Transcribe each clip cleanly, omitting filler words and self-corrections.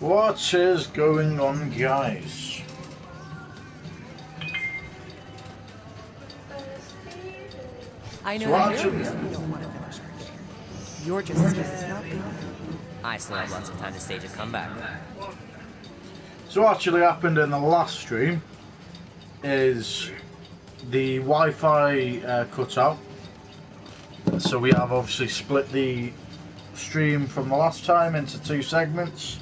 What is going on, guys? I know So the actually, real reason you don't want to finish our game. You're just not good. I still have lots of time to stage a comeback. so what actually happened in the last stream is the Wi-Fi cut out. So we have obviously split the stream from the last time into two segments.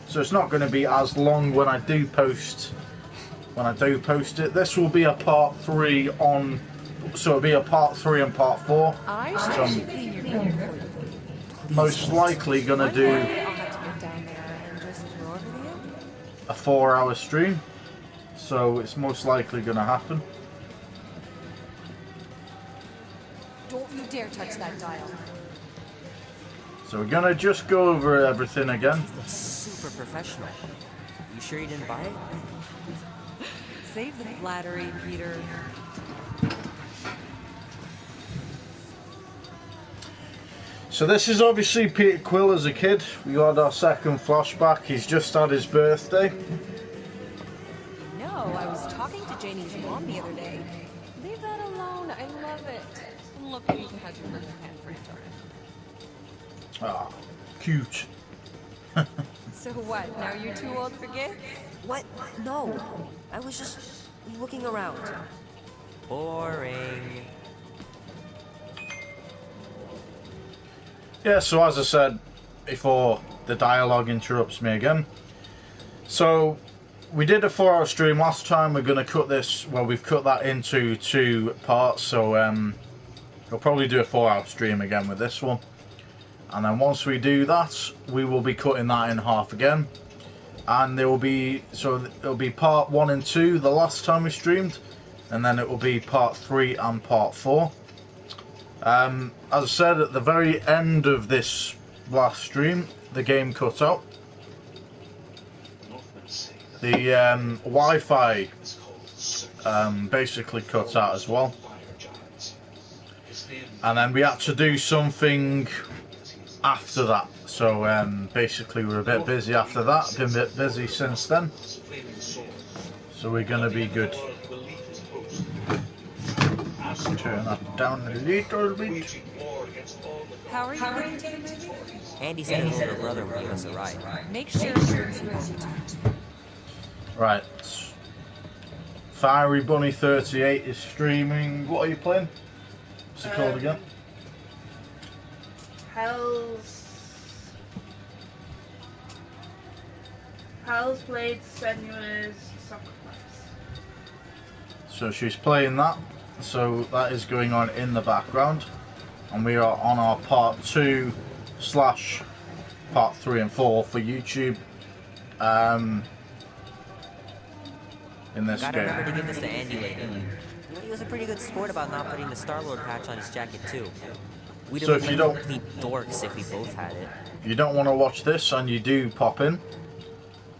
So it's not going to be as long when I do post it. This will be a part 3 on, so it'll be a part 3 and part 4. I So should I'm clean your room for you. most likely going to One do day I'll have to get down there and just throw everything out. a 4-hour stream. So it's most likely going to happen. Don't you dare touch that dial. So we're going to just go over everything again. Looks super professional. You sure you didn't buy it? Save the flattery, Peter. So this is obviously Peter Quill as a kid. We had our second flashback. He's just had his birthday. No, I was talking to Janie's mom the other day. Leave that alone. I love it. And look, it even has your little handprint on it. Ah, cute. So what? Now you're too old for gifts? What? No. I was just looking around. Boring. Yeah, so as I said before, the dialogue interrupts me again. So we did a 4-hour stream last time. We're going to cut this, well, we've cut that into 2 parts. So we'll probably do a 4-hour stream again with this one. And then once we do that, we will be cutting that in half again. And there will be, so it'll be part 1 and 2 the last time we streamed. And then it will be part 3 and part 4. As I said, at the very end of this last stream, the game cut out. The Wi-Fi basically cut out as well. And then we had to do something after that. So basically we were a bit busy after that. Been a bit busy since then. So we're going to be good. Turn that down a little bit. How are you going to the movie? Andy said his older brother would give us a ride. Make sure he brings you back. Right. Fiery Bunny 38 is streaming. What are you playing? What's it called again? Hell's Blade Senua's Sacrifice. So she's playing that. So that is going on in the background. And we are on our part 2 / part 3 and 4 for YouTube. In this Gotta game. remember to give this to Andy later. He was a pretty good sport about not putting the Star-Lord patch on his jacket too. We'd So have if you been don't- complete dorks if we both had it. If you don't want to watch this and you do pop in,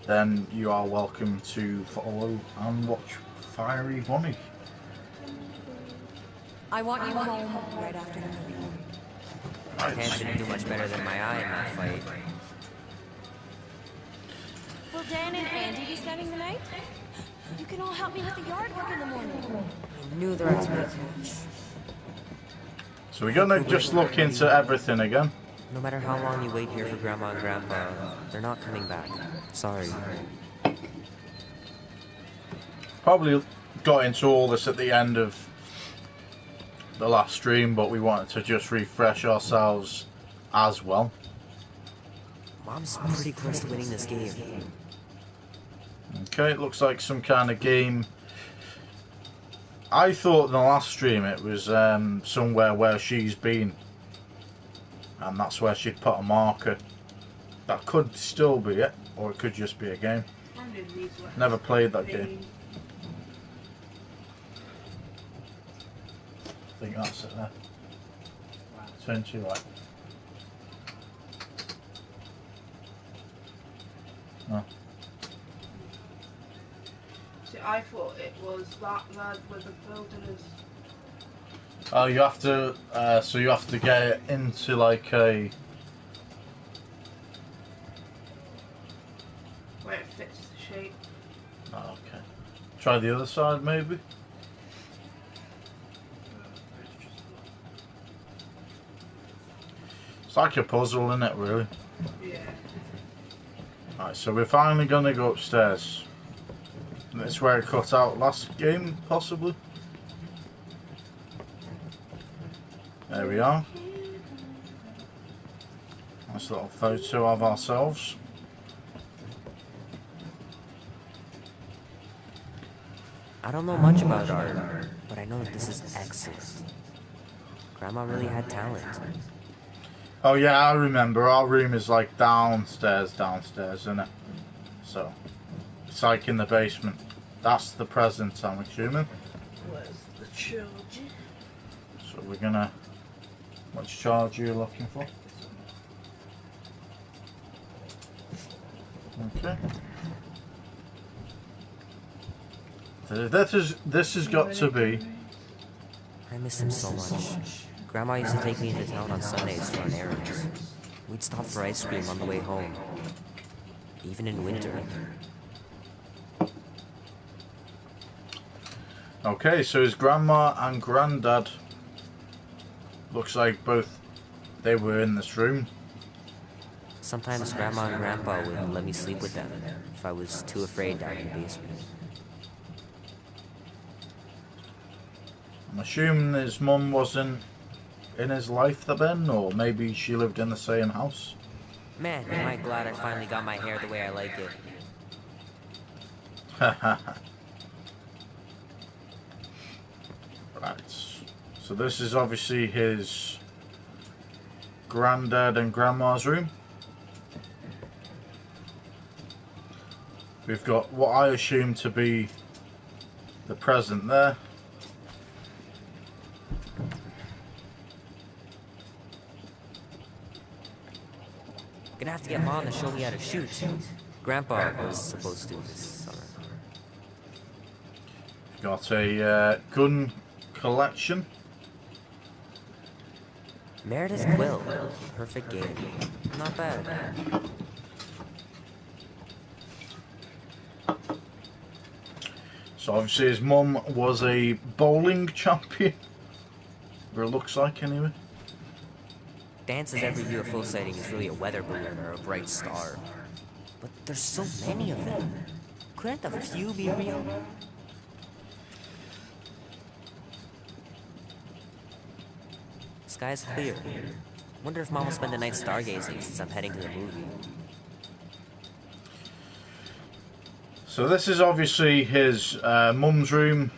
then you are welcome to follow and watch Fiery Bunny. I want you home right after the movie. Hands didn't do much better than my eye in that fight. Will Dan and Andy be spending the night? You can all help me with the yard work in the morning. I knew the rest would. So we're gonna just look into everything again. No matter how long you wait here for Grandma and Grandpa, they're not coming back. Sorry. Probably got into all this at the end of the last stream, but we wanted to just refresh ourselves as well. Mom's pretty close to winning this game. Okay, it looks like some kind of game. I thought in the last stream it was somewhere where she's been, and that's where she'd put a marker. That could still be it, or it could just be a game. Never played that game. I think that's it there. Turn to right. No. See, I thought it was that lad with the builders. Oh, you have to. So you have to get it into like a. where it fits the shape. Oh, okay. Try the other side, maybe. It's like a puzzle, isn't it, really? Yeah. Alright, so we're finally going to go upstairs. That's where it cut out last game, possibly. There we are. Nice little photo of ourselves. I don't know much about art, but I know that this is excellent. Grandma really had talent. Oh yeah, I remember. Our room is like downstairs, isn't it? So, it's like in the basement. That's the present, I'm assuming. Where's the charger? So we're gonna... Which charger are you looking for? Okay. So this has got to be... I miss him so much. Grandma used to take me into town on Sundays to run errands. We'd stop for ice cream on the way home. Even in winter. Okay, so his grandma and granddad... Looks like both they were in this room. Sometimes Grandma and Grandpa would let me sleep with them if I was too afraid down in the basement. I'm assuming his mum wasn't in his life then, or maybe she lived in the same house. Man, am I glad I finally got my hair the way I like it. Right, so this is obviously his granddad and grandma's room. We've got what I assume to be the present there. Gonna have to get Mom to show me how to shoot. Grandpa was supposed to this summer. Got a gun collection. Meredith Quill. Perfect game. Not bad. So obviously his mum was a bowling champion. Or it looks like anyway. Dan says every UFO sighting is really a weather balloon or a bright star. But there's so many of them. Couldn't a few be real? Sky's clear. Wonder if Mom will spend the night stargazing since I'm heading to the movie. So this is obviously his mum's room.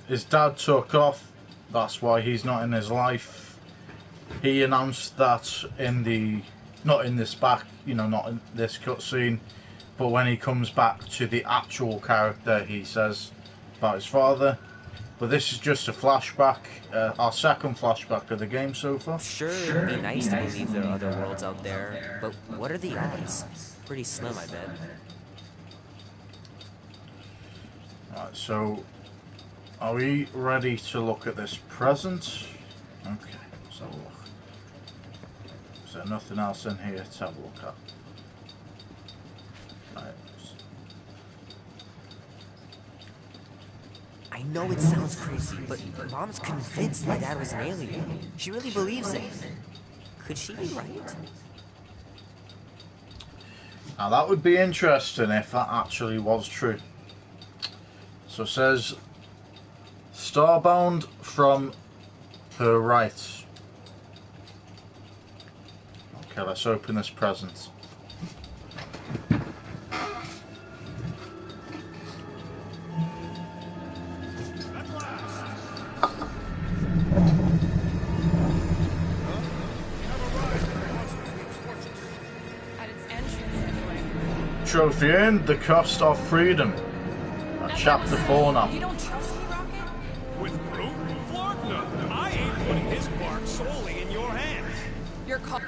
His dad took off. That's why he's not in his life. He announced that in the... Not in this back, not in this cutscene. But when he comes back to the actual character, he says about his father. But this is just a flashback. Our second flashback of the game so far. Sure, it'd be nice to believe there are other worlds out there. But what are the odds? Pretty slim, I bet. Right, so are we ready to look at this present? Okay, let's have a look. Is there nothing else in here to have a look at? Right. I know it sounds crazy, but Mom's convinced my dad was an alien. She really believes it. Could she be right? Now that would be interesting if that actually was true. So it says, starbound from her right. Okay, let's open this present. At its entrance, anyway. Trophy earned, the cost of freedom. Chapter 4 now. You don't trust me, Rocket? With Groot? Florkna, I ain't putting his bark solely in your hands. You're called.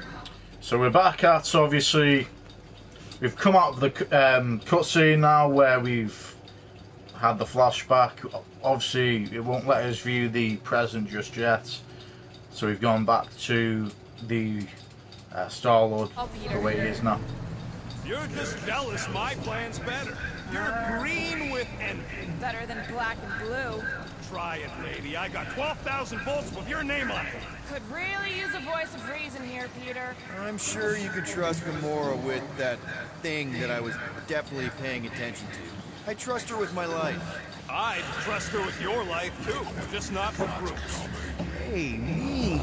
So we're back at, obviously, we've come out of the cutscene now where we've had the flashback. Obviously, it won't let us view the present just yet. So we've gone back to the Star-Lord the way he is now. You're just jealous my plan's better. You're green with envy. Better than black and blue. Try it, lady. I got 12,000 volts with your name on it. Could really use a voice of reason here, Peter. I'm sure you could trust Gamora with that thing that I was definitely paying attention to. I trust her with my life. I'd trust her with your life, too. Just not with Bruce. Hey, me.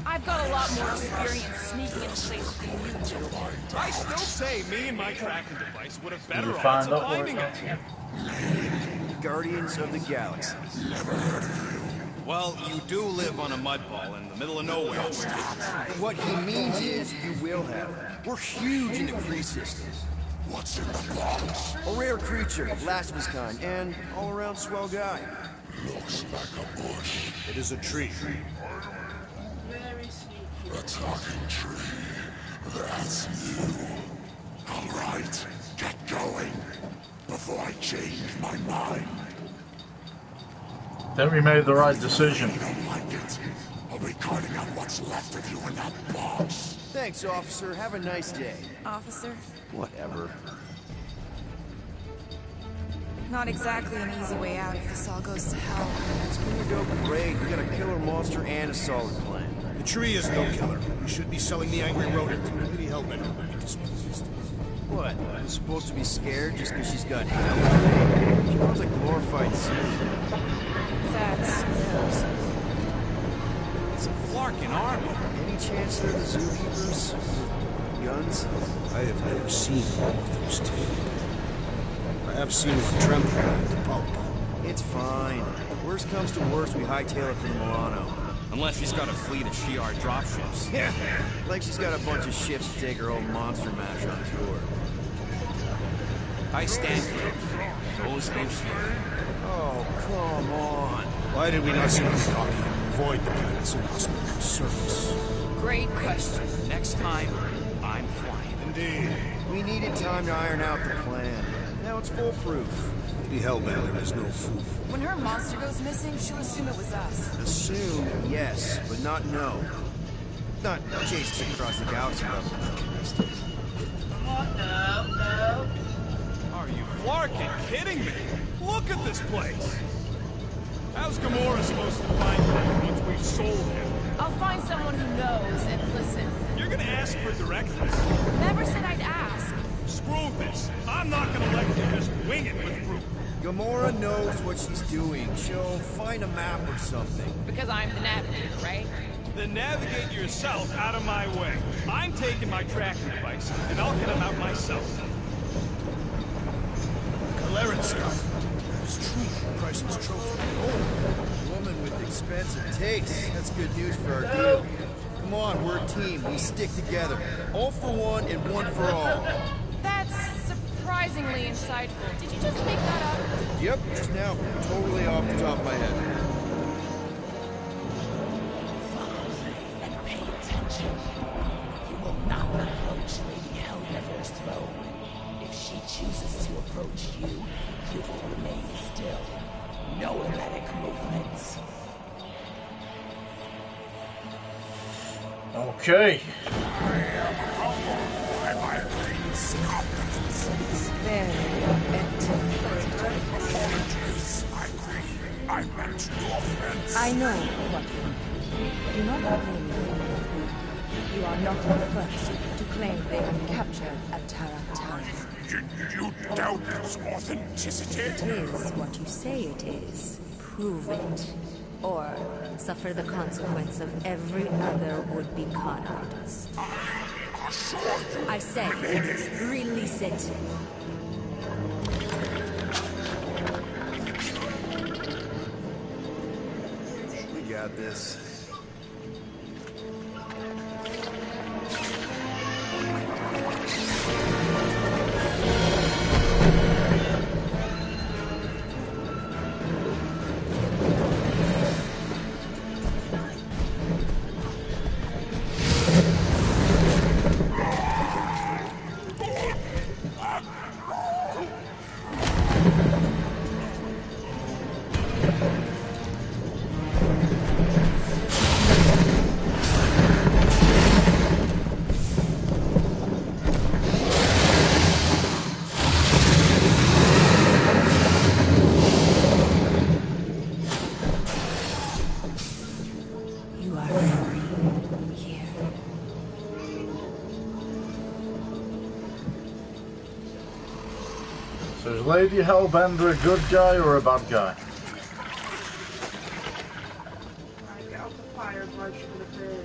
I've got a lot more experience sneaking into places than you do. I still say me and my tracking device would have Did better you odds find of out where finding it's it. at? Guardians of the Galaxy. Well, you do live on a mud ball in the middle of nowhere. What he means is you will have. We're huge in the Kree system. What's in the box? A rare creature, last of his kind, and all-around swell guy. Looks like a bush. It is a tree. Very sneaky. A talking tree. That's you. All right, get going before I change my mind. Then we made the right decision. I don't like it. I'll be cutting out what's left of you in that box. Thanks, officer. Have a nice day. Officer, Whatever. not exactly an easy way out if this all goes to hell. It's gonna go great. We got a killer monster and a solid plan. The tree is no killer. We should be selling the angry rodent. Lady Hellbender will be displeased. What? I'm supposed to be scared just because she's got hell? She runs a glorified zoo. That's gross. It's a Flark in armor. Any chance they're the zookeepers? Guns? I have never seen one of those two. I have seen one tremble at the pulp. It's fine. Worst comes to worst, we hightail it to the Milano. Unless she's got a fleet of Shi'ar dropships. Yeah, like she's got a bunch of ships to take her old monster mash on tour. I stand corrected. Those things here. Oh, come on. Why did we not simply dock here and avoid the planet's inhospitable surface? Great question. Next time, I'm flying. Indeed. We needed time to iron out the plan. Now it's foolproof. Lady Hellbender is no fool. When her monster goes missing, she'll assume it was us. Assume, yes, but not no. Not chase us across the galaxy level. Oh, no, no. Are you flarking kidding me? Look at this place. How's Gamora supposed to find him once we've sold him? I'll find someone who knows and listen. You're gonna ask for directions. Never said I'd ask. Screw this. I'm not gonna let you just wing it with Groot. Gamora knows what she's doing. She'll find a map or something. Because I'm the navigator, right? Then navigate yourself out of my way. I'm taking my tracking device, and I'll get him out myself. Clarence Scott. That is true. Priceless trophy. Oh, woman with expensive taste. That's good news for our deal. Come on, we're a team. We stick together. All for one and one for all. That's surprisingly insightful. Did you just make that up? Yep, just now. Totally off the top of my head. And pay attention. You will not approach Lady Hellbender's throne. If she chooses to approach you, you will remain still. No erratic movements. Okay. I meant no offense. I know what you mean. Do not blame me for it. You are not the first to claim they have captured Atara Tower. You doubt its authenticity? It is what you say it is. Prove it. Or suffer the consequence of every other would-be con artist. I assure you. I say, release it. We got this. So is Lady Hellbender a good guy or a bad guy? I get out the fire, but she would have been.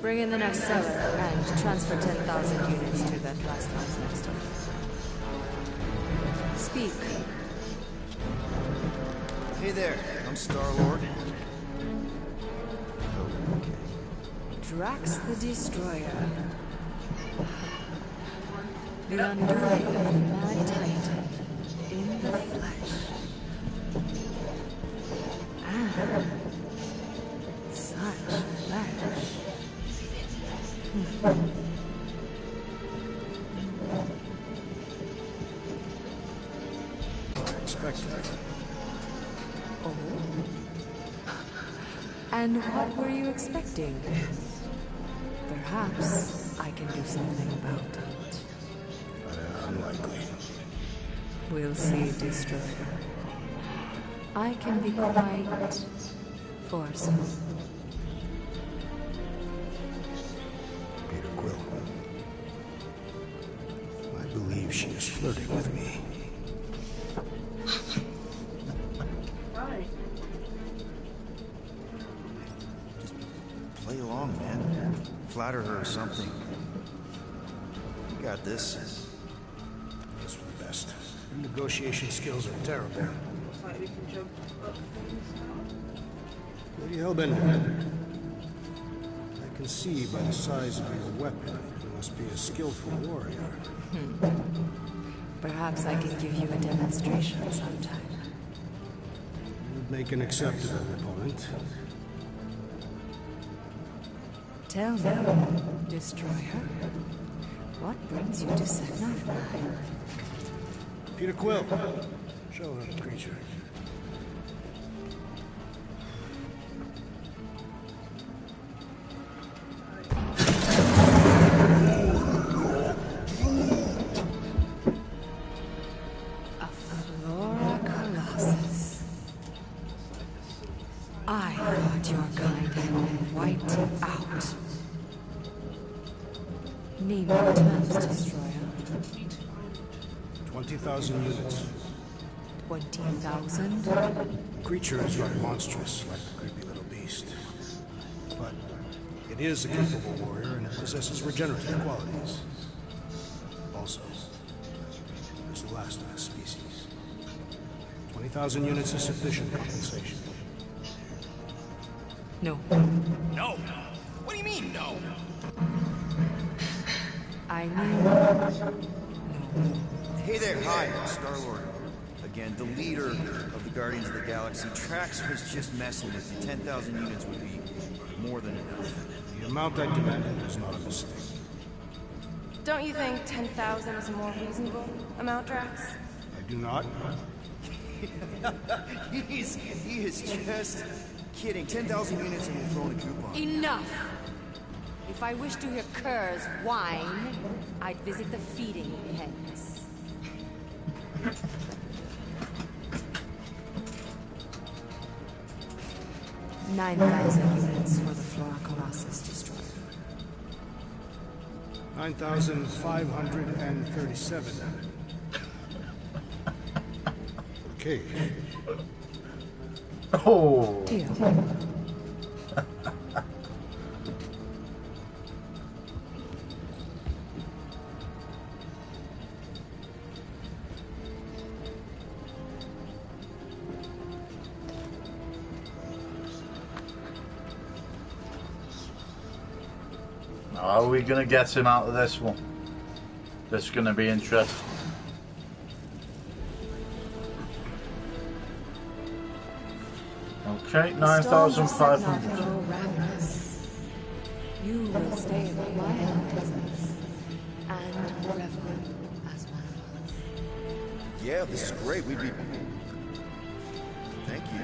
Bring in the next seller and transfer 10,000 units to that last house next door. Speak. Hey there, I'm Star-Lord. Drax the Destroyer. The undoing of the Mad Titan in the flesh. And such flesh. I expected. Oh? And what were you expecting? Perhaps I can do something about it. Unlikely. We'll see, Destroyer. I can be quite forceful. Peter Quill. I believe she is flirting with me. Right. Just play along, man. Flatter her or something. You got this. It's for the best. Your negotiation skills are terrible. Looks like we can jump up things now. Lady Hellbender. I can see by the size of your weapon, you must be a skillful warrior. Perhaps I can give you a demonstration sometime. You would make an acceptable opponent. Tell me, Destroyer, what brings you to Seknarf? Peter Quill. Show her the creature. A Flora Colossus. I thought your kind had been wiped out. Name your terms, Destroyer. 20,000 units. 20,000? The creature is not monstrous like the creepy little beast. But it is a capable warrior and it possesses regenerative qualities. Also, it's the last of its species. 20,000 units is sufficient compensation. No. No. What do you mean, no? I mean, no. Hey there, hi, Star-Lord. Again, the leader of the Guardians of the Galaxy. Trax was just messing with you. 10,000 units would be more than enough. The amount I demanded was not a mistake. Don't you think 10,000 is a more reasonable amount, Drax? I do not. He is just kidding. 10,000 units and we'll throw in a coupon. Enough! If I wished to hear curs whine, I'd visit the feeding pens. 9,000 units for the Flora Colossus Destroyer. 9,537. Okay. Oh. Deal. How are we going to get him out of this one? This is going to be interesting. Okay, 9,500. You will stay in my presence and revel as one of us. Yeah, this is great. We'd be... Thank you.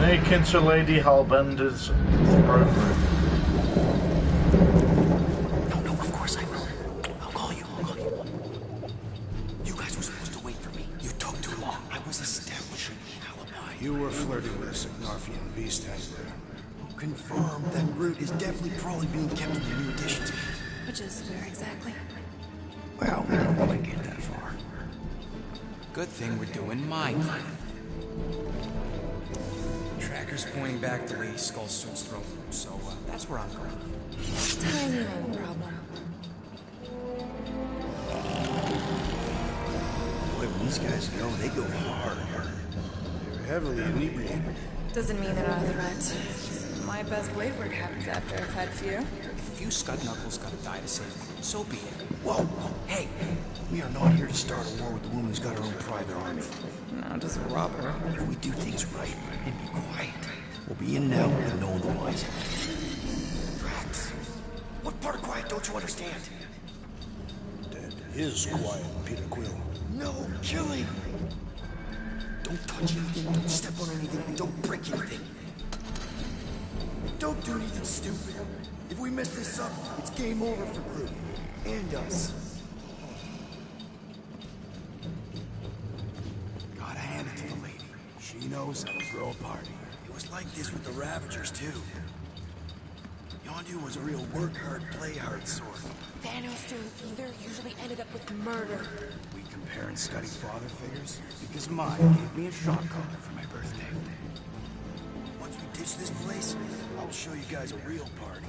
Sneak into Lady Hellbender's throne room. No, of course I will. is definitely probably being kept in the new editions. Which is where exactly? Well, we didn't quite get that far. Good thing we're doing my plan. Tracker's pointing back to Lady Skullsuit's throne room, so that's where I'm going. Tiny little problem. Boy, when these guys go, they go hard. They're heavily inebriated. Doesn't mean they're not a threat. My best blade work happens after I've had a few. If a few scud knuckles gotta die to save me, so be it. Whoa, whoa, hey! We are not here to start a war with the woman who's got her own private army. No, just rob her. If we do things right and be quiet, we'll be in and out and no one will mind. Drax, what part of quiet don't you understand? Dead is quiet, Peter Quill. No killing! Don't touch anything, don't step on anything, don't break anything. Don't do anything stupid. If we mess this up, it's game over for Groot. And us. Gotta hand it to the lady. She knows how to throw a party. It was like this with the Ravagers, too. Yondu was a real work hard, play hard sort. Thanos doing either usually ended up with murder. We compare and study father figures because mine gave me a shock collar for my birthday. Once we ditch this place, I will show you guys a real party.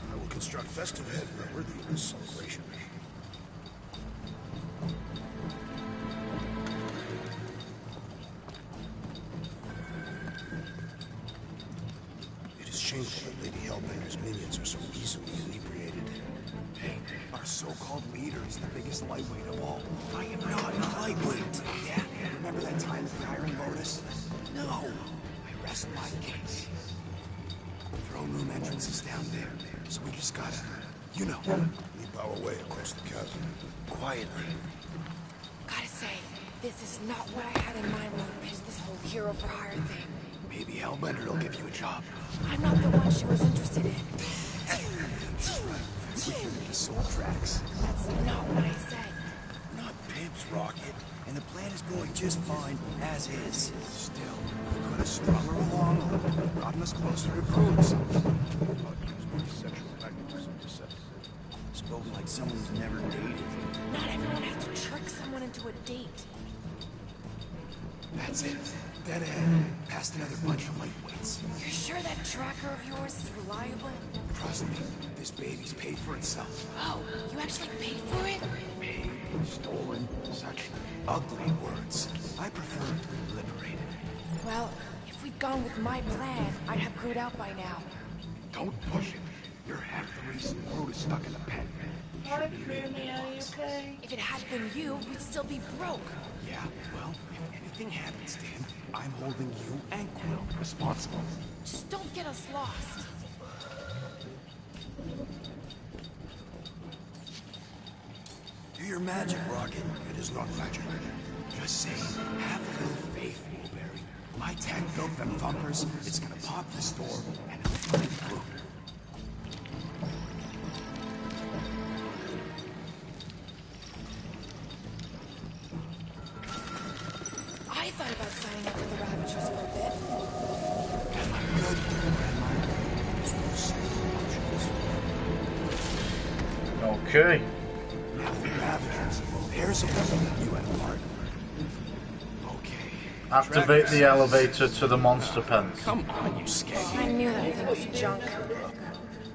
I will construct festive headwear worthy of this celebration. It is shameful that Lady Hellbender's minions are so easily inebriated. Hey, our so-called leader is the biggest lightweight of all. I am not a lightweight. Yeah, remember that time with the Iron Lotus? No. I rest my case. Throne room entrance is down there, so we just gotta, you know. Leap our way across the chasm. Quietly. Gotta say, this is not what I had in mind when I pitched this whole hero for hire thing. Maybe Hellbender will give you a job. I'm not the one she was interested in. We should have just sold Drax. That's not what I said. Not pimps, Rocket. And the plan is going just fine, as is. Still, we could have strung her along a little, gotten us closer to Groot or something. Spoken like someone who's never dated. Not everyone has to trick someone into a date. That's it. Dead end. Past another bunch of lightweights. You're sure that tracker of yours is reliable? Trust me, this baby's paid for itself. Oh, you actually paid for it? Paid, stolen, such ugly words. I prefer liberated. Well, if we'd gone with my plan, I'd have Groot out by now. Don't push it. You're half the reason Groot is stuck in the pen. Hi, Creamy, are you okay? If it had been you, we'd still be broke. Yeah, well, if anything happens to him, I'm holding you and Quill responsible. Just don't get us lost. Do your magic, Rocket. It is not magic. Just saying, have a little faith, Blueberry. My tech built them thumpers. It's gonna pop this door, and it'll find Groot. I thought about signing up with the Ravagers for a bit. Am I good or am I good? These were the same options. Okay. Now the Ravagers. There's a weapon you had a part. Okay. Activate the elevator to the monster pens. Come on, you skeg. I knew that thing was junk.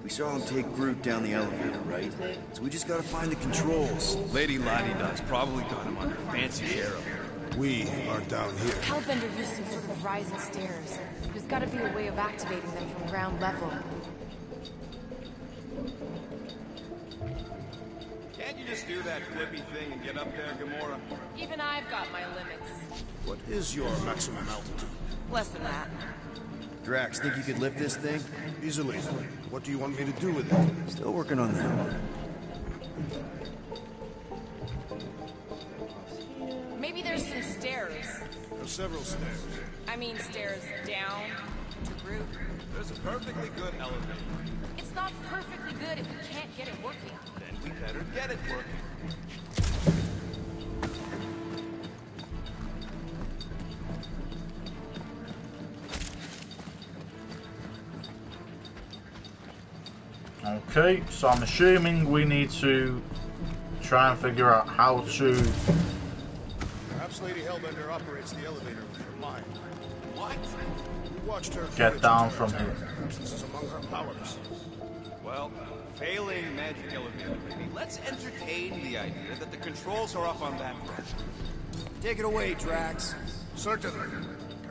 We saw him take Groot down the elevator, right? So we just gotta find the controls. Lady Ladi-Da's probably got him under fancy sheriff. We are down here. Hellbender used some sort of rising stairs. There's gotta be a way of activating them from ground level. Can't you just do that flippy thing and get up there, Gamora? Even I've got my limits. What is your maximum altitude? Less than that. Drax, think you could lift this thing? Easily. What do you want me to do with it? Still working on that. Maybe there's some stairs. There are several stairs. I mean stairs down to Groot. There's a perfectly good elevator. It's not perfectly good if we can't get it working. Then we better get it working. Okay, so I'm assuming we need to try and figure out how to Perhaps Lady Hellbender operates the elevator with her mind. What? We watched her get down from here. Perhaps this is among her powers. Well, failing magic elevator, maybe let's entertain the idea that the controls are up on that front. Take it away, Drax. Certainly.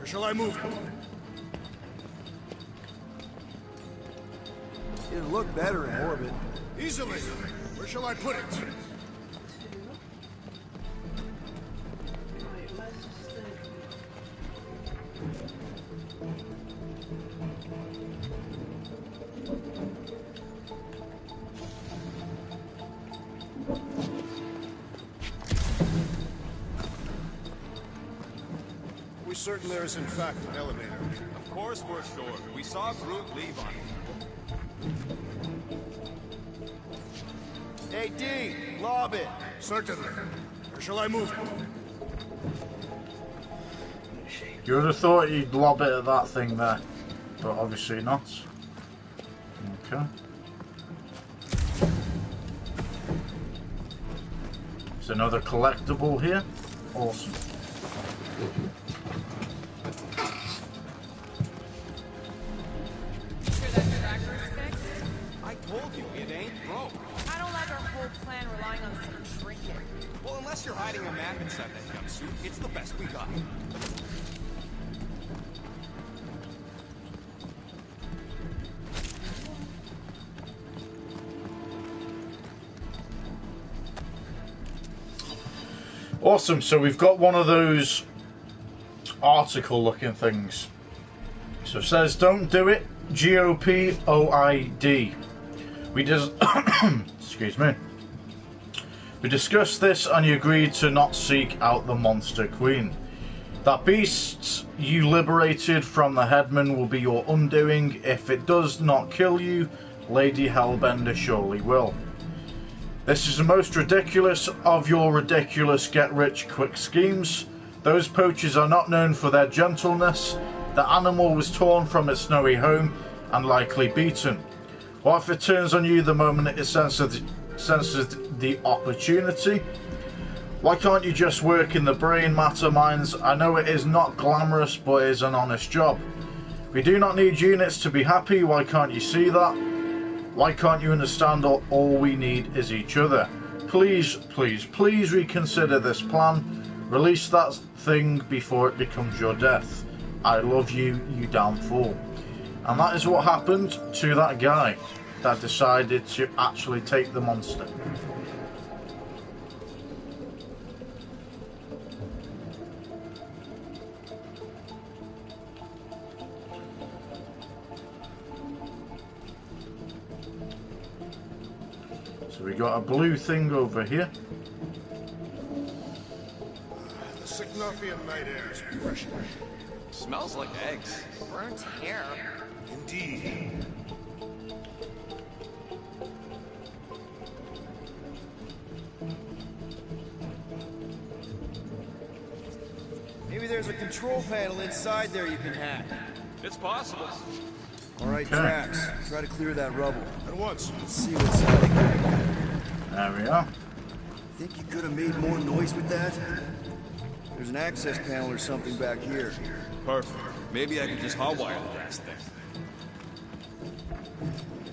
Or shall I move him? It'd look better in orbit. Easily. Where shall I put it? We certain there is in fact an elevator. Of course we're sure. We saw Groot leave on it. Hey, D, lob it. Certainly. Or shall I move him? You would have thought you'd lob it at that thing there, but obviously not. Okay. There's another collectible here. Awesome. Sure that tractor's fixed? I told you, it ain't broke. I don't like our whole plan relying on some trinket. Well, unless you're hiding a map inside that jumpsuit, it's the best we got. Awesome, so we've got one of those article looking things. So it says, don't do it, GOPOID. We just, excuse me. We discussed this and you agreed to not seek out the Monster Queen. That beasts you liberated from the headman will be your undoing. If it does not kill you, Lady Hellbender surely will. This is the most ridiculous of your ridiculous get-rich-quick schemes. Those poachers are not known for their gentleness. The animal was torn from its snowy home and likely beaten. What if it turns on you the moment it senses the opportunity? Why can't you just work in the brain matter mines? I know it is not glamorous, but it is an honest job. We do not need units to be happy. Why can't you see that? Why can't you understand all we need is each other? Please, please, please reconsider this plan. Release that thing before it becomes your death. I love you, you damn fool. And that is what happened to that guy that decided to actually take the monster. So we got a blue thing over here. The Signofian night air is refreshing. Smells like eggs. Burnt hair. Indeed. Maybe there's a control panel inside there you can hack. It's possible. All right, Okay. Drax, try to clear that rubble. At once. Let's see what's happening. There we are. Think you could have made more noise with that? There's an access panel or something back here. Perfect. Maybe I could just hotwire the last thing.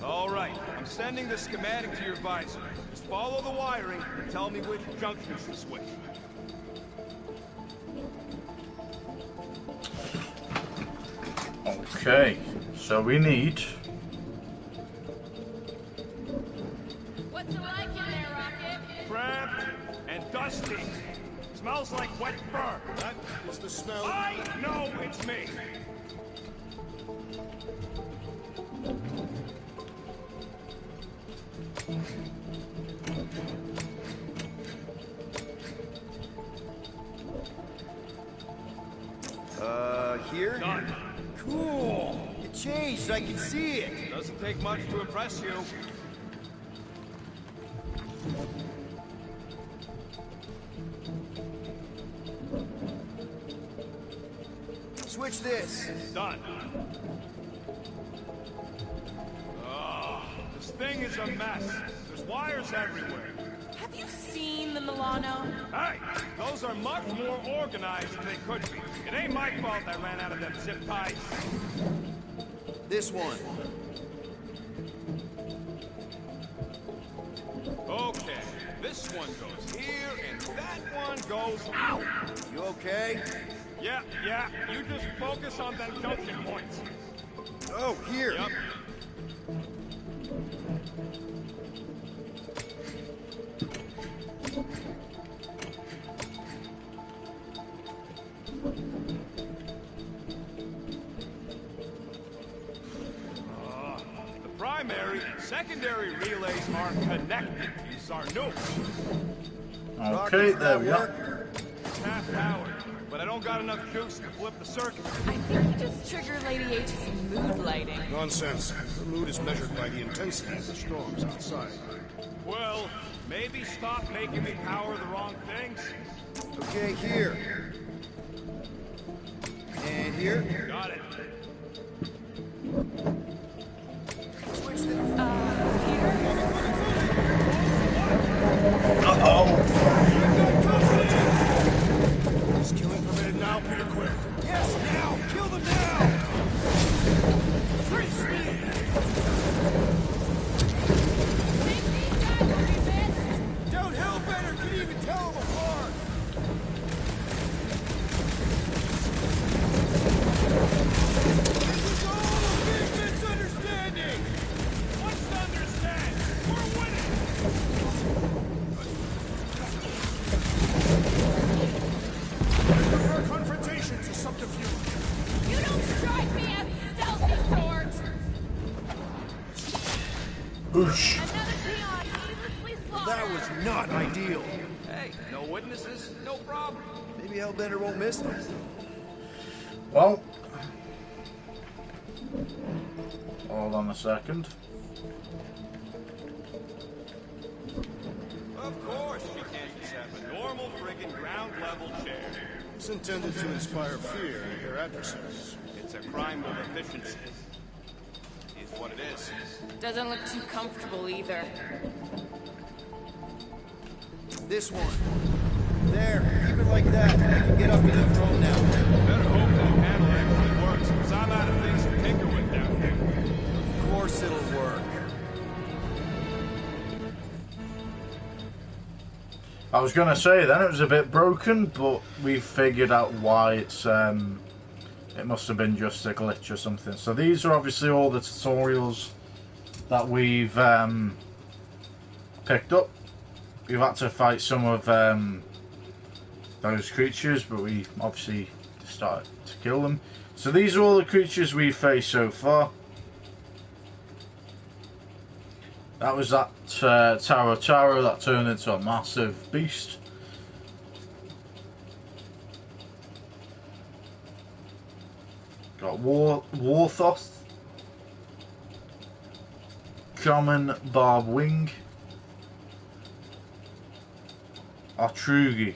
All right, I'm sending the schematic to your visor. Just follow the wiring and tell me which junctions to switch. Okay, so we need... What's it like in there, Rocket? Cramped and dusty. Smells like wet fur. That is the smell. I know it's me. Here? Done. Cool. It changed, I can see it. Doesn't take much to impress you. Switch this. Done. Oh, this thing is a mess. There's wires everywhere. Have you seen the Milano? Hey, those are much more organized than they could be. It ain't my fault I ran out of them zip ties. This one. Okay, this one goes here, and that one goes out. You okay? Yeah, you just focus on them junction points. Oh, here. Yep. The primary and secondary relays are connected. These are new. Okay, there we go. It's half powered, but I don't got enough juice to flip the circuit. I think you just triggered Lady H's mood lighting. Nonsense. Her mood is measured by the intensity of the storms outside. Well, maybe stop making me power the wrong things. Okay, here. And here. Got it. Switch the... Is killing permitted now, Peter Quill? Yes, now! Kill them now! Free speed! Think these guys will be missed? Don't Hellbender can even tell them apart! This is all a big misunderstanding! What's to understand? We're winning! I prefer confrontation to subterfuge. You don't strike me as stealthy sort! Oosh. Another peon needlessly slaughtered! That was not ideal. Hey, no witnesses, no problem. Maybe Hellbender won't miss them. Well, hold on a second. Of course she can't just have a normal friggin' ground level chair. It's intended to inspire fear in your adversaries. It's a crime of efficiency. Is what it is. Doesn't look too comfortable either. This one. There, keep it like that. I can get up to the throne now. Better hope that panel actually works, because I'm out of things to tinker with down here. Of course it'll work. I was gonna say then it was a bit broken, but we figured out why it's it must have been just a glitch or something. So these are obviously all the tutorials that we've picked up. We've had to fight some of those creatures, but we obviously started to kill them. So these are all the creatures we've faced so far. That was that Tower that turned into a massive beast. Got Warthoth, Common Barb Wing, Artrugi.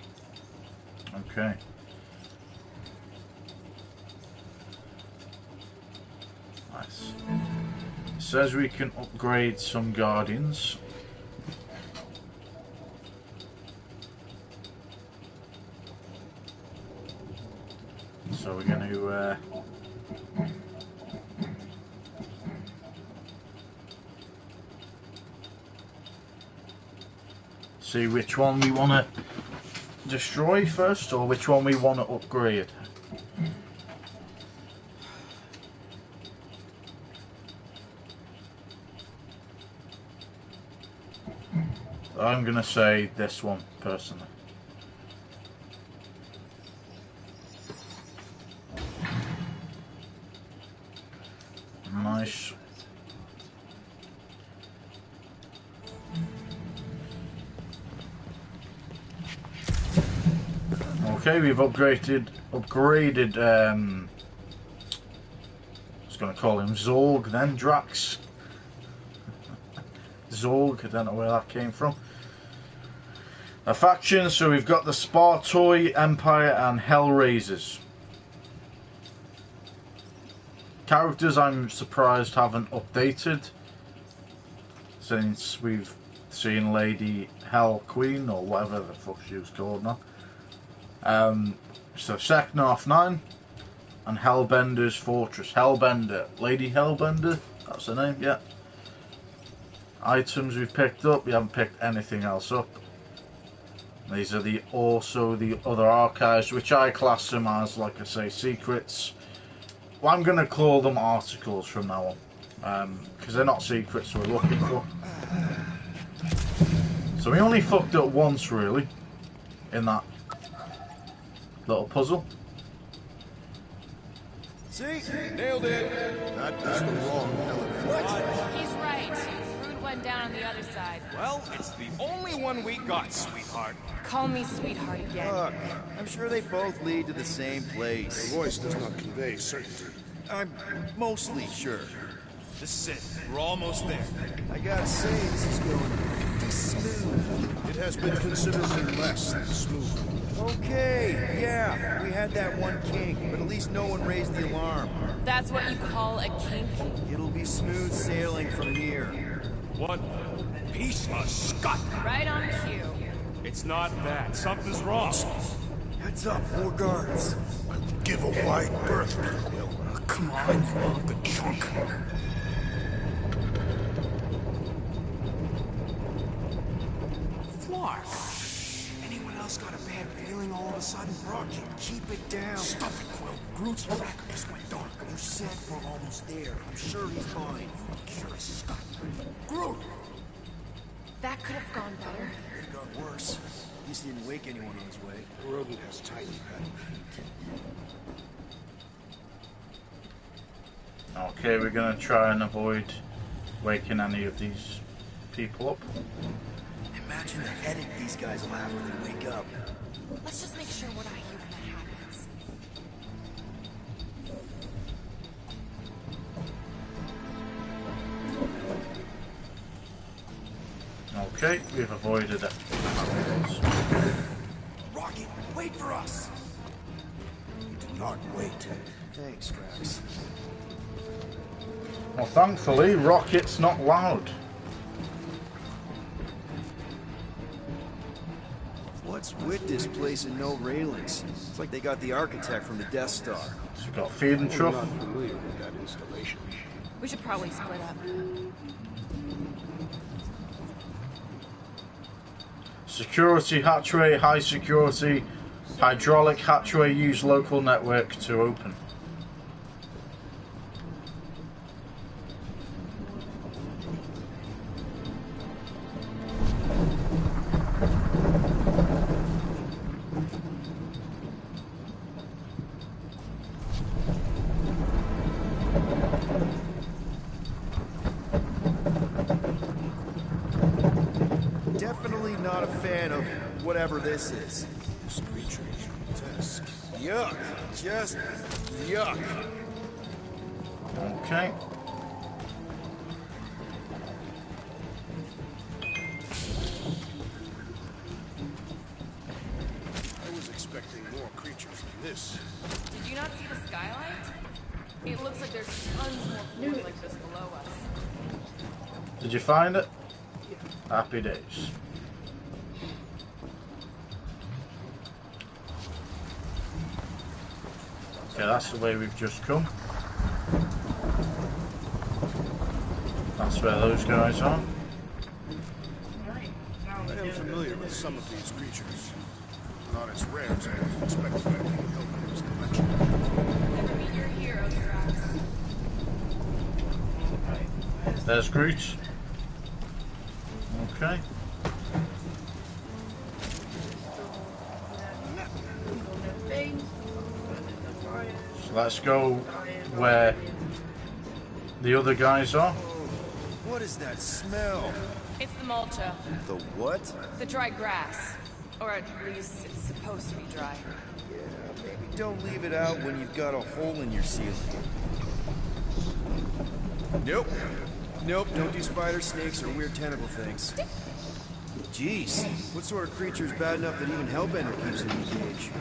Okay. Nice. It says we can upgrade some guardians. So we're going to see which one we want to destroy first, or which one we want to upgrade. I'm going to say this one, personally. Nice. Okay, we've upgraded I was going to call him Zorg, then Drax. Zorg, I don't know where that came from. A faction, so we've got the Spartoi, Empire and Hellraisers. Characters I'm surprised haven't updated. since we've seen Lady Hell Queen, or whatever the fuck she was called now. So Seknarf 9 and Hellbender's Fortress. Hellbender, Lady Hellbender, that's her name, yeah. Items we've picked up, we haven't picked anything else up. These are also the other archives, which I class them as, like I say, secrets. Well, I'm going to call them articles from now on, because they're not secrets we're looking for. So we only fucked up once, really, in that little puzzle. See? Nailed it. That is the wrong elevator. What? He's right. Route went down on the other side. Well, it's the only one we got, sweetheart. Call me sweetheart again. Look, I'm sure they both lead to the same The place. voice does not convey certainty. I'm mostly sure. This is it. We're almost there. I gotta say, this is going pretty smooth. It has been considerably less than smooth. Okay, yeah, we had that one kink, but at least no one raised the alarm. That's what you call a kink? It'll be smooth sailing from here. What piece of scut! Right on cue. It's not that. Something's wrong. Heads up, more guards. Give a wide berth, Quill. Come on, you good chunk. Flark. Anyone else got a bad feeling all of a sudden? Rocky, keep it down. Stop it, Quill. Groot's tracker just went dark. You said we're almost there. I'm sure he's fine. You're a scut. Groot! That could have gone better. It got worse. At least he didn't wake anyone on his way. The rodent has tiny padded feet. Okay, we're going to try and avoid waking any of these people up. Imagine the headache these guys will have when they wake up. Let's just make sure we're not here when that happens. Okay, we've avoided it. Rocky, wait for us! Do not wait. Thanks, Drax. Well, thankfully, Rocket's not loud. What's with this place and no railings? It's like they got the architect from the Death Star. So we've got feed and I'm trough. not familiar with that installation. We should probably split up. Security hatchway, high security, hydraulic hatchway, use local network to open. Definitely not a fan of whatever this is. This creature is grotesque. Yuck. Just yuck. Okay. I was expecting more creatures than this. Did you not see the skylight? It looks like there's tons more floors like this below us. Did you find it? Happy days. Okay, that's the way we've just come. That's where those guys are. I am familiar with some of these creatures. Not as rare as I was expecting at the Hellbender's collection. Never meet your heroes, Drax. There's Groot. Okay. So let's go where the other guys are. What is that smell? It's the mulcha. The what? The dry grass. Or at least it's supposed to be dry. Yeah, maybe don't leave it out when you've got a hole in your ceiling. Nope. Nope, don't do spider, snakes, or weird tentacle things. Jeez, what sort of creature's bad enough that even Hellbender keeps in the cage?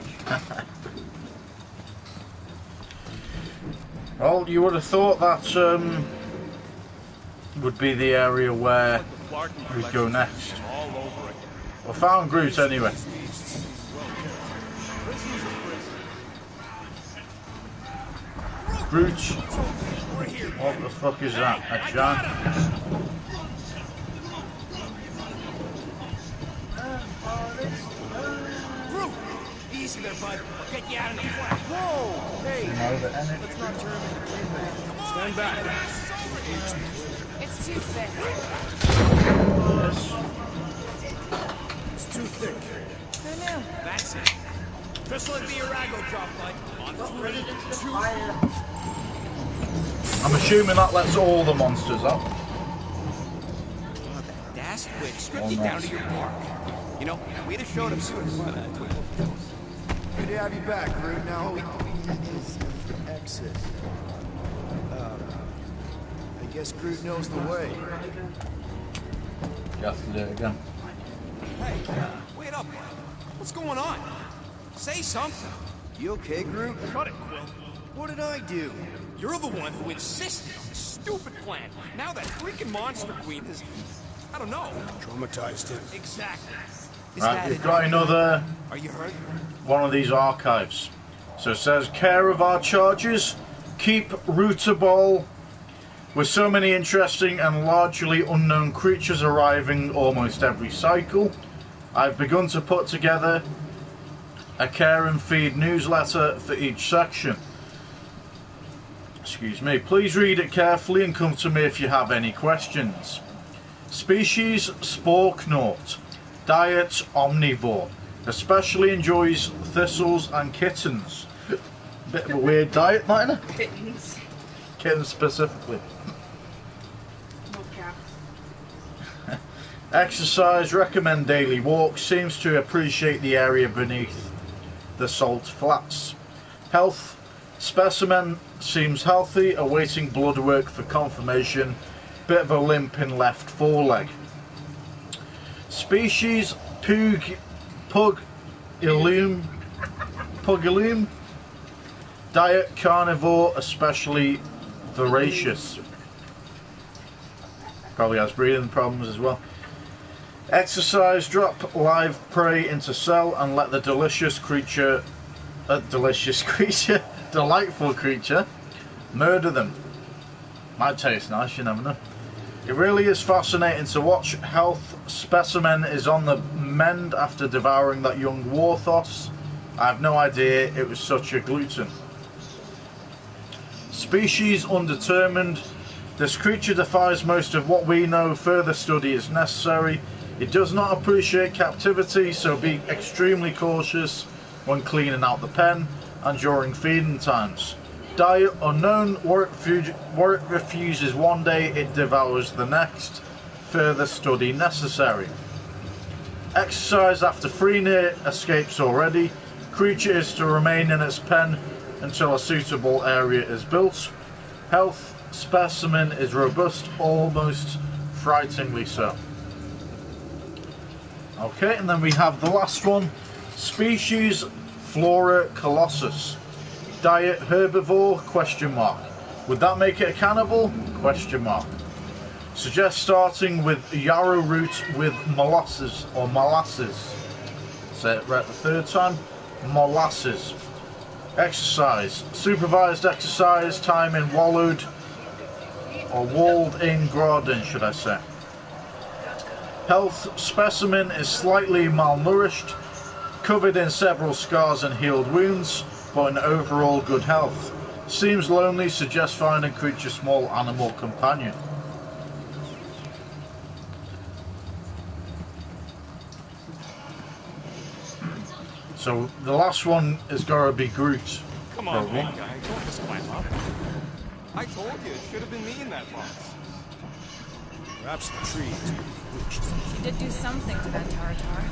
Well, you would have thought that would be the area where we'd go next. I found Groot anyway. Groot. What the fuck is that? A giant? Groot! Easy there, bud. I'll get you out of the flat. Whoa! Hey! Let's not turn him into a Stand back. It's too thick. It's too thick. Who knew? That's it. Just let the Arago drop, bud. On 3, 2, 1. I'm assuming that lets all the monsters up. That witch stripped you down to your bark. You know, we'd have showed him sooner, but Good to have you back, Groot. Now we exit. I guess Groot knows the way. You have to do it again. Hey, wait up, bud. What's going on? Say something. You okay, Groot? Cut it, Quill. What did I do? You're the one who insisted on this stupid plan. Now that freaking monster queen has, I don't know. Traumatized him. Exactly. Right, we've got another Are you hurt? one of these archives. So it says, care of our charges, keep rootable. With so many interesting and largely unknown creatures arriving almost every cycle, I've begun to put together a care and feed newsletter for each section. Excuse me. Please read it carefully and come to me if you have any questions. Species Sporknort. Diet omnivore. Especially enjoys thistles and kittens. Bit of a weird diet, Nina. Kittens. Kittens specifically. No cats. Exercise, recommend daily walks, seems to appreciate the area beneath the salt flats. Health, specimen seems healthy, awaiting blood work for confirmation, bit of a limp in left foreleg. Species Pugilum, diet carnivore, especially voracious. Probably has breathing problems as well. Exercise, drop live prey into cell and let the delightful creature, murder them. Might taste nice, you never know. It really is fascinating to watch. Health, specimen is on the mend after devouring that young Warthos. I have no idea it was such a glutton. Species undetermined. This creature defies most of what we know. Further study is necessary. It does not appreciate captivity, so be extremely cautious when cleaning out the pen and during feeding times. Diet unknown. Where it refuses one day, it devours the next. Further study necessary. Exercise after 3 near escapes already. Creature is to remain in its pen until a suitable area is built. Health, specimen is robust, almost frighteningly so. Okay, and then we have the last one. Species Flora Colossus. Diet herbivore, question mark. Would that make it a cannibal? Question mark. Suggest starting with yarrow root with molasses or molasses. Say it right the third time. Molasses. Exercise. Supervised exercise, time in wallowed or walled in garden, should I say. Health, specimen is slightly malnourished, covered in several scars and healed wounds, but in overall good health. Seems lonely, suggests finding creature small animal companion. So the last one is gotta be Groot. Come on, big guy, don't just climb up. I told you, it should have been me in that box. Perhaps the tree is bewitched. She did do something to that Taratar.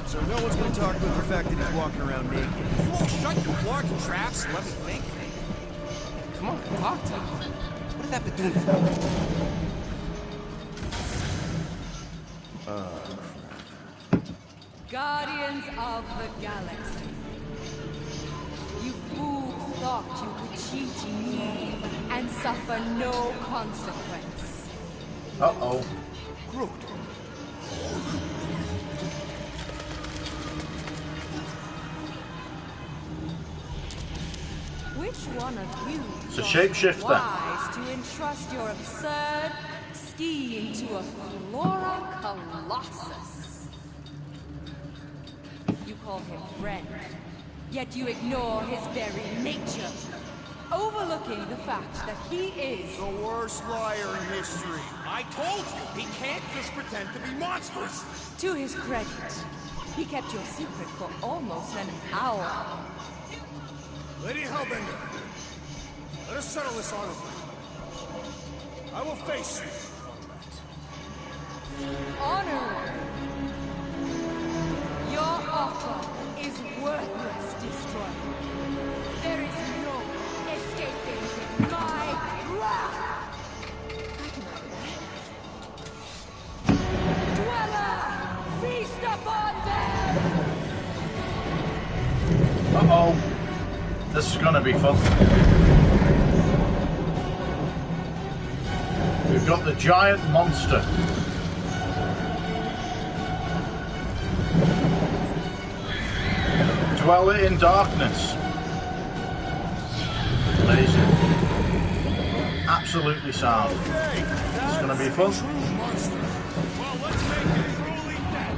So no one's going to talk about the fact that he's walking around naked. You won't shut your flarkin' traps and let me think. Come on, talk to me. What did that be doing for? Guardians of the Galaxy. You fools thought you could cheat me and suffer no consequence. Uh-oh. Groot. Which one of you It's a thought shapeshifter. wise to entrust your absurd scheme to a Flora Colossus? You call him friend, yet you ignore his very nature, overlooking the fact that he is The worst liar in history. I told you, he can't just pretend to be monstrous. To his credit, he kept your secret for almost an hour. Lady Hellbender, let us settle this honorably. I will face you on that. Honorable. Your offer is worthless, Destroyer. There is no escaping my wrath. Dweller, feast upon them! Uh-oh. This is gonna be fun. We've got the giant monster. Dweller in darkness. Amazing. Absolutely sound. It's gonna be fun. Well, let's make it truly dead.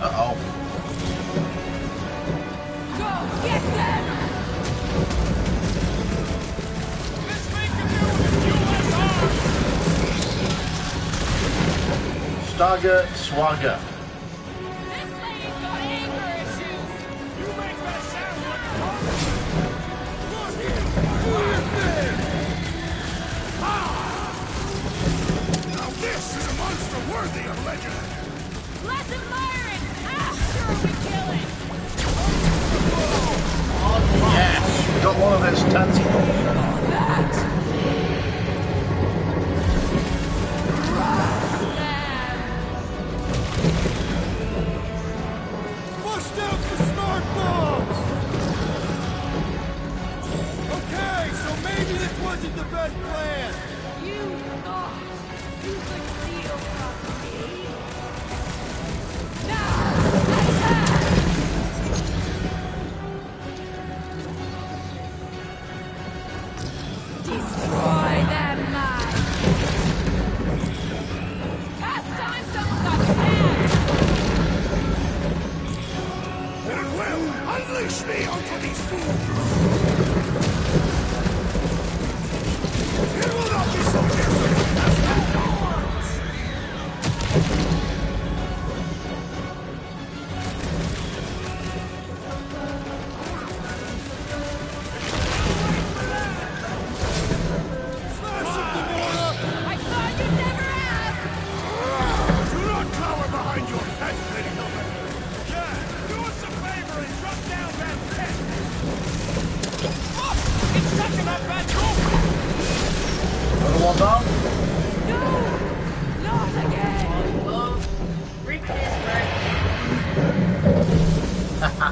Uh-oh. Go get them! This thing can do with U.S. arms. Stagger Swagger. This lady's got anger issues. You make that sound like a woman. Look here. Do your thing. Now this is a monster worthy of legend. Let's admire it after we kill it. Yes, we got one of its tentacles. Bust out the smart bombs! Okay, so maybe this wasn't the best plan. You thought you could steal from me? Now, attack! Destroy them, mine! Past time someone got stabbed! And it will unleash me onto these fools! It will not be so different as the cowards! Smash it, Gamora! I thought you'd never ask! Do not cower behind your tent, Lady Hellbender! Yeah, do us a favor and drop down that tent. Look, it's touching that bad roof. Another one down. No! Not again!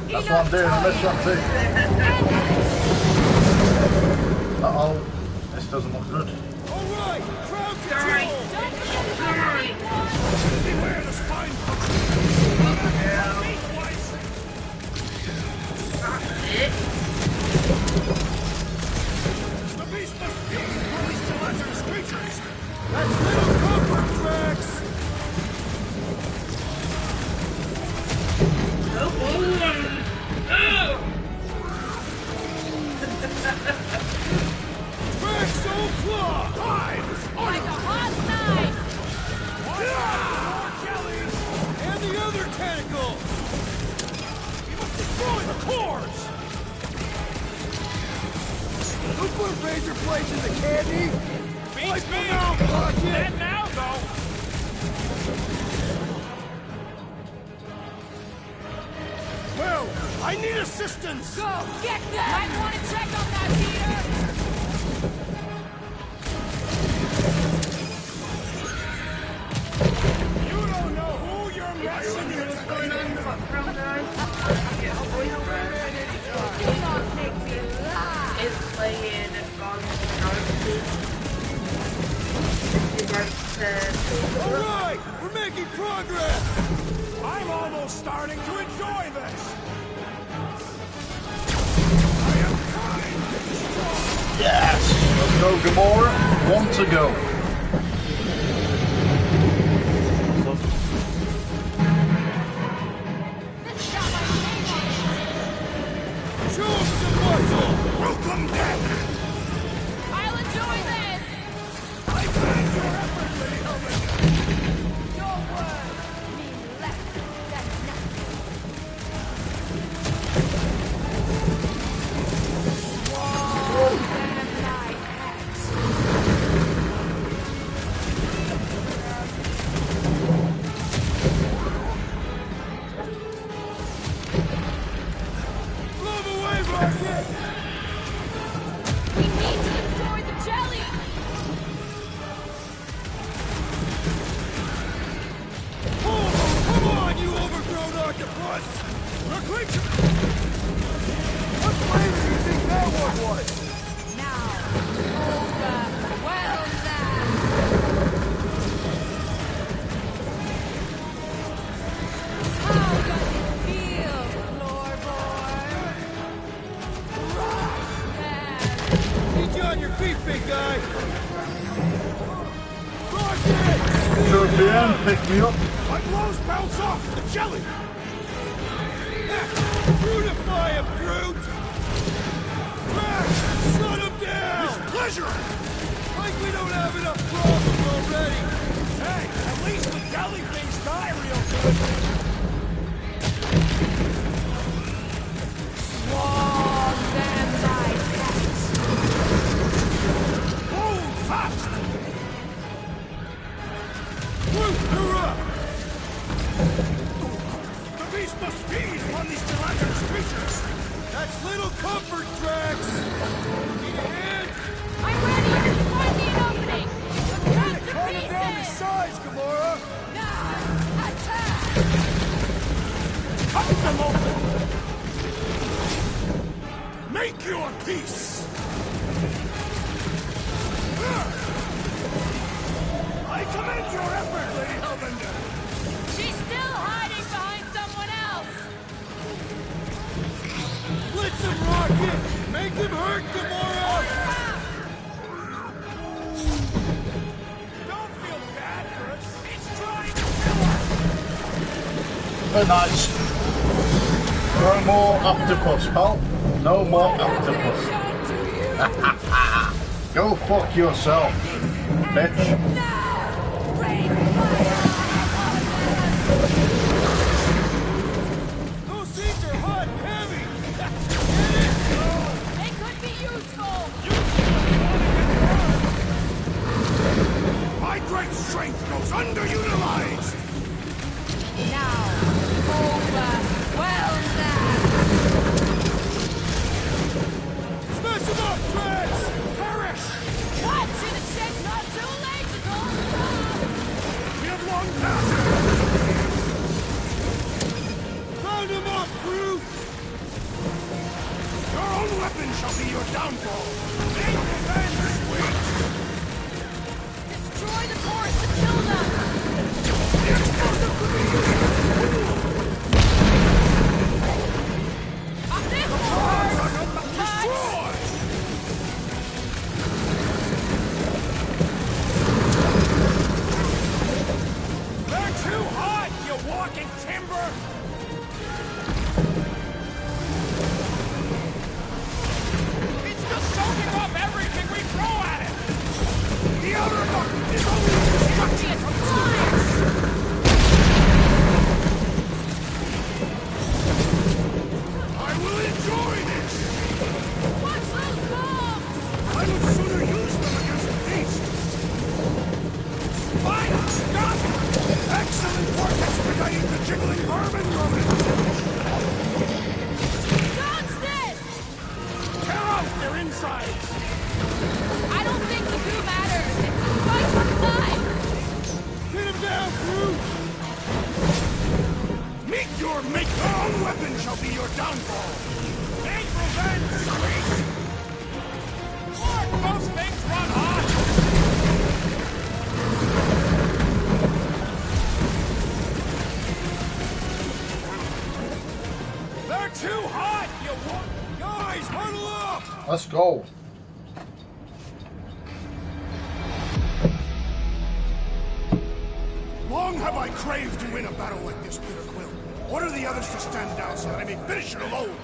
That's what I'm doing on this one too. Uh-oh. This doesn't look good. Alright, crowd control! Beware the spine puncher! The beast must be released to Lazarus creatures! That's little comfort tracks! Maxo Claw! Time! Like a hot knife! And the other tentacle! We must destroy the cores! Don't put razor blades in the candy! Beats me! Rocket! Dead now, though. Well, I need assistance! Go get them! Might want to check on that heater! You don't know who you're messing with. Do not make me laugh! Is playing Gone Alright! We're making progress! I'm almost starting to enjoy this! I am trying to destroy! Yes! Let's go, Gamora. 1 to go. Show 'em some muscle! Welcome death! I'll enjoy this! I praise your effort, Lady Helmet! Your words mean less than nothing. Swallow them like hats. Blow away, Rocket! We need to destroy the jelly! Oh, come on, you overgrown octopus! The creature! What flavor do you think that one was? Now, overwhelm them! How does it feel, floorboard? Rock them! Get you on your feet, big guy! Rocket! Sure can. Pick me up. My blows bounce off the jelly! Brutify him, Groot! Crash! Shut him down! With pleasure! Like we don't have enough problems already! Hey, at least the jelly things die real good! Swallow them like hats! Hold fast! Groot, you're up! The beast must feed upon these gelatinous creatures! That's little comfort, Drax! Need a hand? I'm ready! Find me an opening! Cut to Cut him down to pieces! size, Gamora! Now, attack! Cut them open! Make your peace! I commend your effort, Lady Hellbender! She's still hiding behind someone else! Blitz him, Rocket! Make him hurt, Gamora! Don't feel bad for us! It's trying to kill us! Very nice. No more octopus, pal. No more octopus. Go fuck yourself, bitch. Those seeds are hot and heavy! Get it! They could be useful! My great strength goes underutilized! Now, overwhelm them! Smash him up, Drax! Perish! What? Should have said not too late to go inside! We have long passed! Round him up, Groot! Your own weapon shall be your downfall! Make revenge sweet! Destroy the forest to kill them! The explosive grenade! Up this Destroy! They're too hot, you walking timber! It's just soaking up everything we throw at it! The outer look is only destruction from science! I will enjoy this! Watch those bombs! I would sooner use them against the beast! Fine! Stop! Excellent work expediting the jiggling vermin, Roman! Dodge this! Tear out their insides! I don't think the goo matters. It's the spikes inside. Get him down, Groot! Meet your mate! Your own weapon shall be your downfall! Take revenge, sweet! Lord, most things run hot! Let's go. Long have I craved to win a battle like this, Peter Quill. Order the others to stand down so that I may finish it alone.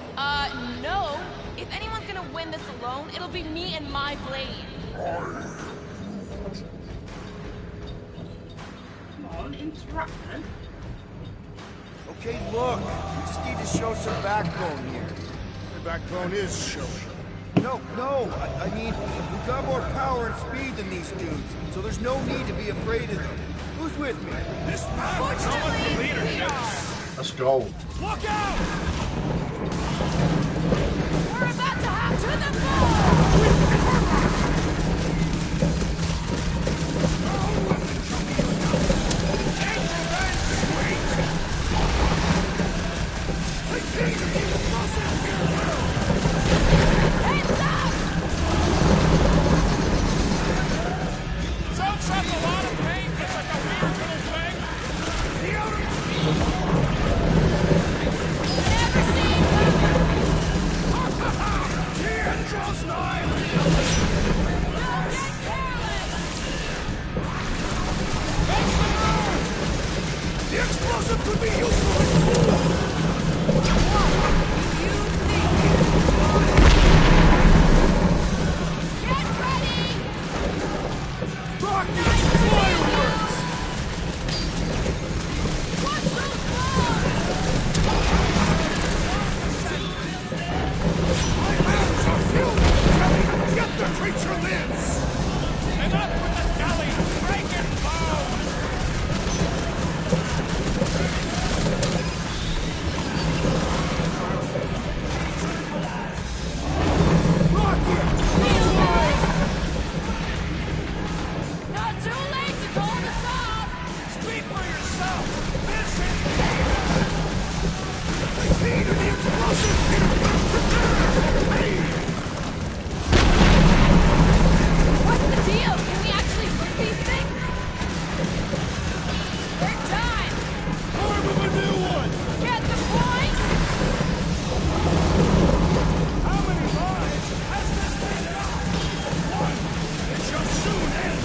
No. If anyone's gonna win this alone, it'll be me and my blade. Come on, interact then. Okay, look. We just need to show some backbone here. The backbone is showing. No. I mean, we've got more power and speed than these dudes, so there's no need to be afraid of them. Who's with me? This battle is so much for leadership. Let's go. Look out! We're about to have to the ball! Sounds like a lot of pain, just like a weird little thing. The end draws nigh! Don't get careless! The explosive could be useful! Get ready! Rockets! Fireworks! Watch those balls! My hands are filled with jelly! Yet the creature lives! Enough with the jelly! Break it bone! Not too late to call this off! Speak for yourself! This is Speed of the explosive! Hey! What's the deal? Can we actually move these things? Third time! form of a new one! Get the point? How many lives has this thing got? One! It shall soon end!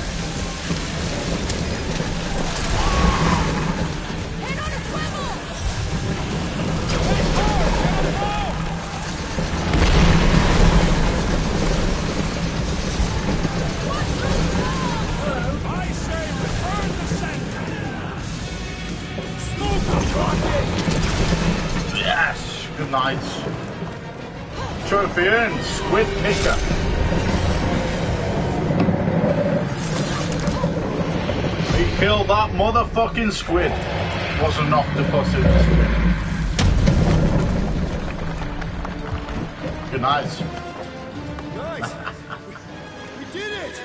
Hit on a swivel! I say return the sender! Smoke rocket! Yes. Good night. Trophy earned. Squid picker. We killed that motherfucking squid. Was an octopus in the squid. Good night. Guys! We did it!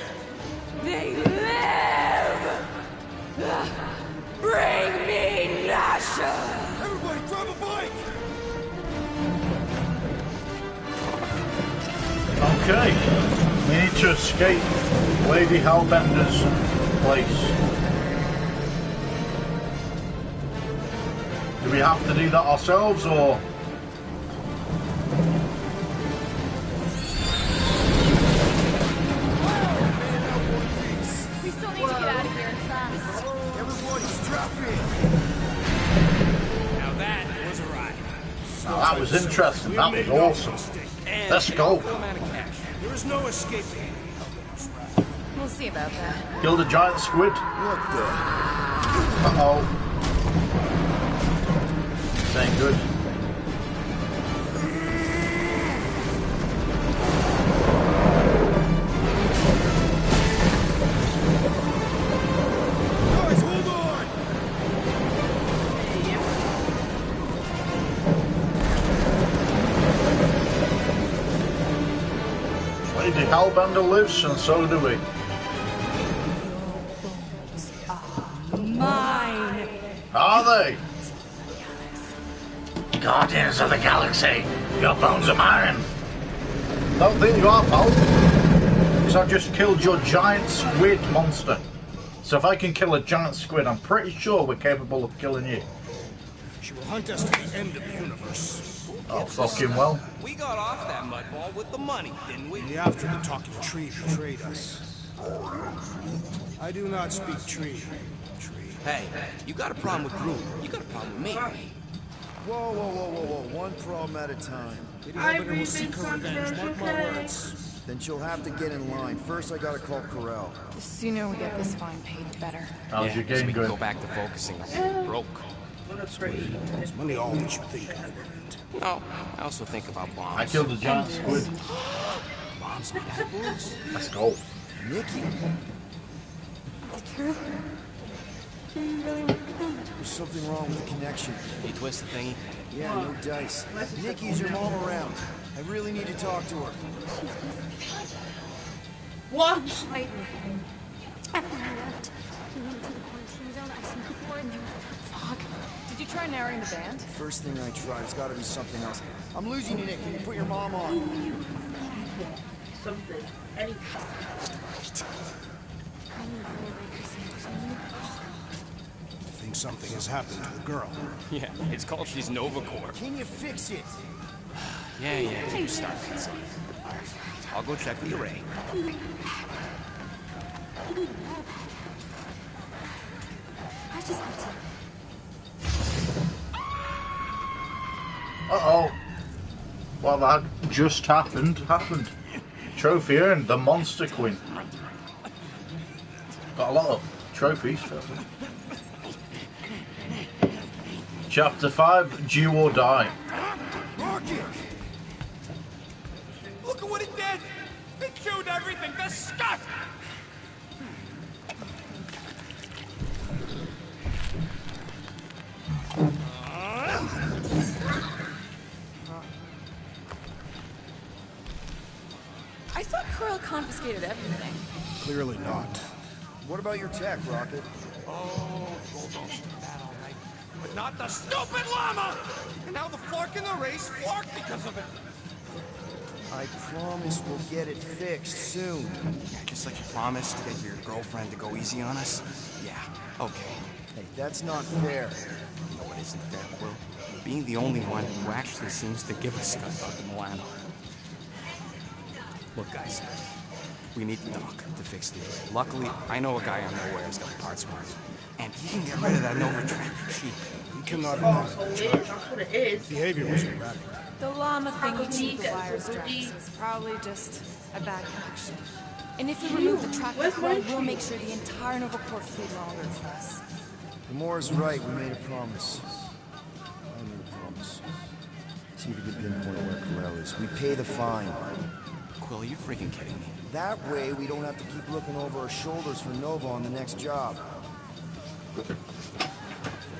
They live! Bring me Nasha! Everybody grab a bike! Okay. We need to escape Lady Hellbender's place. Do we have to do that ourselves, or? We still need to get out of here fast. Everybody strap in. Now that was a ride. Now that was interesting. That was awesome. And Let's go. full amount of cash. There is no escaping. We'll see about that. Killed a giant squid. What the? Uh-oh. This ain't good. Guys, hold on! Lady Hellbender lives, and so do we. Mine! Are they? Guardians of the Galaxy, your bones are mine. Don't think you are, pal. Because I've just killed your giant squid monster. So if I can kill a giant squid, I'm pretty sure we're capable of killing you. She will hunt us to the end of the universe. Oh, fucking well. We got off that mudball with the money, didn't we? After the talking tree betrayed us. I do not speak tree. Hey, you got a problem with Groot. You got a problem with me. Whoa, whoa, whoa, whoa, whoa. One problem at a time. Lady Helbig will seek her revenge, mark my words. Then she'll have to get in line. First, I gotta call Corel. The sooner we get this fine paid, the better. How's your game so we can going? go back to focusing on broke. Is money all that you think of it? No, I also think about bombs. I killed a giant squid. Bombs made out of bullets. Let's go. Nikki, True. You really want to come? there's something wrong with the connection. You twist the thingy. Yeah, no dice. Nikki's your mom around. I really need to talk to her. What? Wait. After I left, we went to the quarantine zone. I seen people were in there. Fuck. Did you try narrowing the band? First thing I tried, it's gotta be something else. I'm losing you, Nick. Can you put your mom on? Something. Anything. I think something has happened to the girl. Yeah, it's called she's Nova Corps. Can you fix it? Yeah, you start that son. I'll go check the array. I just want to. Uh-oh. Well, that just happened. Trophy earned, the Monster Queen. Got a lot of trophies. Chapter 5, Do or Die. Rocky! Look at what it did! It chewed everything to stuff! I thought Corel confiscated everything. Clearly not. What about your tech, Rocket? Oh, Bulldog's bad all right. But not the stupid llama! And now the fork in the race forked because of it. I promise we'll get it fixed soon. Yeah, just like you promised to get your girlfriend to go easy on us? Yeah, okay. Hey, that's not fair. You know what isn't fair, Will? Being the only one who actually seems to give a scut about the Milano. Look, guys, we need to talk to fix the array. Luckily, I know a guy on Nowhere's got the parts marked, and he can get rid of that Nova tractor cheap. We cannot Oh, so remember it the is. charge. That's what it is. Behavior was erratic. The llama thing you Need cheap the that wires for drafts the- is probably just a bad connection. And if we remove the traffic, Where's my we'll tree? make sure the entire Nova Corps fleet longer for us. Gamora's right. We made a promise. I made a promise. See if you can pinpoint where Corel is. We pay the fine. Quill, are you freaking kidding me? That way, we don't have to keep looking over our shoulders for Nova on the next job.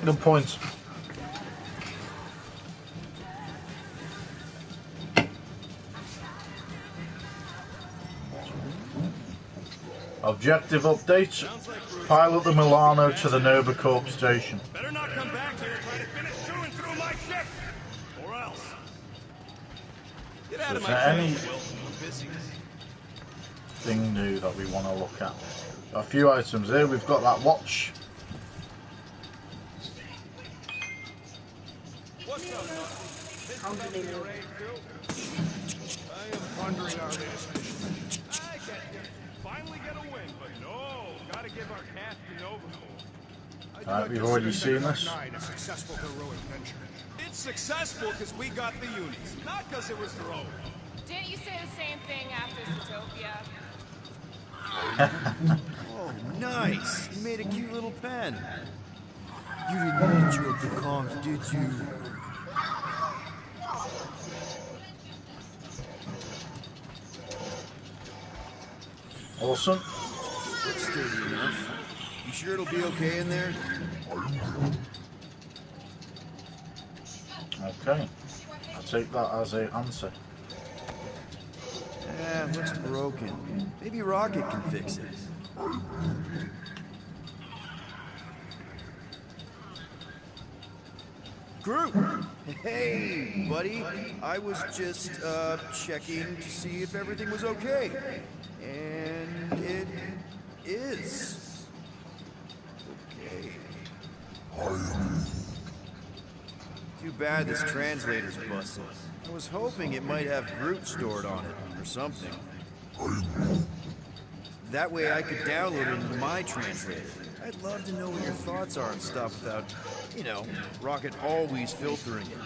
Good point. Objective update. Pilot the Milano to the Nova Corp station. Better not come back here and try to finish chewing through my ship! Or else. Get out of Is my there channel, any- Will. I'm busy. Thing new that we want to look at. Got a few items here. We've got that watch. What's up, Dusty? Busy up the array, too? I am pondering our latest mission. I get you. Finally get a win, but no. Gotta give our cash to Nova Corps. Alright, we've already seen this. A successful heroic venture. It's successful because we got the units, not because it was heroic. Didn't you say the same thing after Zootopia? Oh, nice! You made a cute little pen. You didn't need you up the comms, did you? Awesome. Looks sturdy enough. You sure it'll be okay in there? Okay. I'll take that as an answer. Yeah, it looks broken. Maybe Rocket can fix it. Groot! Hey, buddy. I was just, checking to see if everything was okay. And it is. Okay. Too bad this translator's busted. I was hoping it might have Groot stored on it, or something. That way I could download it into my translator. I'd love to know what your thoughts are on stuff without, you know, Rocket always filtering it.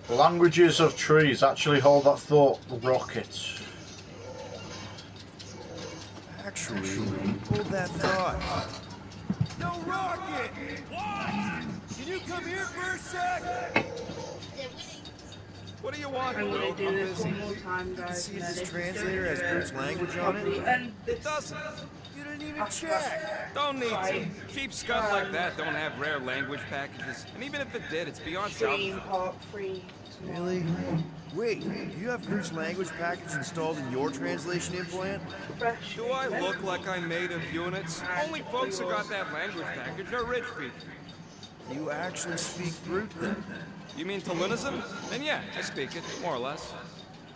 Languages of trees. Actually hold that thought, Rocket. Actually, hold that thought. Yo, Rocket! What? Can you come here for a sec? What do you want, I'm Will? gonna do I'm this busy. one more time, guys. See and if then this it's translator gonna has be Groot's language on it? And It doesn't. You didn't even check. Don't need to. Fine. Cheap scud like that don't have rare language packages. And even if it did, it's beyond stream salvage. part 3. Really? Wait, you have Groot's language package installed in your translation implant? Fresh. Do I look like I'm made of units? Only folks who got that language package are rich people. You actually speak Groot then? You mean Telinism? Then yeah, I speak it, more or less.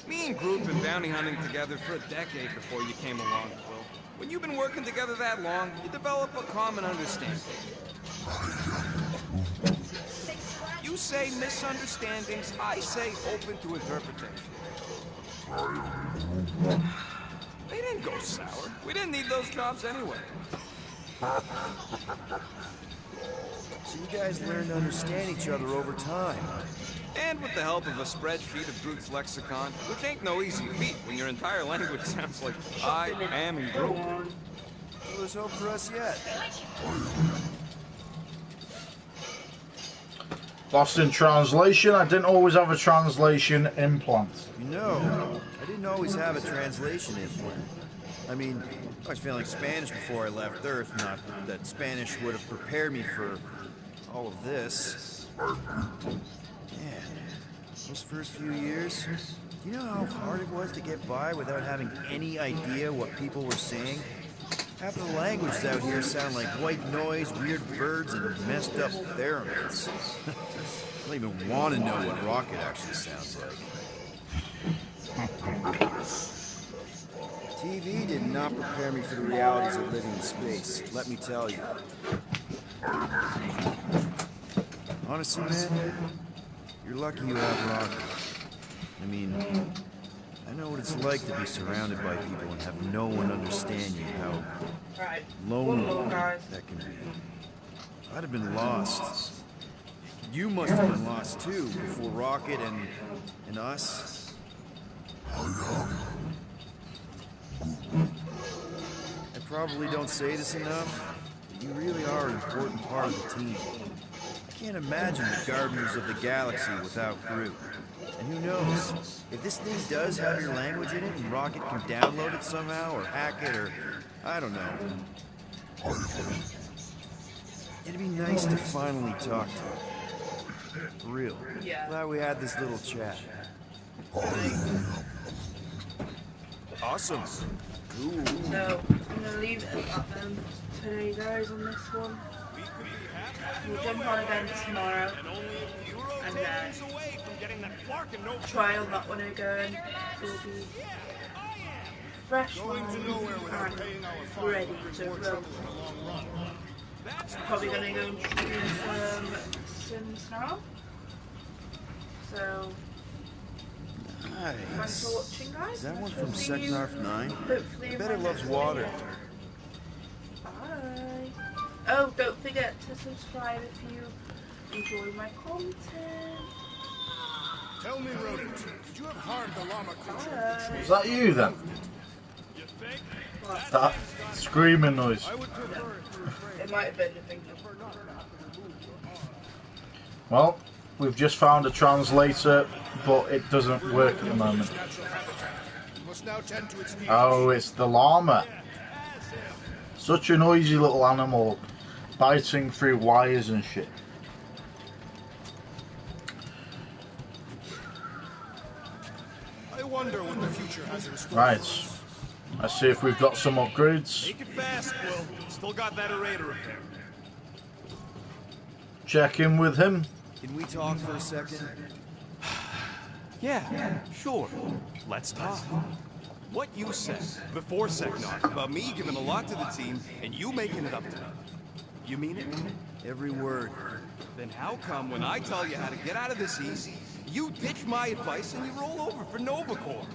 Me and Groot been bounty hunting together for a decade before you came along, Will. When you've been working together that long, you develop a common understanding. You say misunderstandings, I say open to interpretation. They didn't go sour. We didn't need those jobs anyway. So you guys learn to understand each other over time. And with the help of a spreadsheet of Groot's lexicon, which ain't no easy feat when your entire language sounds like I am in Groot. Well, there's hope for us yet. Lost in translation. I didn't always have a translation implant. You know, I didn't always have a translation implant. I mean, I was feeling Spanish before I left Earth, not that Spanish would have prepared me for all of this. Man, those first few years, you know how hard it was to get by without having any idea what people were saying? Half the languages out here sound like white noise, weird birds, and messed up theremins. I don't even want to know what Rocket actually sounds like. TV did not prepare me for the realities of living in space, let me tell you. Honestly, man, you're lucky you have Rocket. I mean, I know what it's like to be surrounded by people and have no one understand you, how lonely that can be. I'd have been lost. You must have been lost too, before Rocket and us. I probably don't say this enough, but you really are an important part of the team. I can't imagine the Gardeners of the Galaxy without Groot. And who knows, if this thing does have your language in it and Rocket can download it somehow or hack it or, I don't know. It'd be nice to finally talk to him. For real. Yeah. Glad we had this little chat. Awesome. Cool. So, I'm gonna leave it at that then today, guys, on this one. We'll jump on again tomorrow. And then try on that one again. It'll be fresh mind and ready to roll. Probably gonna go and stream some Sims now. So thanks for watching, guys. Is that one from Seknarf 9? Hopefully I bet it loves water. Bye. Oh, don't forget to subscribe if you enjoy my content. Tell me, Rodent, did you have harmed the llama creature? Is that you then? That screaming noise. It might have been the thing. Well, we've just found a translator, but it doesn't work at the moment. Oh, it's the llama. Such a noisy little animal, biting through wires and shit. I wonder what the future has in store. Right. Let's see if we've got some upgrades. Make it fast, Will. Still got that array to repair. Check in with him. Can we talk for a second? Yeah, sure. Let's talk. What you said before Seknarf about me giving a lot to the team and you making it up to me. You mean it? Every word. Then how come when I tell you how to get out of this east, you ditch my advice and you roll over for Nova Corps?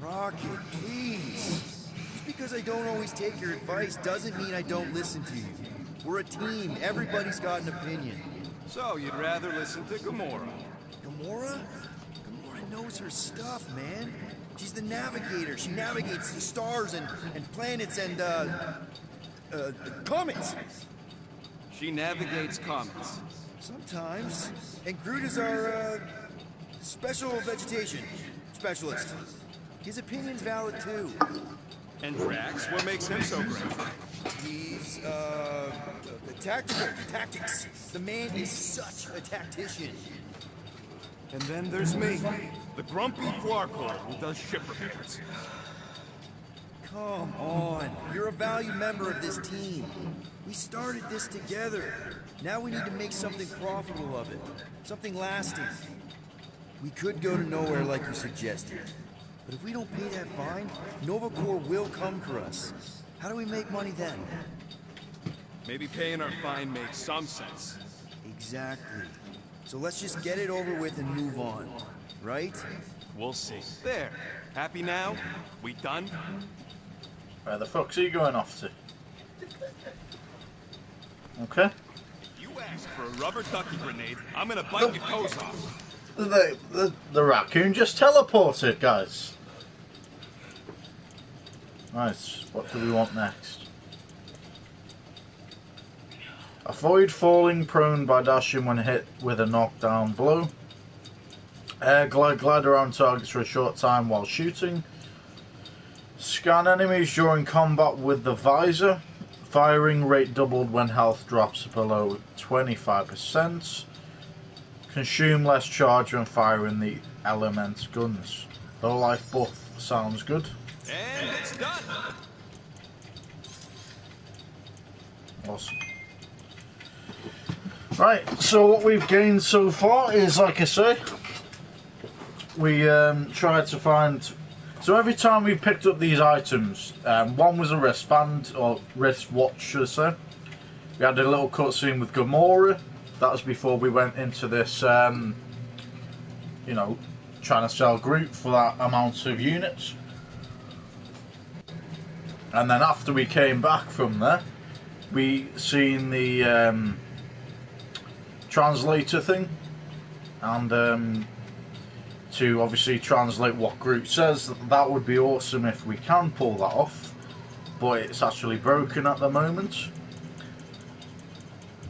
Rocket, please. Just because I don't always take your advice doesn't mean I don't listen to you. We're a team. Everybody's got an opinion. So you'd rather listen to Gamora? Gamora? Gamora knows her stuff, man. She's the navigator. She navigates the stars and planets and, comets. She navigates comets. Sometimes. And Groot is our, special vegetation specialist. His opinion's valid, too. And Drax? What makes him so great? He's, tactics. The man is such a tactician. And then there's me, the grumpy Flarkor who does ship repairs. Come on. You're a valued member of this team. We started this together. Now we need to make something profitable of it. Something lasting. We could go to nowhere like you suggested. But if we don't pay that fine, Nova Corps will come for us. How do we make money then? Maybe paying our fine makes some sense. Exactly. So let's just get it over with and move on. Right? We'll see. There. Happy now? We done? Where the fuck's he going off to? Okay. If you ask for a rubber ducky grenade, I'm gonna bite your toes off. The raccoon just teleported, guys. Nice. What do we want next? Avoid falling prone by dashing when hit with a knockdown blow. Air glide around targets for a short time while shooting. Scan enemies during combat with the visor. Firing rate doubled when health drops below 25%. Consume less charge when firing the element guns. Low life buff sounds good. And it's done. Awesome. Right, so what we've gained so far is, like I say, we tried to find. So every time we picked up these items, one was a wristband or wristwatch, should I say. We had a little cutscene with Gamora. That was before we went into this, you know, trying to sell Groot for that amount of units. And then after we came back from there, we seen the translator thing, and to obviously translate what Groot says. That would be awesome if we can pull that off, but it's actually broken at the moment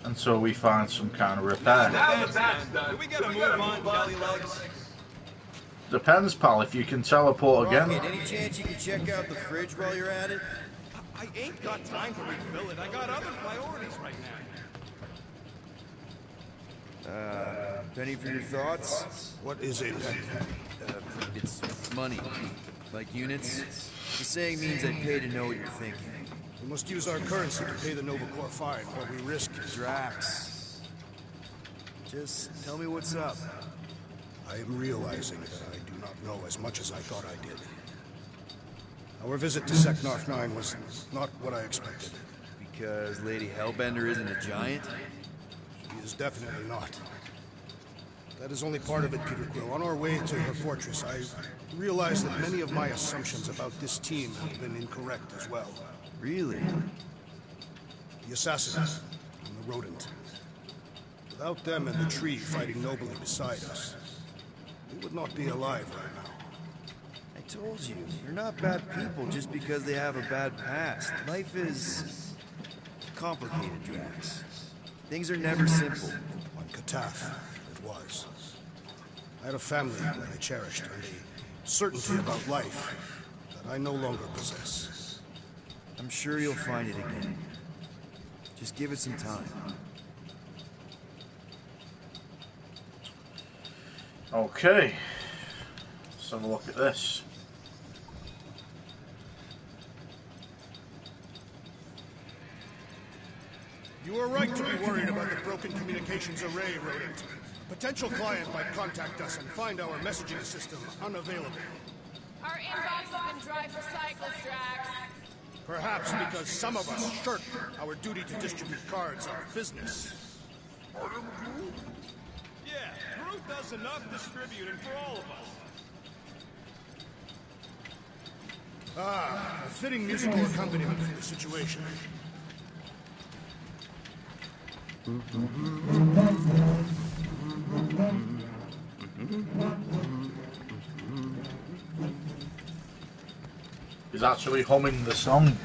until we find some kind of repair. Do we gotta move on, Jelly Legs? Depends, pal, if you can teleport again. Rocket, any chance you can check out the fridge while you're at it? I ain't got time to refill it. I got other priorities right now. Penny for your thoughts? What is a penny? It's money. Like units. The saying means I'd pay to know what you're thinking. We must use our currency to pay the Nova Corps fine, or we risk Drax. Just tell me what's up. I am realizing that I do not know as much as I thought I did. Our visit to Seknarf 9 was not what I expected. Because Lady Hellbender isn't a giant? She is definitely not. That is only part of it, Peter Quill. On our way to her fortress, I realized that many of my assumptions about this team have been incorrect as well. Really? The assassin and the rodent. Without them and the tree fighting nobly beside us, we would not be alive right now. I told you, they're not bad people just because they have a bad past. Life is complicated, Drax. Things are never simple. On Kataf, it was. I had a family that I cherished, and a certainty about life that I no longer possess. I'm sure you'll find it again. Just give it some time. Okay, let's have a look at this. You are right to be worried about the broken communications array, Rodent. A potential client might contact us and find our messaging system unavailable. Our inbox has been dry for cyclists, Drax. Perhaps because some of us shirk our duty to distribute cards of business. Yeah, Groot does enough distributing for all of us. Ah, a fitting musical accompaniment for the situation. He's actually humming the song.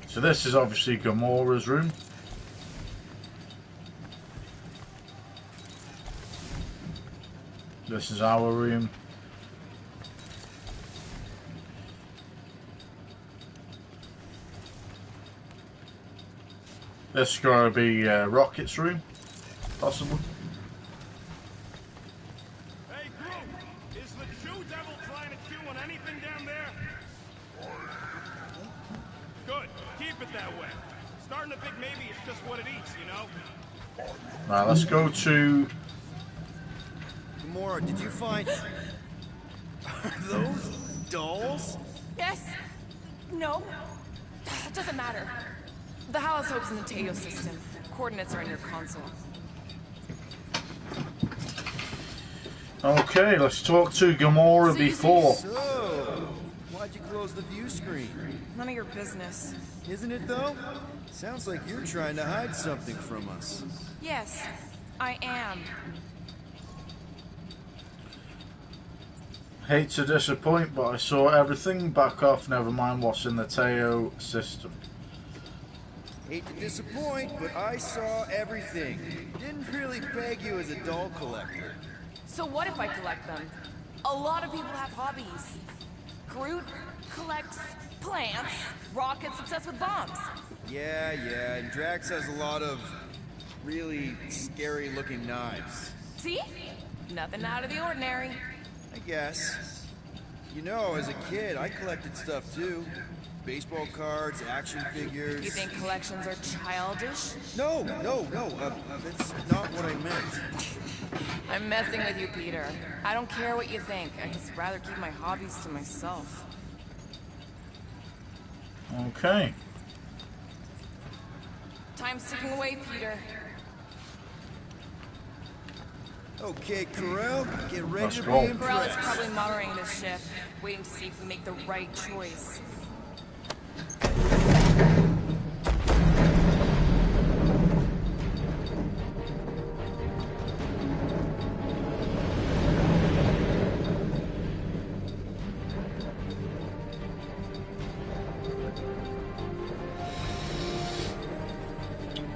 So this is obviously Gamora's room. This is our room. This is going to be Rocket's room, possibly. Hey, Groot! Is the Jew Devil trying to chew on anything down there? Good. Keep it that way. Starting to think maybe it's just what it eats, you know? Right, let's go to... Gamora, did you find... Are those dolls? Yes. No. It doesn't matter. The Holosope's in the Teo system. Coordinates are in your console. Okay, let's talk to Gamora before. So, why'd you close the view screen? None of your business. Isn't it though? Sounds like you're trying to hide something from us. Yes, I am. Hate to disappoint, but I saw everything. Back off, never mind what's in the Teo system. Hate to disappoint, but I saw everything. Didn't really peg you as a doll collector. So what if I collect them? A lot of people have hobbies. Groot collects plants. Rocket's obsessed with bombs. Yeah, and Drax has a lot of really scary-looking knives. See? Nothing out of the ordinary. I guess. You know, as a kid, I collected stuff too. Baseball cards, action figures... You think collections are childish? No, that's not what I meant. I'm messing with you, Peter. I don't care what you think. I'd just rather keep my hobbies to myself. Okay. Time's ticking away, Peter. Okay, Carell, get ready Let's to go. be impressed. Corell is probably monitoring this ship, waiting to see if we make the right choice.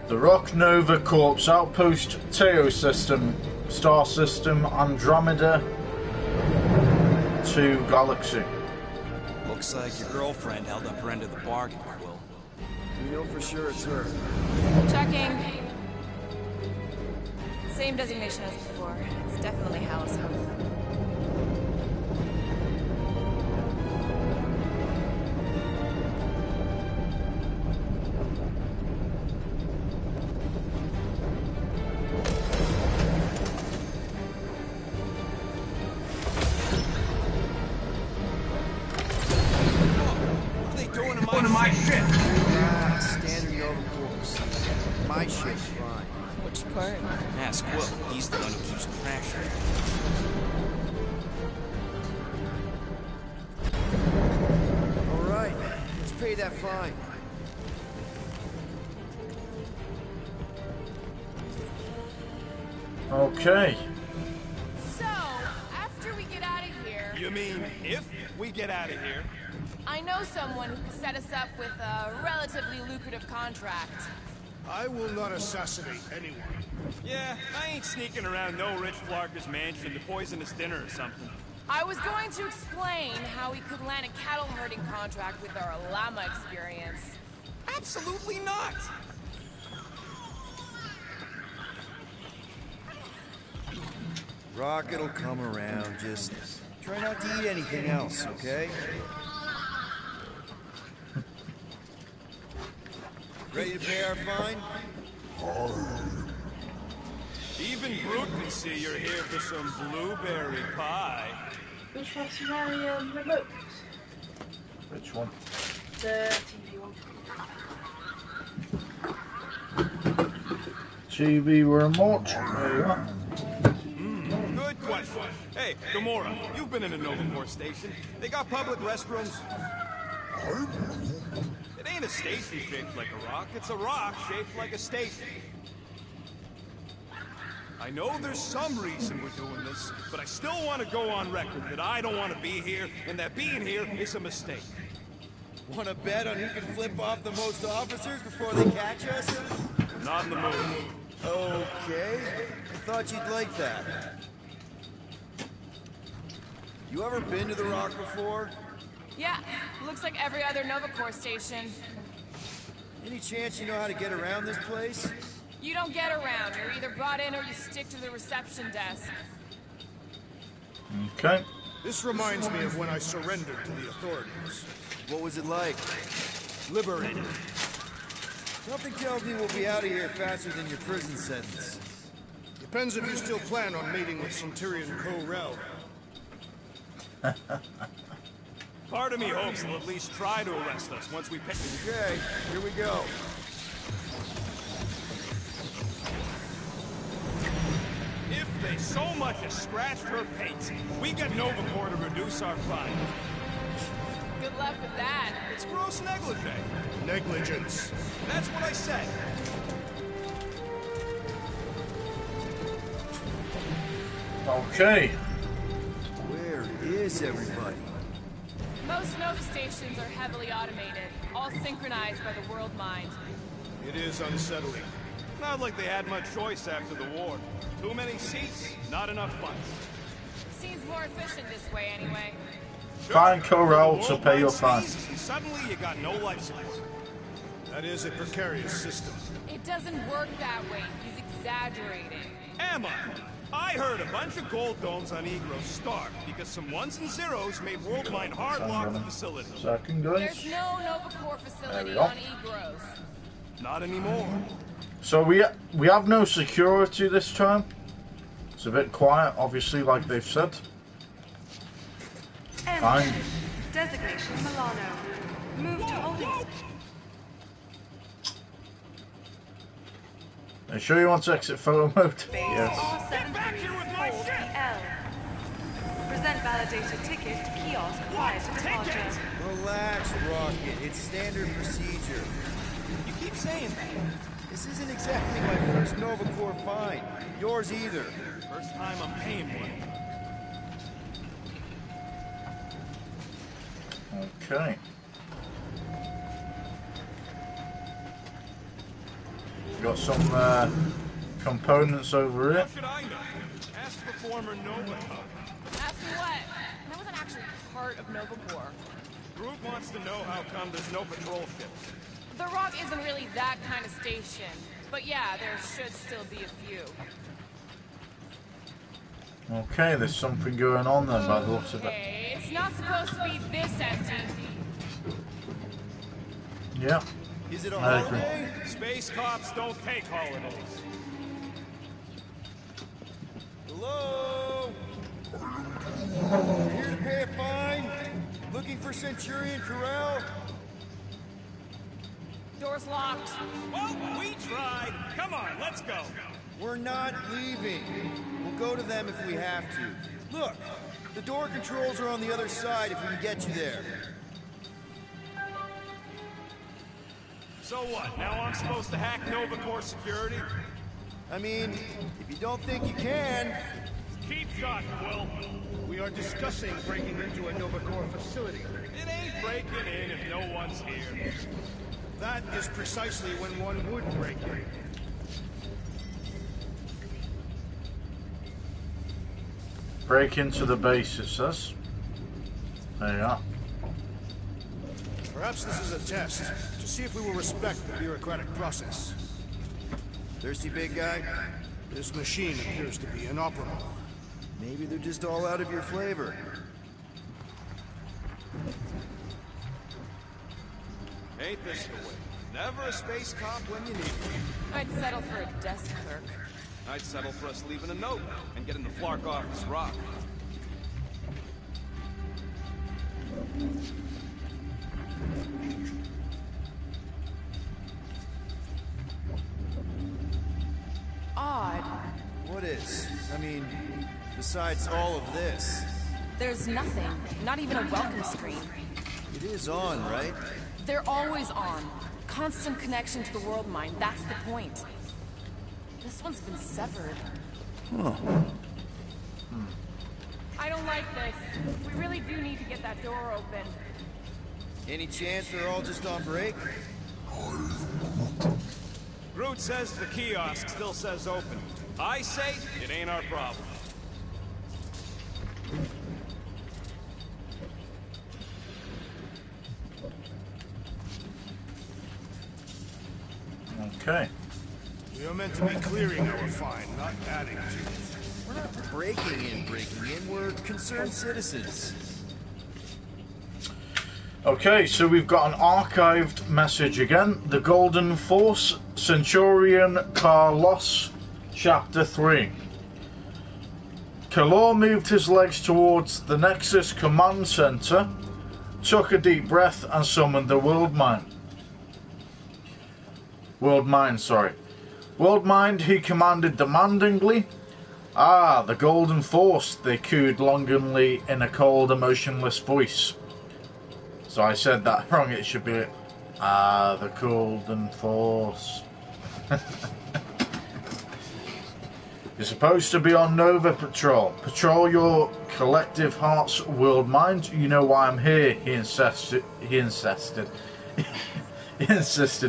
The Rock Nova Corps Outpost, Teo System, Star System, Andromeda to Galaxy. Looks like your girlfriend held up her end of the bargain, Quill. You know for sure it's her. Checking. Same designation as before. It's definitely Holosope. Standard Nova Corps. My ship's fine. Which part? Ask Quill. He's the one who keeps crashing. All right, let's pay that fine. Okay. So, after we get out of here... You mean if we get out of here? I know someone who could set us up with a relatively lucrative contract. I will not assassinate anyone. Yeah, I ain't sneaking around no rich flarker's mansion to poison his dinner or something. I was going to explain how we could land a cattle herding contract with our llama experience. Absolutely not! Rocket'll come around, just try not to eat anything else, okay? Ready to pay our fine? Even Groot can see you're here for some blueberry pie. Which one's my remote? Which one? The TV one. TV remote. There you are. Good question. Hey, Gamora, you've been in a Nova station. They got public restrooms. It ain't a station shaped like a rock. It's a rock shaped like a station. I know there's some reason we're doing this, but I still want to go on record that I don't want to be here, and that being here is a mistake. Want to bet on who can flip off the most officers before they catch us? Not in the mood. Okay. I thought you'd like that. You ever been to the Rock before? Yeah, looks like every other Nova Corps station. Any chance you know how to get around this place? You don't get around. You're either brought in or you stick to the reception desk. Okay. This reminds me of when I surrendered to the authorities. What was it like? Liberated. Something tells me we'll be out of here faster than your prison sentence. Depends if you still plan on meeting with Centurion Ko-Rel. Part of me hopes they'll at least try to arrest us once we pick. Okay, here we go. If they so much as scratched her paint, we get Nova Corps to reduce our fine. Good luck with that. It's gross negligee. Negligence. That's what I said. Okay. Where is everybody? Most Nova stations are heavily automated, all synchronized by the world mind. It is unsettling. Not like they had much choice after the war. Too many seats, not enough funds. Seems more efficient this way anyway. Find Ko-Rel to pay your fine. And suddenly you got no life support. That is a precarious system. It doesn't work that way. He's exaggerating. Am I? I heard a bunch of gold domes on Egros starved because some ones and zeros made Worldmind hard lock the facility. Second, guys. There's no Nova Corps facility go. on Egros. Not anymore. So we have no security this time. It's a bit quiet, obviously, like they've said. Fine. Designation Milano. Move to holding. Are you sure you want to exit photo mode? Yes. R734PL. Present validated ticket to kiosk prior to departure. Relax, Rocket. It's standard procedure. You keep saying that. This isn't exactly my first Nova Corps fine. Yours either. First time I'm paying one. Okay. Got some components over How here. should I know? Ask the former Nova Cop. Ask me what? That wasn't actually part of Nova Corps. Groot wants to know how come there's no patrol ships. The Rock isn't really that kind of station. But yeah, there should still be a few. Okay, there's something going on there by the looks of it. Okay, it's not supposed to be this empty. Yeah. Is it a I agree. holiday? Space cops don't take holidays. Hello? Here to pay a fine? Looking for Centurion Corral? Door's locked. Well, we tried. Come on, let's go. We're not leaving. We'll go to them if we have to. Look, the door controls are on the other side if we can get you there. So what, now I'm supposed to hack Nova Corps security? I mean, if you don't think you can... Keep shot, Quill. We are discussing breaking into a Nova Corps facility. It ain't breaking in if no one's here. That is precisely when one would break in. Break into the base, it says. There you are. Perhaps this is a test, to see if we will respect the bureaucratic process. Thirsty, big guy? This machine appears to be inoperable. Maybe they're just all out of your flavor. Ain't this the way? Never a space cop when you need one. I'd settle for a desk clerk. I'd settle for us leaving a note and getting the Flark off this rock. Odd. What is? I mean, besides all of this. There's nothing. Not even a welcome screen. It is on, right? They're always on. Constant connection to the world mind. That's the point. This one's been severed. Huh. I don't like this. We really do need to get that door open. Any chance they're all just on break? Groot says the kiosk still says open. I say it ain't our problem. Okay. We are meant to be clearing our find, not adding to it. We're not breaking in. We're concerned citizens. Okay, so we've got an archived message again. The Golden Force, Centurion Carlos, Chapter 3. Kalor moved his legs towards the Nexus Command Center, took a deep breath, and summoned the World Mind, he commanded demandingly. Ah, the Golden Force, they cooed longingly in a cold, emotionless voice. So I said that wrong, it should be, ah, the Golden Force. You're supposed to be on Nova Patrol. Patrol your collective heart's world mind. You know why I'm here, he insisted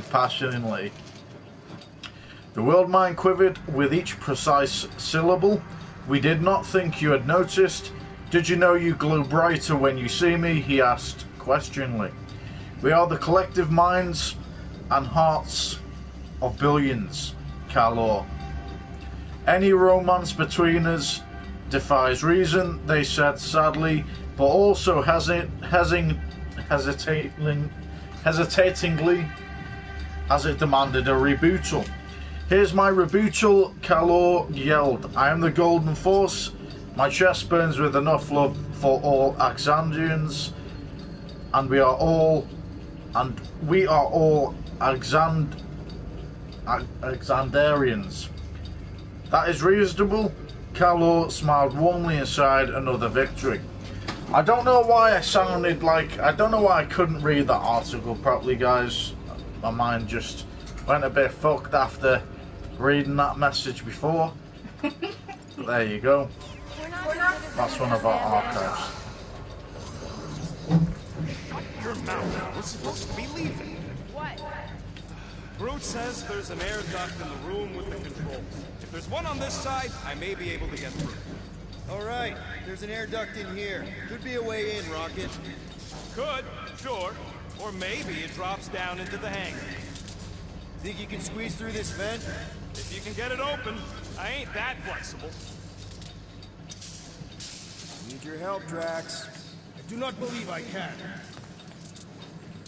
passionately. The world mind quivered with each precise syllable. We did not think you had noticed. Did you know you glow brighter when you see me? He asked questioningly. We are the collective minds and hearts of billions, Kalor. Any romance between us defies reason, they said sadly, but also hesitatingly as it demanded a rebuttal. Here's my rebuttal, Kalor yelled. I am the Golden Force. My chest burns with enough love for all Axandrians, and we are all Axandarians. That is reasonable. Kalor smiled warmly inside another victory. I don't know why I sounded like, I don't know why I couldn't read that article properly, guys. My mind just went a bit fucked after reading that message before. There you go. That's one of our archives. Your mouth. We're supposed to be leaving. What? Groot says there's an air duct in the room with the controls. If there's one on this side, I may be able to get through. All right, there's an air duct in here. Could be a way in, Rocket. Could, sure. Or maybe it drops down into the hangar. Think you can squeeze through this vent? If you can get it open, I ain't that flexible. Need your help, Drax. I do not believe I can.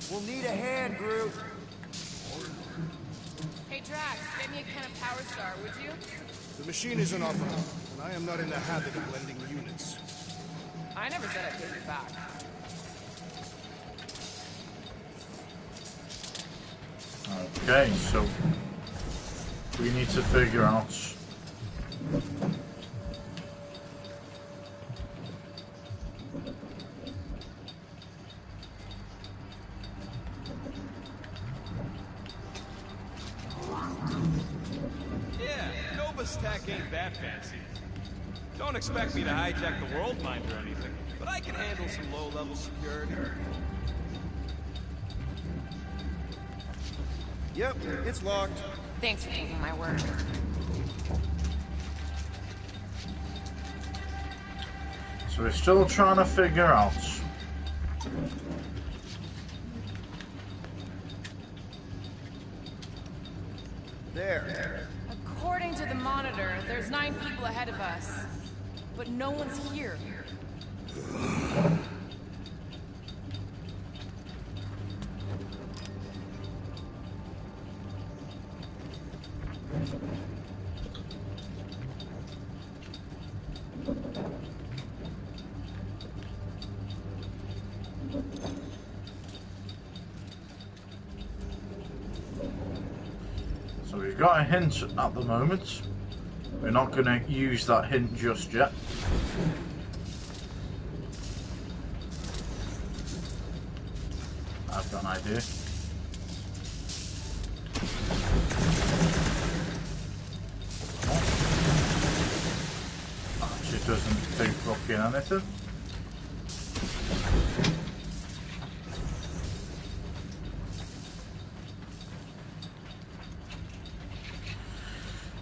We'll need a hand, Groot. Hey Drax, get me a can of Power Star, would you? The machine is inoperable, and I am not in the habit of lending units. I never said I'd take it back. Okay, so we need to figure out Tech ain't that fancy. Don't expect me to hijack the world mind or anything, but I can handle some low-level security. Yep, it's locked. Thanks for taking my word. So we're still trying to figure out. There. According to the monitor, there's 9 people ahead of us, but no one's here. So we've got a hint at the moment. We're not going to use that hint just yet. I've got an idea. Actually doesn't do fucking anything.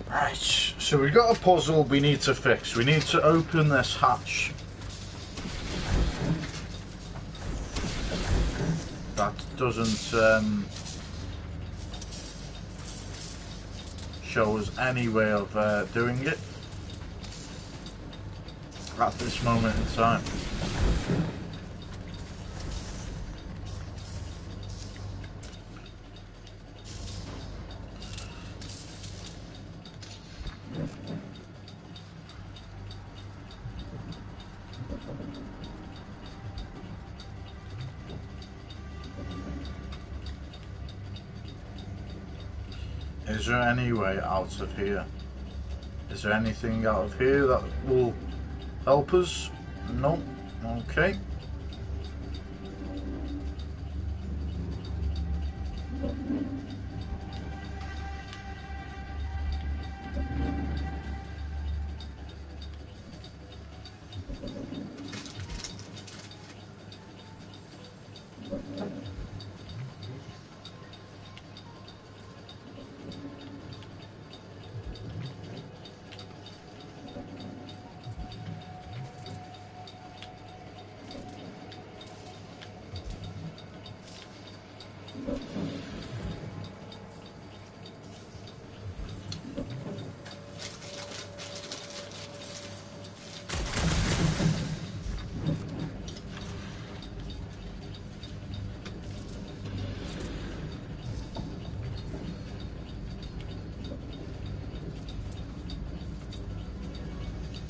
Right, so we've got a puzzle we need to fix. We need to open this hatch. That doesn't show us any way of doing it at this moment in time. Is there any way out of here? Is there anything out of here that will help us? No. Okay.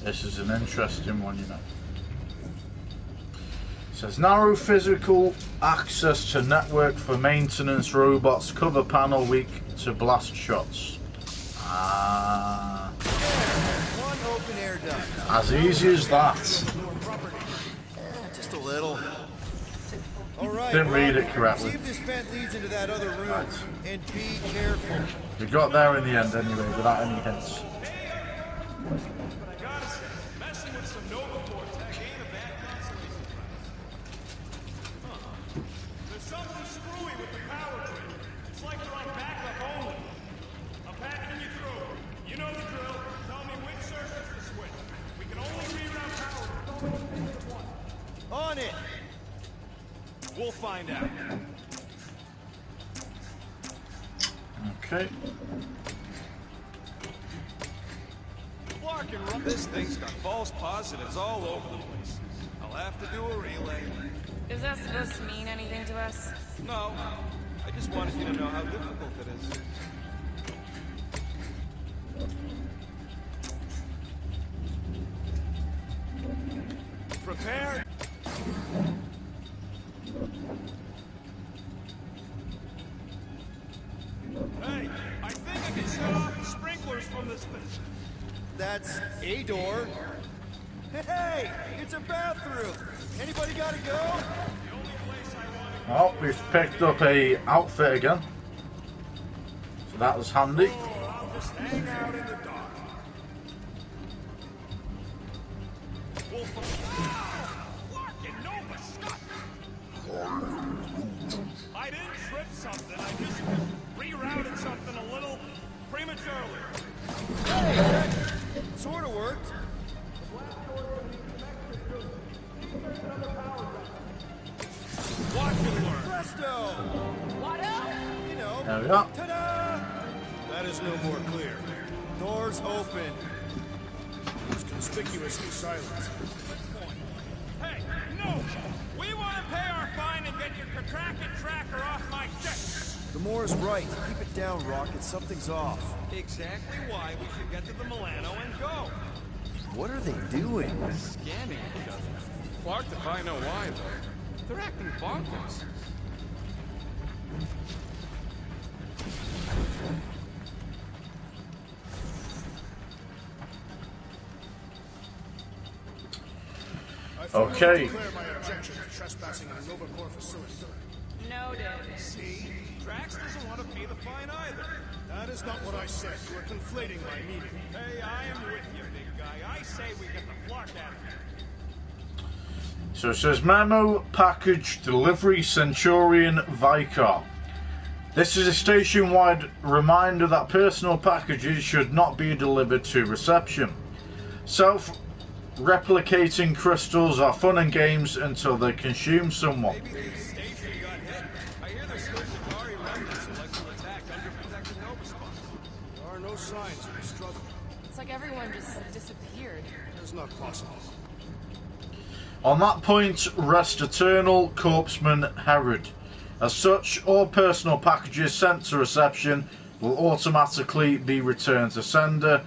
This is an interesting one, you know. It says narrow physical access to network for maintenance robots, cover panel weak to blast shots. Ah. One open air duct. As easy as that. Just a little. All right, Didn't read it correctly. See if this vent leads into that other room. Right. And be careful. We got there in the end anyway, without any hints. On it. We'll find out. Okay. Clark and Rum. This thing's got false positives all over the place. I'll have to do a relay. Is that supposed to mean anything to us? No. I just wanted you to know how difficult it is. Prepare. Hey, I think I can set off the sprinklers from this thing. That's a door. Hey, it's a bathroom. Anybody gotta go? Oh, we've picked up a outfit again. So that was handy. I'll just hang out in the dark. I didn't trip something. I just rerouted something a little prematurely. Hey, that sort of worked. Watch and learn. Presto! What else? You know. There we are. Ta-da! That is no more clear. Doors open. It's conspicuously silent. Hey, no! We want to pay our fine and get your contracted tracker off my ship. The Moore is right. Keep it down, Rocket. Something's off. Exactly why we should get to the Milano and go. What are they doing? Scanning each other. Clark if I know why, though. They're acting bonkers. Okay. Declare my objection to trespassing in a Nova Corps facility. Noted. See? Drax doesn't want to pay the fine either. That is not what I said. You are conflating my meaning. Hey, I am with you, big guy. I say we get the Flark out of here. So it says Memo Package Delivery Centurion Vicar. This is a station-wide reminder that personal packages should not be delivered to reception. Self-replicating crystals are fun and games until they consume someone. Maybe the station got hit. I hear there's still Shikari remnants who like to attack underprotected Nova spots. There are no signs of a struggle. It's like everyone just disappeared. It's not possible. On that point, rest eternal, Corpseman Herod. As such, all personal packages sent to reception will automatically be returned to sender,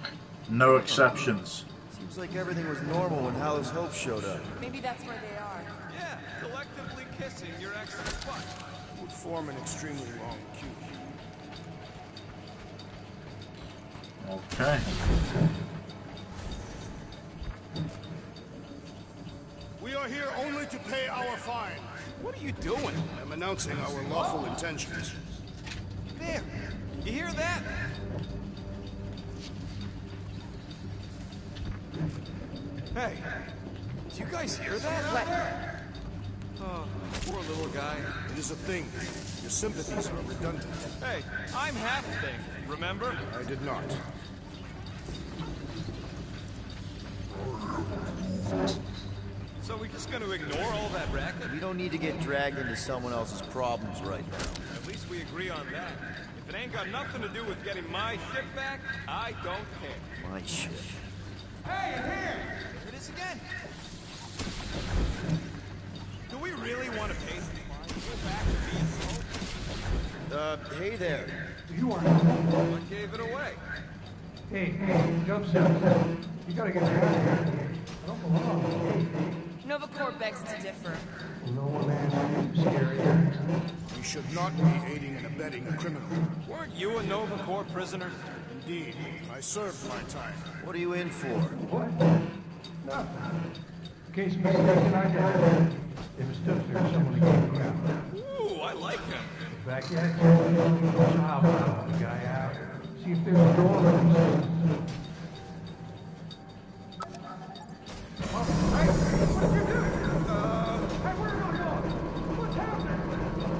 no exceptions. Seems like everything was normal when Hallow's Hope showed up. Maybe that's where they are. Yeah, collectively kissing your ex's butt. Would form an extremely long queue. Okay. We are here only to pay our fine. What are you doing? I'm announcing our lawful intentions. There. You hear that? Hey, do you guys hear that? What? Oh, poor little guy. It is a thing. Your sympathies are redundant. Hey, I'm half thing, remember? I did not. So we're just gonna ignore all that racket? We don't need to get dragged into someone else's problems right now. At least we agree on that. If it ain't got nothing to do with getting my ship back, I don't care. My shit. Hey, in here! There it is again. Do we really want to pay the fine? Go back to being Hey there. You are. What gave it away? Hey, jump set. You gotta get out of here. I don't belong. Nova Corps begs to differ. No one asked you, scary. We should not be aiding and abetting a criminal. Weren't you a Nova Corps prisoner? Indeed. I served my time. What are you in for? What? Nothing. Case mistaken identity. They mistook there was someone to keep around. Ooh, I like him. Back in. So how about the guy out? See if there's a door open.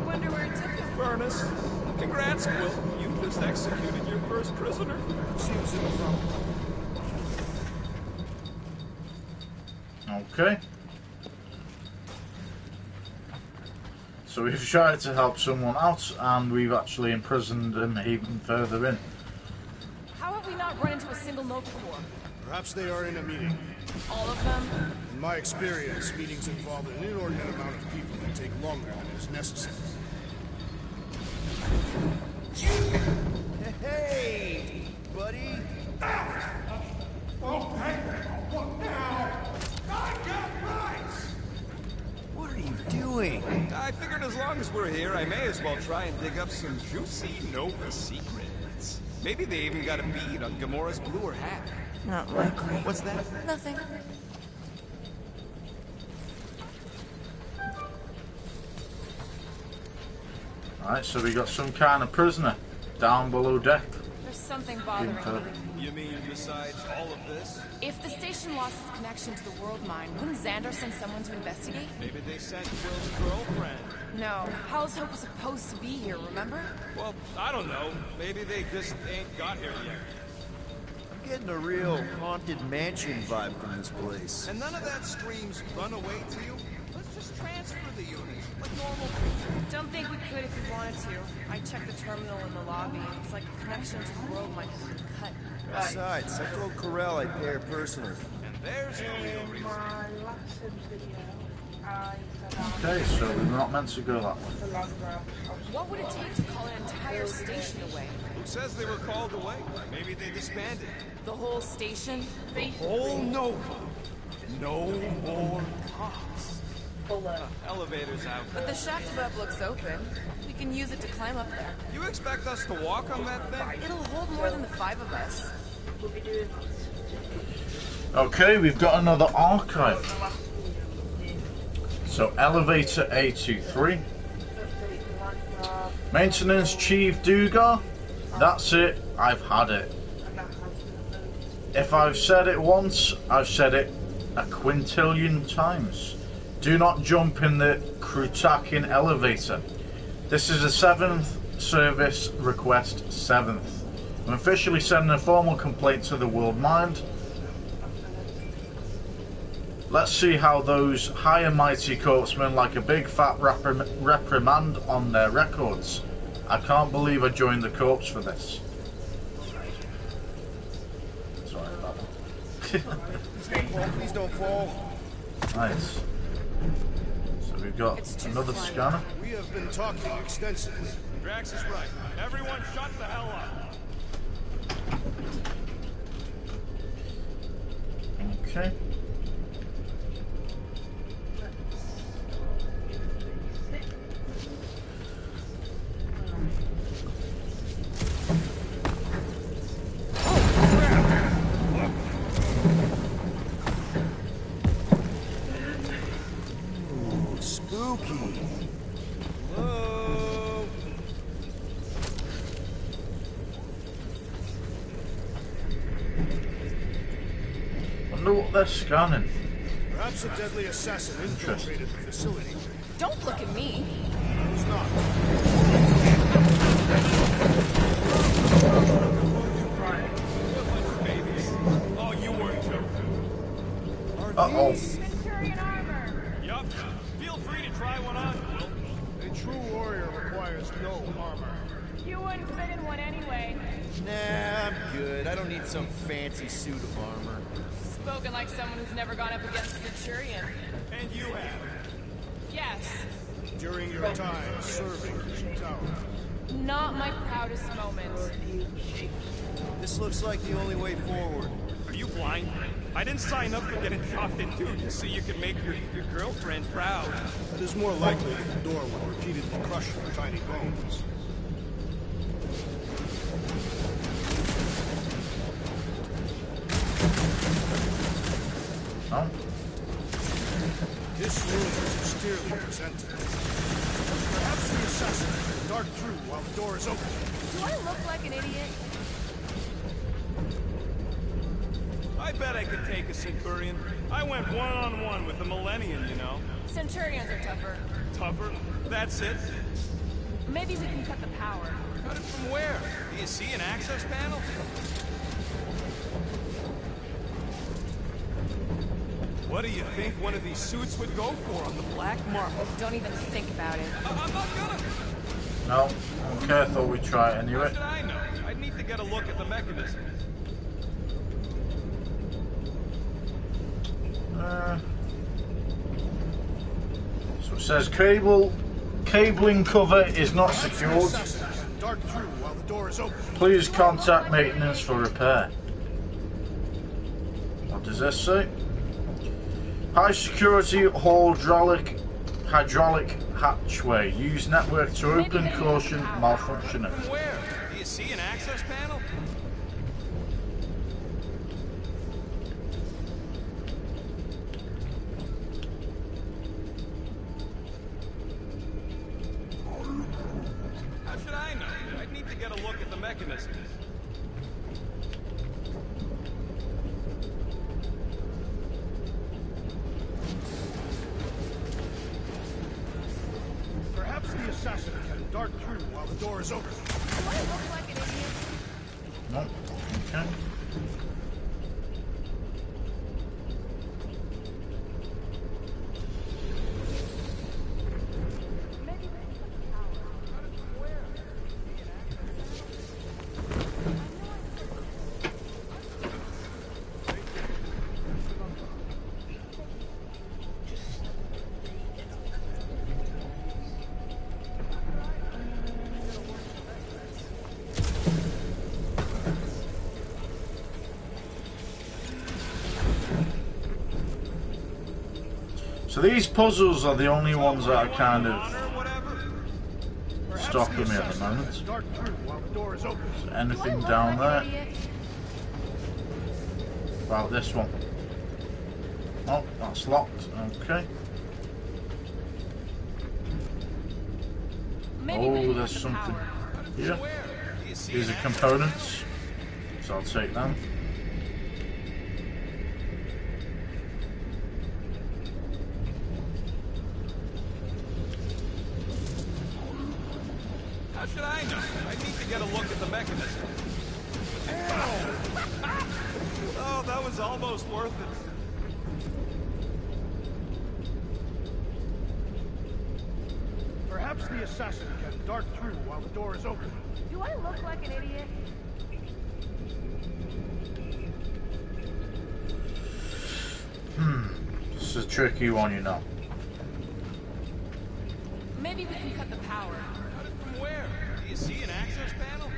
Wonder where it took him. Furnace. Congrats, Quill. You just executed your first prisoner. Seems improbable. Okay. So we've tried to help someone out, and we've actually imprisoned him even further in. How have we not run into a single Nova Corps? Perhaps they are in a meeting. All of them? In my experience, meetings involve an inordinate amount of people that take longer than is necessary. Hey, buddy. Oh, hey! What now? I got rights! What are you doing? I figured as long as we're here, I may as well try and dig up some juicy Nova secrets. Maybe they even got a bead on Gamora's bluer hat. Not likely. What's that? Nothing. Alright, so we got some kind of prisoner down below deck. There's something bothering me. You mean besides all of this? If the station lost its connection to the world mine, wouldn't Xander send someone to investigate? Maybe they sent Quill's girlfriend. No. How's Hope was supposed to be here, remember? Well, I don't know. Maybe they just ain't got here yet. I'm getting a real haunted mansion vibe from this place. And none of that screams run away to you? Let's just transfer the units, like normal people. Don't think we could if we wanted to. I checked the terminal in the lobby. It's like the connection to the world might have been cut. Besides, I told Corell I'd pay her personally. And there's the real reason. My last video, I said Okay, so we're not meant to go that way. the land grab. What would it take to call an entire station away? Who says they were called away? Maybe they disbanded. The whole station? Whole Nova. No more cops. But learn. Elevator's out. But the shaft above looks open. We can use it to climb up there. You expect us to walk on that thing? It'll hold more than the 5 of us. We'll be doing Okay, we've got another archive. So elevator A23. Maintenance Chief Dugar. That's it. I've had it. If I've said it once, I've said it a quintillion times. Do not jump in the Krutakin elevator. This is a 7th service request 7th. I'm officially sending a formal complaint to the World Mind. Let's see how those high and mighty corpsmen like a big fat reprimand on their records. I can't believe I joined the corpse for this. Sorry about that. Please don't fall. Nice. So we've got another scanner. We have been talking extensively. Drax is right. Everyone shut the hell up. Okay. Spooky. Whoa. Wonder what they're scanning. Perhaps a deadly assassin infiltrated the facility. Don't look at me. Who's not? Oh, you weren't too. Uh-oh. Centurion armor. Yup. Feel free to try one on, Will. A true warrior requires no armor. You wouldn't fit in one anyway. Nah, I'm good. I don't need some fancy suit of armor. Spoken like someone who's never gone up against a Centurion. And you have. Yes. During your time serving Tower. Not my proudest moment. This looks like the only way forward. Are you blind? I didn't sign up for getting chopped into just so you can make your girlfriend proud. It is more likely that the door will repeatedly crush your tiny bones. Oh. This room is austerely presented. Perhaps the assassin can dart through while the door is open. Do I look like an idiot? I bet I could take a Centurion. I went one-on-one with a Millennium, you know. Centurions are tougher. Tougher? That's it? Maybe we can cut the power. Cut it from where? Do you see an access panel? What do you think one of these suits would go for on the black market? Don't even think about it. I'm not gonna. No. Okay, I thought we'd try it How anyway. should I know? I'd need to get a look at the mechanism. So it says cabling cover is not secured. Dart through while the door is open. Please contact maintenance for repair. What does this say? High security hydraulic hatchway. Use network to open. Caution malfunctioning. From where? Do you see an access panel? How should I know? I'd need to get a look at the mechanism. Perhaps the assassin can dart through while the door is open. Do I look like an idiot? No. Okay. So these puzzles are the only ones that are kind of stopping me at the moment. Is there anything down there? About this one. Oh, that's locked. Okay. Oh, there's something here. These are components, so I'll take them. How should I know? I need to get a look at the mechanism. Oh, that was almost worth it. Perhaps the assassin can dart through while the door is open. Do I look like an idiot? This is a tricky one, you know. Maybe we can cut the power. Cut it from where? Do you see an access panel?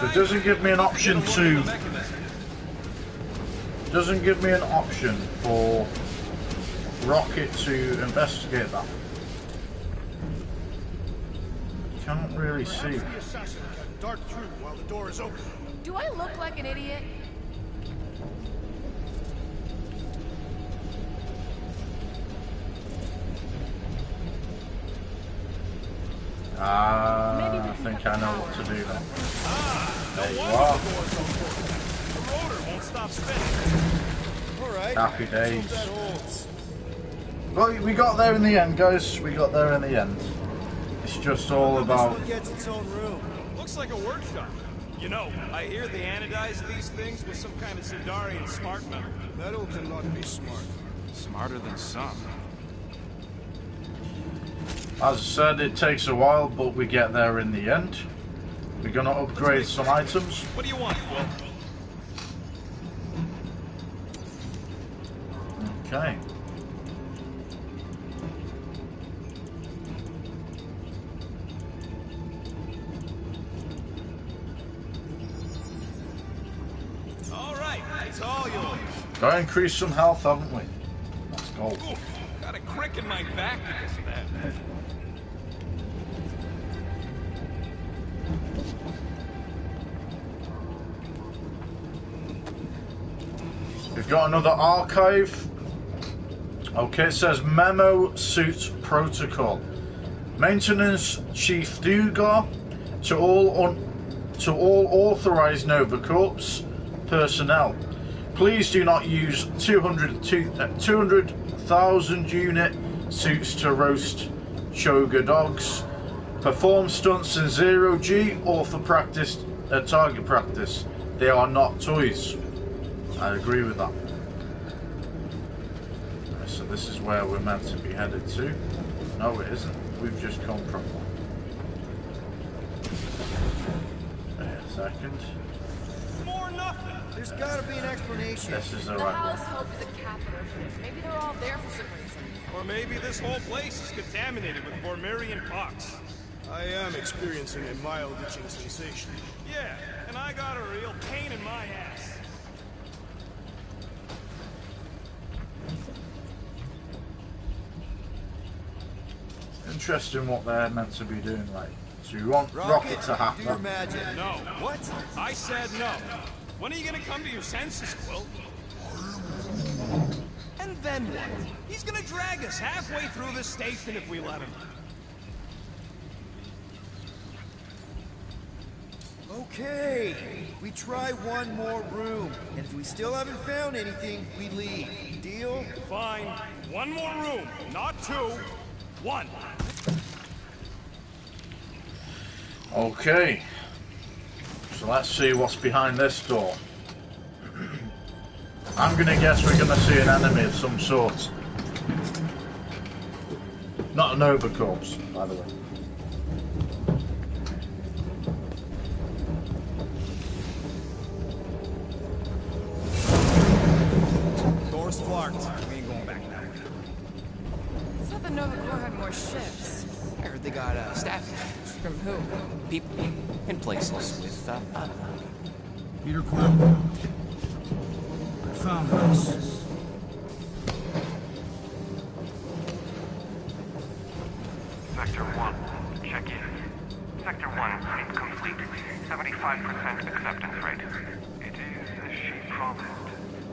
So it doesn't give me an option to... Doesn't give me an option for Rocket to investigate that. Can't really see. The assassin can dart through while the door is open. Do I look like an idiot? I think I know what to do now. There you are. The rotor won't stop spinning. Alright. Happy days. That holds. Well, we got there in the end, guys. We got there in the end. It's just all about... This one gets its own room. Looks like a workshop. You know, I hear they anodize these things with some kind of Zendarian smart metal. Metal cannot be smart. Smarter than some. As I said, it takes a while, but we get there in the end. We're gonna upgrade some items. What do you want, Will? Okay. All right, it's all yours. Gotta increase some health, haven't we? Let's go. Oof, got a crick in my back because of that. We've got another archive. Okay, it says Memo Suit Protocol. Maintenance Chief Dugar to all authorized Nova Corps personnel. Please do not use 200,000 unit suits to roast Choga dogs. Perform stunts in 0G or for practice, target practice. They are not toys. I agree with that. So this is where we're meant to be headed to. No, it isn't. We've just come from one. Wait a second. More nothing. There's gotta be an explanation. This is the The right House one. Hope is a capital. Maybe they're all there for some reason. Or maybe this whole place is contaminated with Vormirian pox. I am experiencing a mild itching sensation. Yeah, and I got a real pain in my ass. Interesting what they're meant to be doing, like. So you want Rocket to have do your that. magic. No. What? I said no. When are you gonna come to your senses, Quill? And then what? He's gonna drag us halfway through this station if we let him. Okay, we try one more room, and if we still haven't found anything, we leave. Deal? Fine. One more room, not two. One. Okay. So let's see what's behind this door. I'm gonna guess we're gonna see an enemy of some sort. Not a Nova Corps, by the way. Door's flarked. We ain't going back that way. I thought the Nova Corps had more ships. I heard they got staff issues. From who? People in places with Peter Quill. I found this. Sector 1, check in. Sector 1 seems complete. 75% acceptance rate. It is as she promised.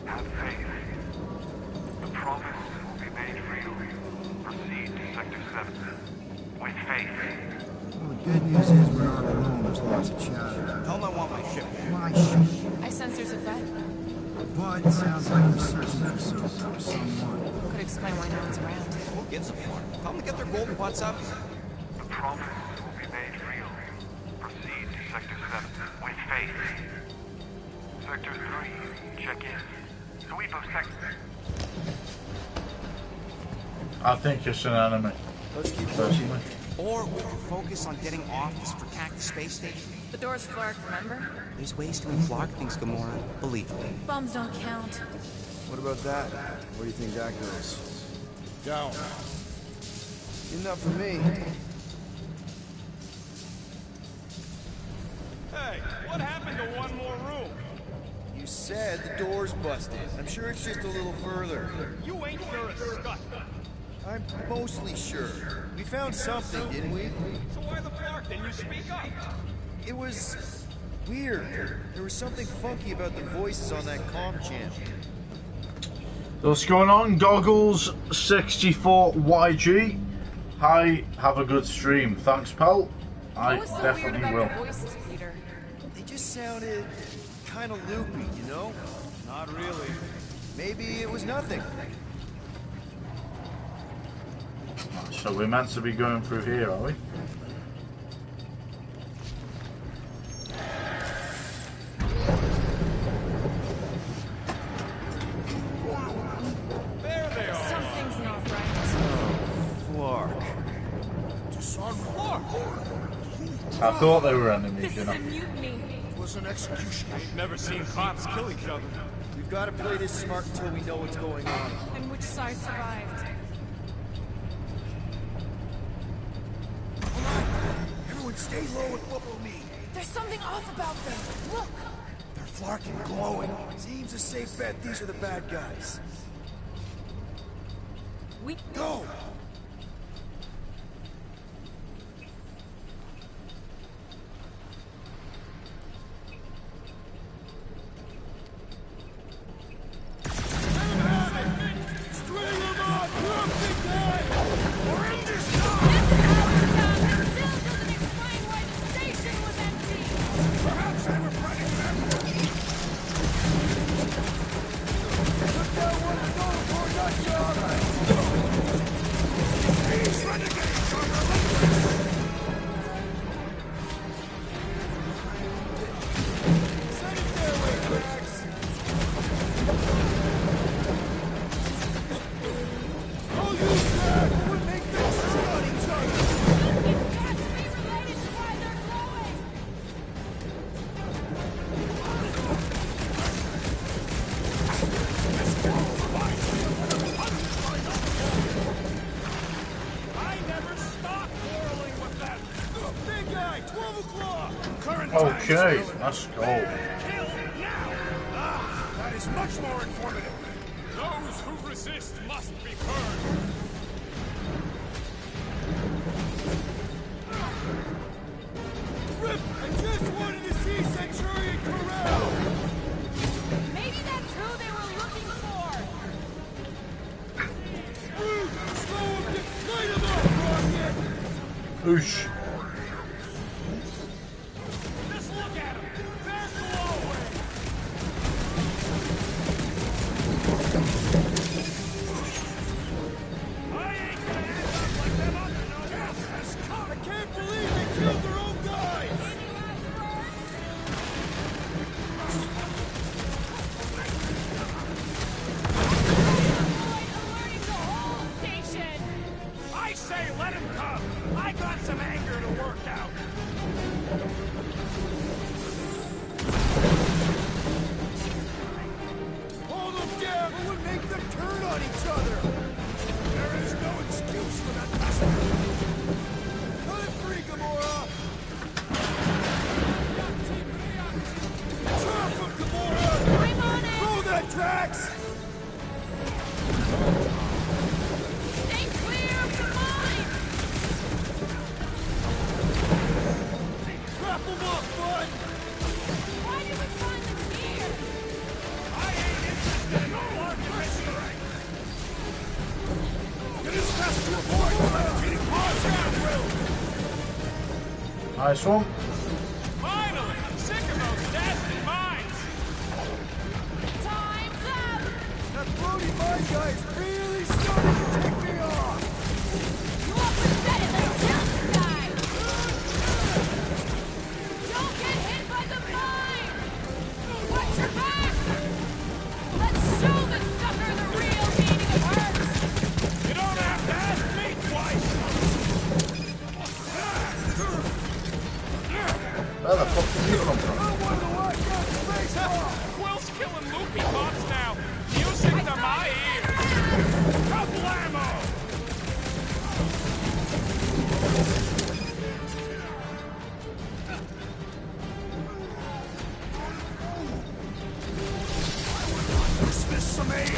Have faith. The promise will be made real. Proceed to Sector 7. With faith. Well, the good news is we're not alone. There's lots of chatter. Tell them I want my ship. My ship. I sense there's a bet. But it sounds like we're searching for someone. Could explain why no one's around. Who gives a fuck? Tell them to get their golden butts up. The promise will be made real. Proceed to Sector 7. With faith. Sector 3, check in. Sweep of Sector. I think it's an enemy. Let's keep Personally. Or we can focus on getting off this fractal space station. The door's flarked, remember? There's ways to unflock things, Gamora. Believe me. Bombs don't count. What about that? Where do you think that goes? Down. Enough for me. Hey, what happened to one more room? You said the door's busted. I'm sure it's just a little further. You ain't sure as scut. I'm mostly sure. We found something, didn't we? So why the flark? Didn't you speak up? It was weird. There was something funky about the voices on that comm channel. What's going on? Goggles 64 YG. Hi, have a good stream. Thanks, pal. I What was so definitely weird will. about the voices, Peter? They just sounded kind of loopy, you know? Not really. Maybe it was nothing. So we're meant to be going through here, are we? There they are. Something's not right. Flark. Just on Flark. I thought they were enemies, you know. Mutiny. It was an execution. I've never seen cops kill each other. We've got to play this smart until we know what's going on. And which side survived? Everyone stay low and follow me. There's something off about them. Look! They're flarking glowing. Seems a safe bet these are the bad guys. We Go! Okay, let's go. That is much more informative. Those who resist must be burned. Rip, I just wanted to see Centurion Corral. Maybe that's who they were looking for. Slow him, light him up, Rocket. Oosh. Just look at him. There's the hallway. I ain't gonna end up like them other no-names. I can't believe they killed their own guys. I say let him come. I got some anger them up, bud! Why did we find them here? I ain't interested in your argument! Get as fast to avoid the levitating pods down, Will! Nice one. Finally! I'm sick of those dashed mines! Time's up! That Brody mine guy is really starting to tick me off! You all pathetic! Let's kill this guy! Don't get hit by the mine! Watch your back! Let's show this sucker the real meaning of hurt! You don't have to ask me twice! Where the fuck did you come from? Quill's killing loopy cops now! Music to my ears! Couple ammo! Dismiss some aid!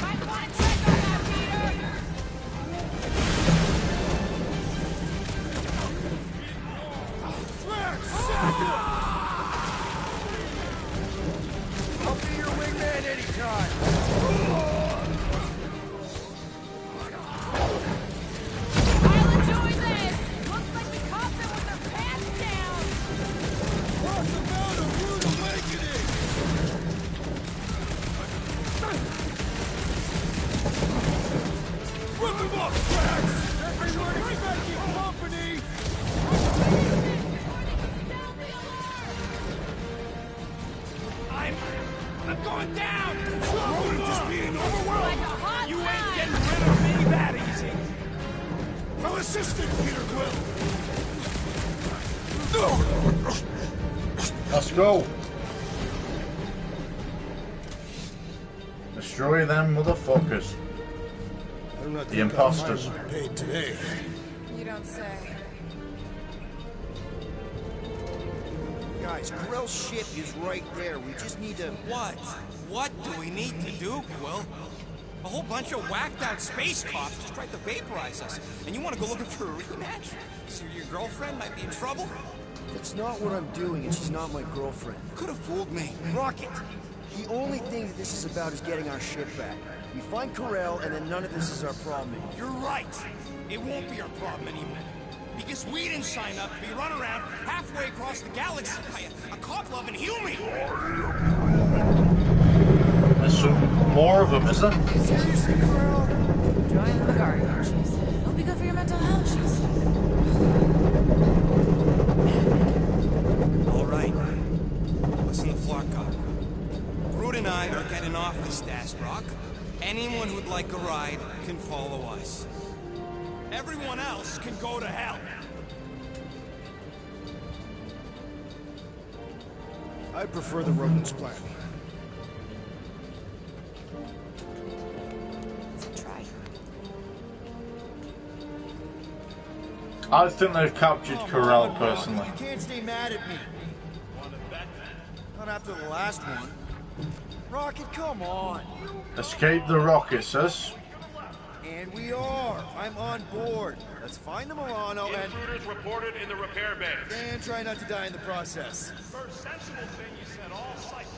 Might want to check on that, Peter! I'll be your wingman anytime! I'll enjoy this! Looks like we caught them with their pants down! Talk about a rude awakening! Rip them up, cracks! Everyone expecting company! I'm going down! Road just being overwhelmed! You ain't getting rid of me that easy! Well assisted, Peter Quill! Let's go. Destroy them motherfuckers. I do not The think imposters. our fine will be paid today. You don't say. Guys, Grell's ship is right there. We just need to... What? What do we need to do, Quill? A whole bunch of whacked-out space cops just tried to vaporize us. And you want to go looking for a rematch? So your girlfriend might be in trouble? That's not what I'm doing, and she's not my girlfriend. Could have fooled me. Rocket! The only thing that this is about is getting our ship back. We find Corel, and then none of this is our problem anymore. You're right. It won't be our problem anymore. Because we didn't sign up to be run around halfway across the galaxy by a cop-loving human. There's some more of them, is there? Seriously, Corel? Join the Guardian, she said. It'll be good for your mental health, she said. All right. Listen to Flarkop. Groot and I are getting off this dash rock. Anyone who'd like a ride can follow us. Everyone else can go to hell. I prefer the rodent's plan. Try. I think they've captured Corel personally. You can't stay mad at me. Not after the last one. Rocket, come on. Escape the rocket, sis. And we are. I'm on board. Let's find the Milano and... Intruders reported in the repair bay. And try not to die in the process. First sensible thing you said all cycle.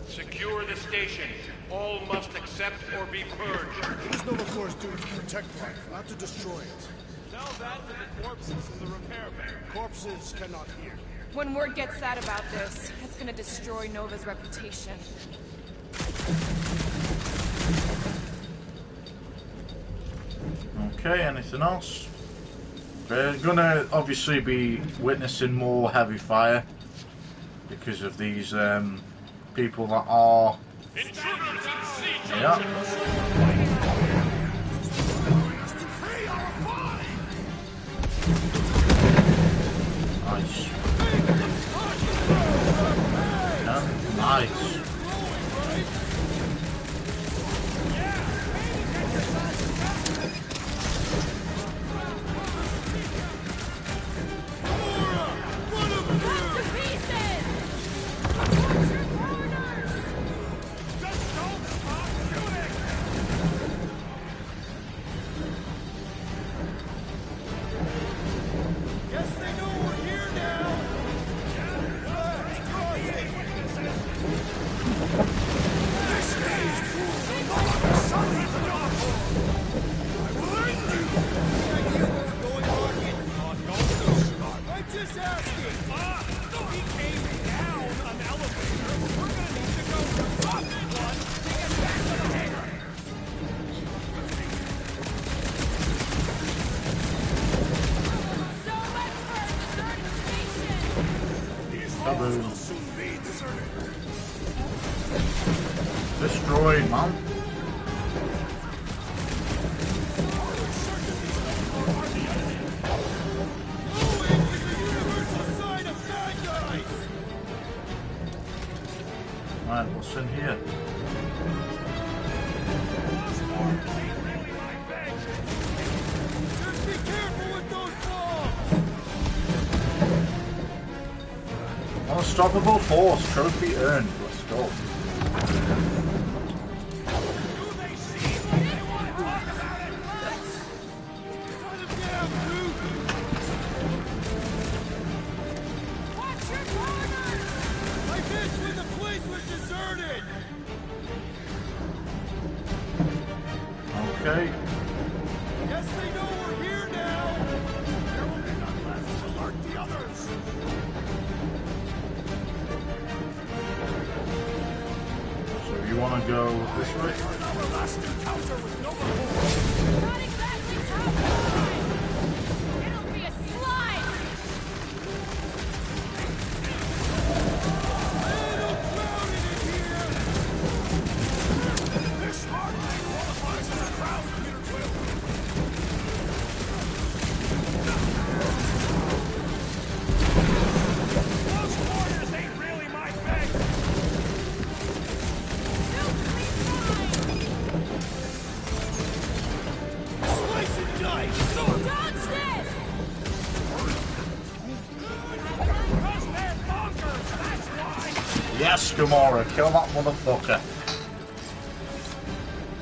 Secure the station. All must accept or be purged. It is Nova Corps' duty to protect life, not to destroy it. Tell that to the corpses in the repair bay. Corpses cannot hear. When word gets out about this, it's gonna destroy Nova's reputation. Okay, anything else? We're gonna obviously be witnessing more heavy fire because of these people that are. Yeah. Nice. Yeah, nice. Kaboom. Destroyed, man. Right, what's in here? Just be careful with those bombs! Unstoppable force, trophy earned. Let's go. Okay. Guess they know we're here now. There will be none left to alert the others. So you want to go this way? Our last encounter with Nova Corps. Not exactly top line. It'll be a slide. Little crowded in here. This hardly qualifies as a crowd, Peter Quill. Those warriors ain't really my thing. Slice and dice. Dodge this! Because they're bonkers, that's why. Yes, Gamora, kill that motherfucker.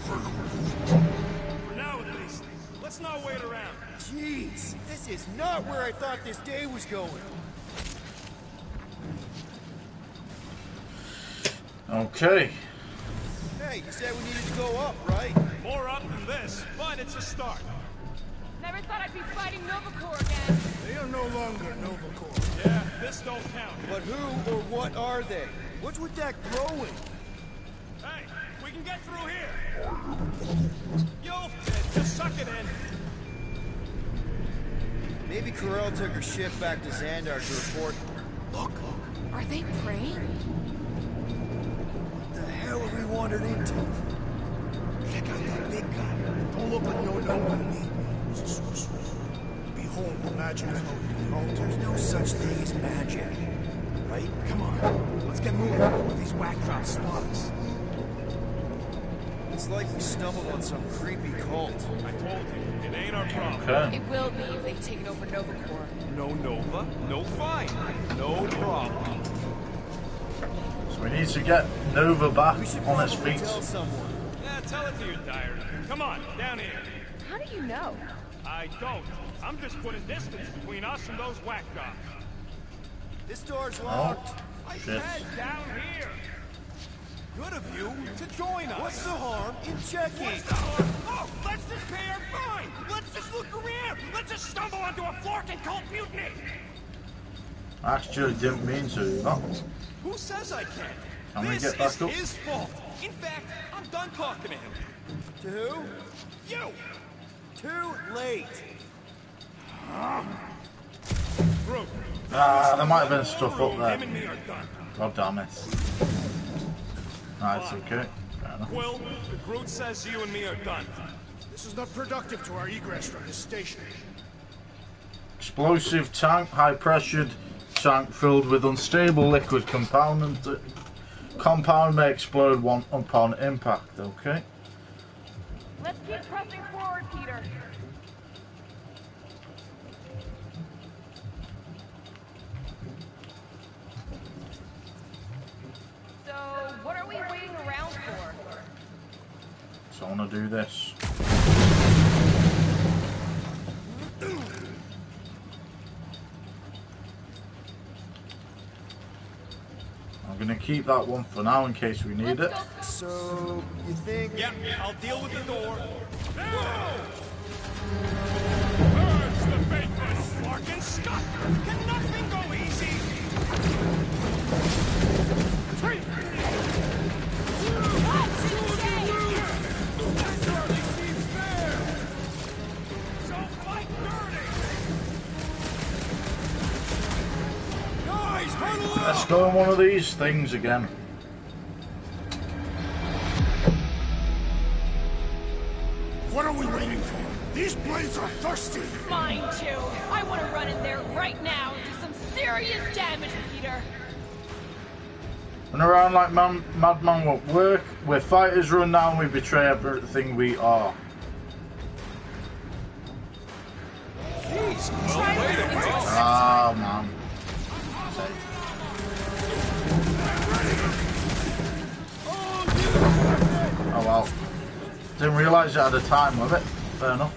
For now, at least. Let's not wait around. Jeez, this is not where I thought this day was going. Okay. Hey, you said we needed to go up, right? More up than this, but it's a start. Never thought I'd be fighting Nova Corps again. They are no longer Nova Corps. Yeah, this don't count. But who or what are they? What's with that growing? Hey, we can get through here. You'll fit. Just suck it in. Maybe Corell took her ship back to Xandar to report. Look. Are they praying? What the hell have we wandered into? Check out that big guy. Don't look like no Nova to me. He's a sorcerer. Behold the magic flowing to the altar. There's no such thing as magic. Right? Come on, let's get moving before these whack drops spot us. It's like we stumbled on some creepy cult. I told you, it ain't our problem. Okay. It will be if they've taken over Nova Corps. No Nova, no fine. No problem. So we need to get Nova back We should on his probably feet. tell someone. Yeah, tell it to your diary. Come on, down here. How do you know? I don't. I'm just putting distance between us and those whack jobs. This door's Oh, locked. I shit. said down here. Good of you to join us. What's the harm in checking? What's the harm? Oh, let's just pay our fine. Let's just look around. Let's just stumble onto a Flarkin cult mutiny. I actually didn't mean to, no. Who says I can't? Can we This get back is up? his fault. In fact, I'm done talking to him. To who? You! Too late. Brute. There might have been stuff up Him there. and me are done. God damn it. Right, it's okay. Fair enough. Quill, the Groot says you and me are done. This is not productive to our egress from this station. Explosive tank, high-pressured tank filled with unstable liquid compound. Compound may explode upon impact. Okay. Let's keep pressing forward, Peter. So, what are we waiting around for? So I want to do this. I'm going to keep that one for now in case we need it. So, you think... Yeah, I'll deal with the door. Where's the faithless? Flarkin Scott! Can nothing go easy? This hardly seems fair! So fight dirty! Guys, huddle up! Let's Still in one of these things again. What are we waiting for? These blades are thirsty! Mine too. I want to run in there right now and do some serious damage, Peter. Run around like madman won't work. We're fighters, run down, we betray everything we are. Jeez, no way to go. Ah, man. Oh well. Didn't realise you had a time with it. Fair enough.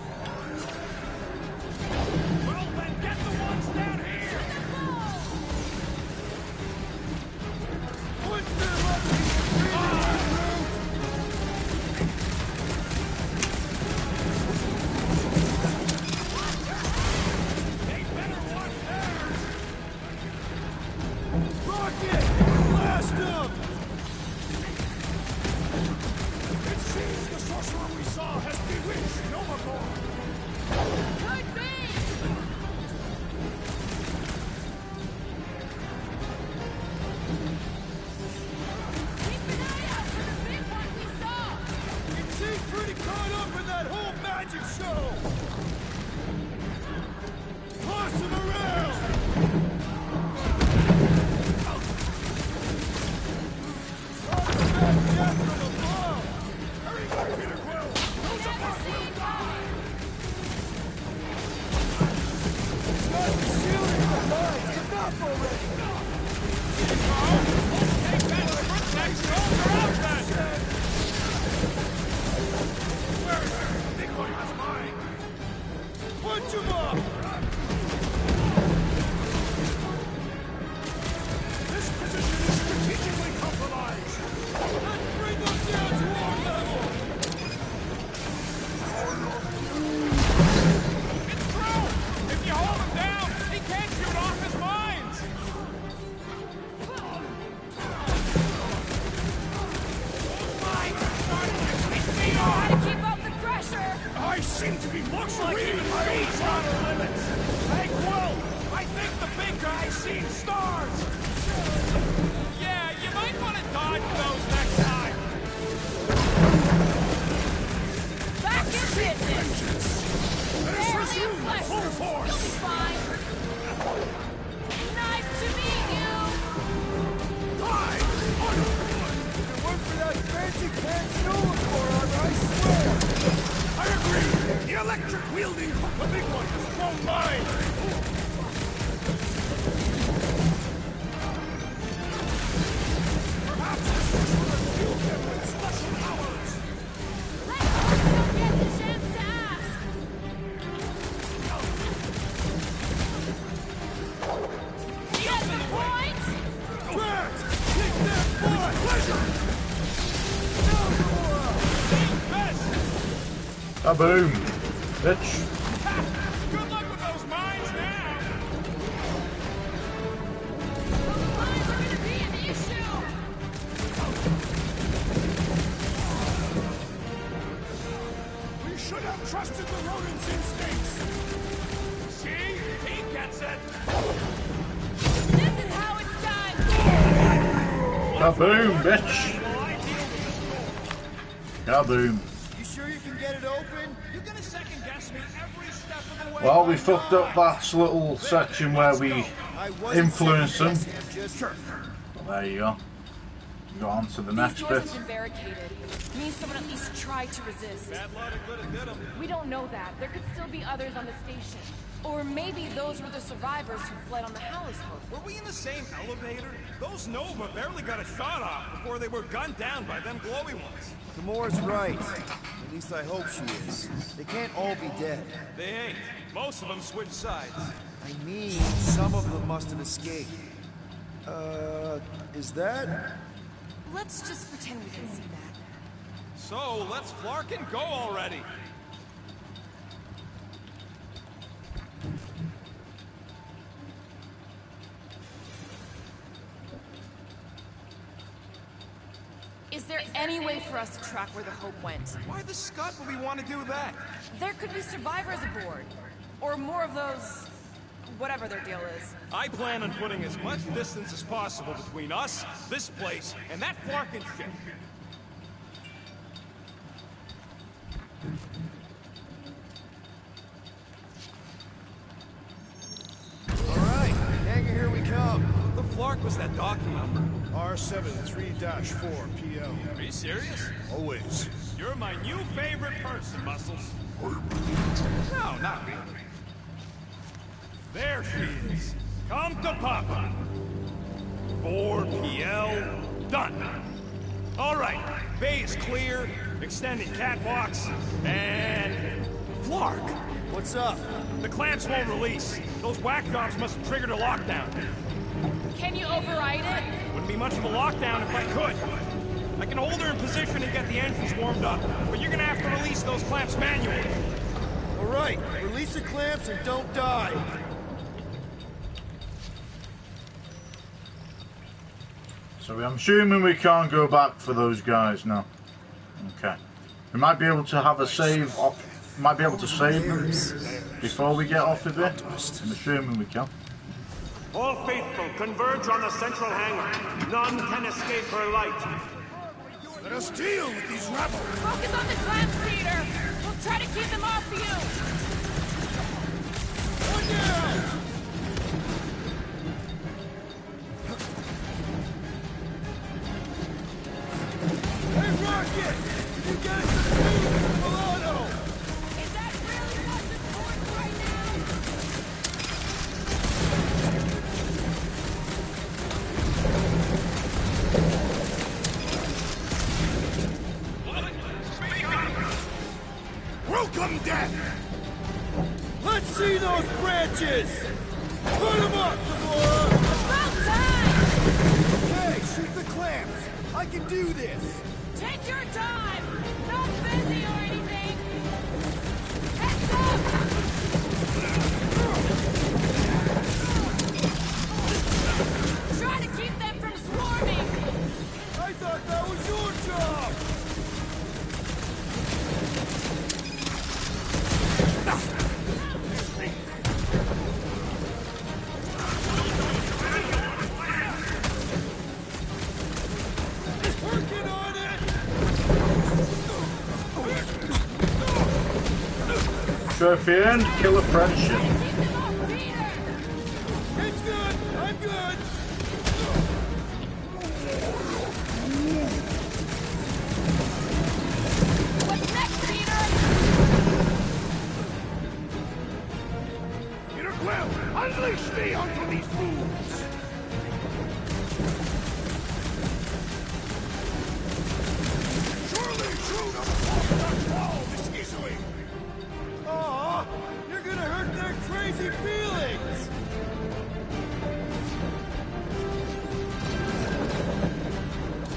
Boom, bitch. Good luck with those mines now. Those mines are gonna be an issue. We should have trusted the rodent's instincts. See? He gets it. This is how it's done. Kaboom, bitch. Kaboom. Well, we fucked up that little section where we influenced them. Well, there you go. Go on to the next bit. These doors have been barricaded. Means someone at least tried to resist. Bad luck could have did them. We don't know that. There could still be others on the station. Or maybe those were the survivors who fled on the houseboat. Were we in the same elevator? Those Nova barely got a shot off before they were gunned down by them glowy ones. Gamora's right. At least I hope she is. They can't all be dead. They ain't. Most of them switched sides. I mean, some of them must have escaped. Is that? Let's just pretend we didn't see that. So, let's flark and go already. Is there any way for us to track where the Hope went? Why the scut would we want to do that? There could be survivors aboard. Or more of those... whatever their deal is. I plan on putting as much distance as possible between us, this place, and that Flarkin ship. Alright, Hanger, here we come. The Flark was that docking number. R73-4 PL. Are you serious? Always. You're my new favorite person, Muscles. No, not really. There she is. Come to Papa. 4 PL, done. All right, bay is clear, extending catwalks, and... Flark! What's up? The clamps won't release. Those whack jobs must have triggered a lockdown. Can you override it? Wouldn't be much of a lockdown if I could. I can hold her in position and get the engines warmed up, but you're gonna have to release those clamps manually. Alright, release the clamps and don't die. So I'm assuming we can't go back for those guys now. Okay. We might be able to have a save off. Might be able to save them before we get off of it. I'm assuming we can. All faithful, converge on the central hangar. None can escape her light. Let us deal with these rebels. Focus on the clamps, Peter. We'll try to keep them off you. One down! Hey, Rocket! You got some food from Milano! Is that really what's important right now? Welcome, Death! Let's see those branches! Put them up, Gamora! About time! Okay, shoot the clamps. I can do this. Take your time! Not busy or anything! Heads up! Try to keep them from swarming! I thought that was your job! Working on it! Trophy earned, kill a friendship. It's good! I'm good! What's next, Peter? Peter Quill, unleash me onto these fools! Surely true to the wall this easily! Aw, you're gonna hurt their crazy feelings!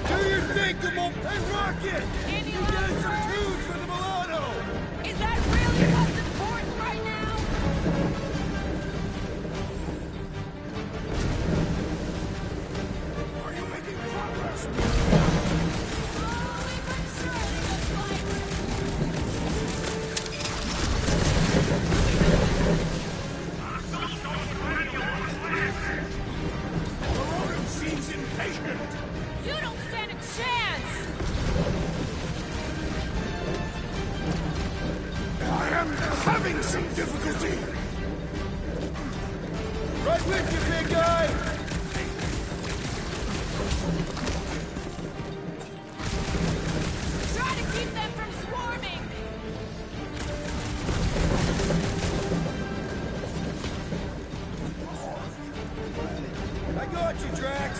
Do your thing, come on! Hey, Rocket! You get us some tunes for the Milano! Is that really what's important right now? Are you making progress? Slowly but surely, looks like. Baronin seems impatient! You don't stand a chance! I am having some difficulty! Right with you, big guy! Try to keep them from swarming! I got you, Drax!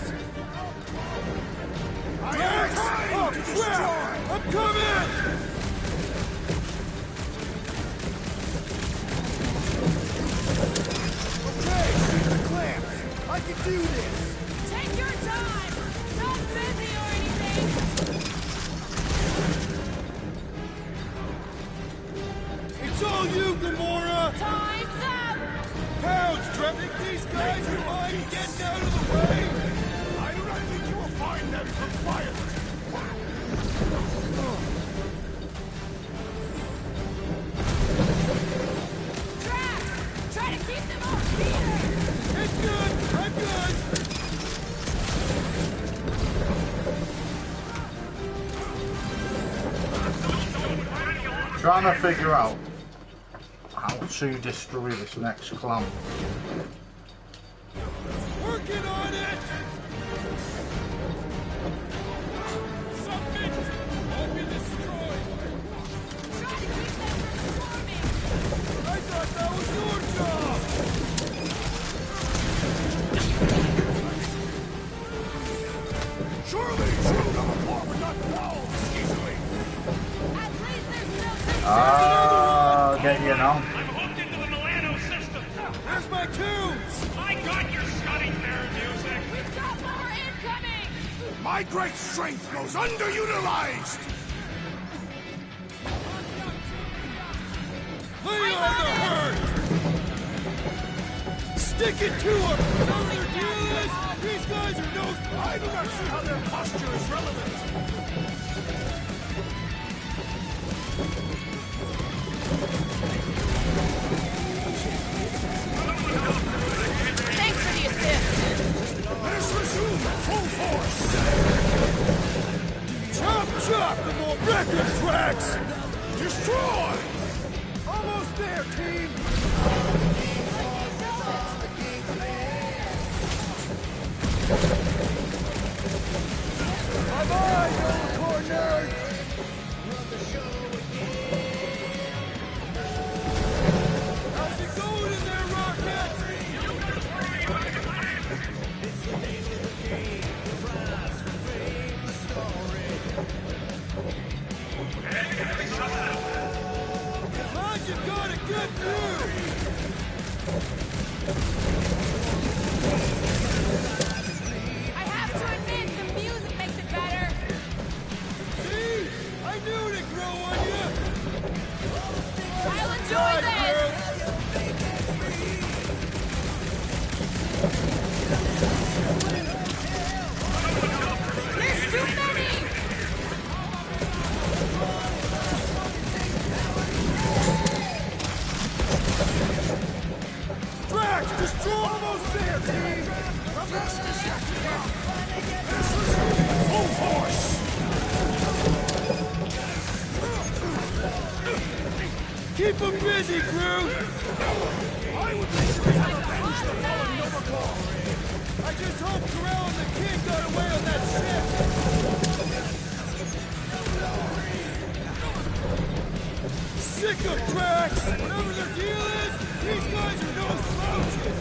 Drax! Oh, crap! I'm coming! Okay, shoot the clamps! I can do this! Take your time! Not busy or anything! It's all you, Gamora! Time's up! Pounds, think these guys are mine getting out of the way! I do not think you will find them compliant! Drax! Try to keep them off Peter! trying to figure out how to destroy this next clan. Working on it! Submit! Or be destroyed! I thought that was your job! Surely true number 4 would not fall easily! Get you now. I'm hooked into the Milano system. Where's my tunes? I got your Scotty Fair music. We've got more incoming! My great strength goes underutilized! Lay on the herd! Stick it to them! Whatever their deal is, these guys are no... I do not see how their posture is relevant! Thanks for the assist! Let us resume full force! Chop chop the more record tracks! Destroy! Almost there, team! Bye-bye, Gold Corner! How's it going in there, Rocket? Glad you got a good view! I have to admit, the music makes it better. See? I knew it'd grow on you! I'll enjoy this! There's too many! Drax, destroy almost there, team! Full force! Keep them busy, crew! I would literally have avenged the fallen Nova Claw! I just hope Corral and the King got away on that ship! Sick of Drax! Whatever their deal is, these guys are no slouches!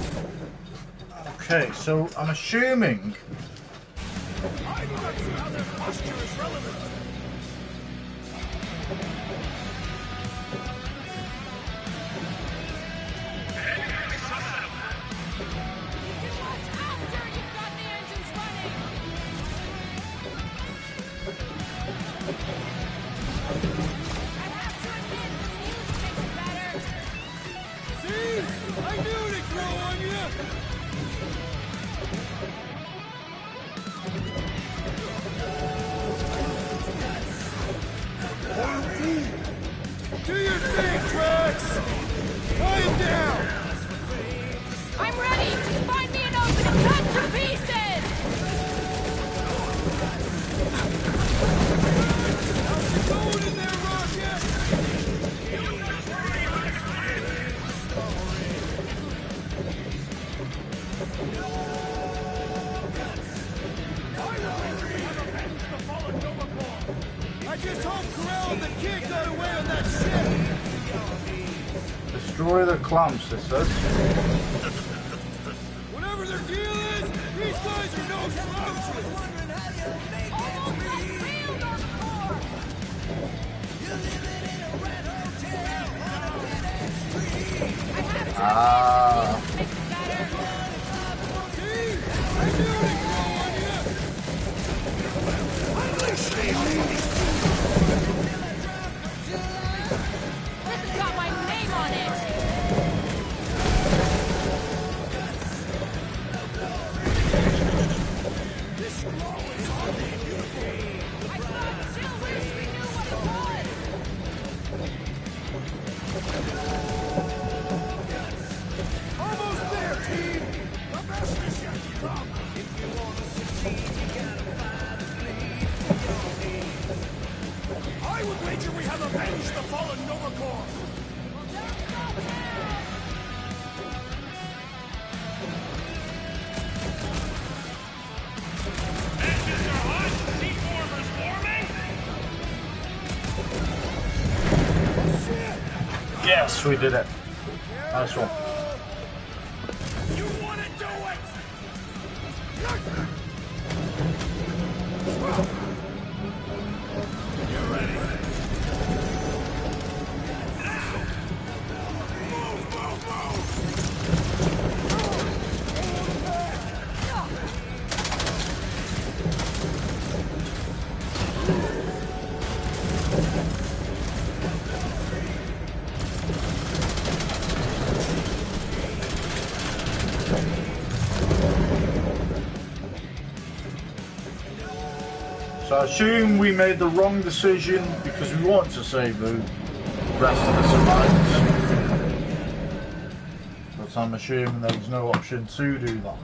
Okay, so I'm assuming I do not see how their posture is relevant! See? I knew it'd grow on you! Do your thing, Drax! Tie him down! I'm ready! Just find me an opening, cut to pieces! How's it going in there, Rocket? I just hope Corral and the King got away on that ship! destroy the clumps, it says. Whatever their deal is, these guys are no slouches! Ah. This has got my name on it! Yes, we did it. Nice one. You wanna do it? You ready? So I assume we made the wrong decision because we want to save the rest of the survivors. But I'm assuming there was no option to do that.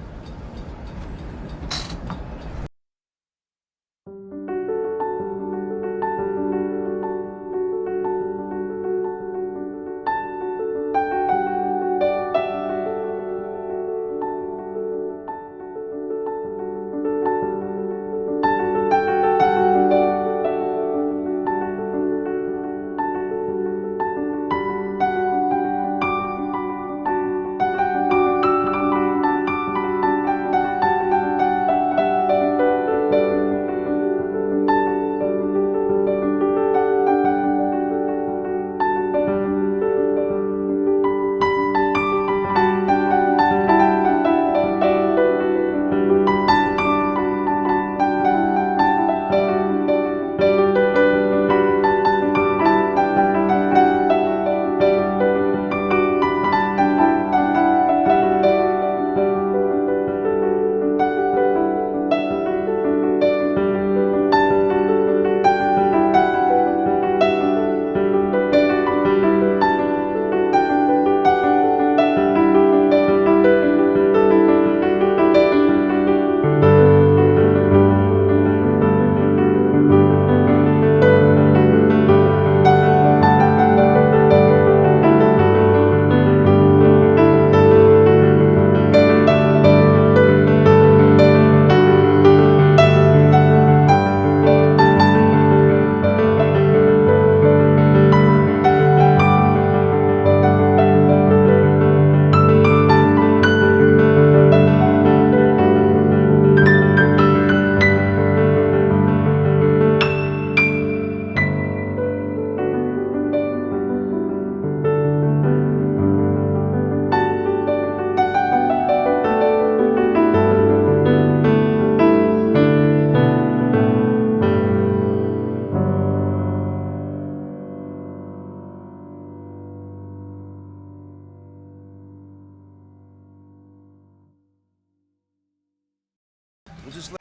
We'll just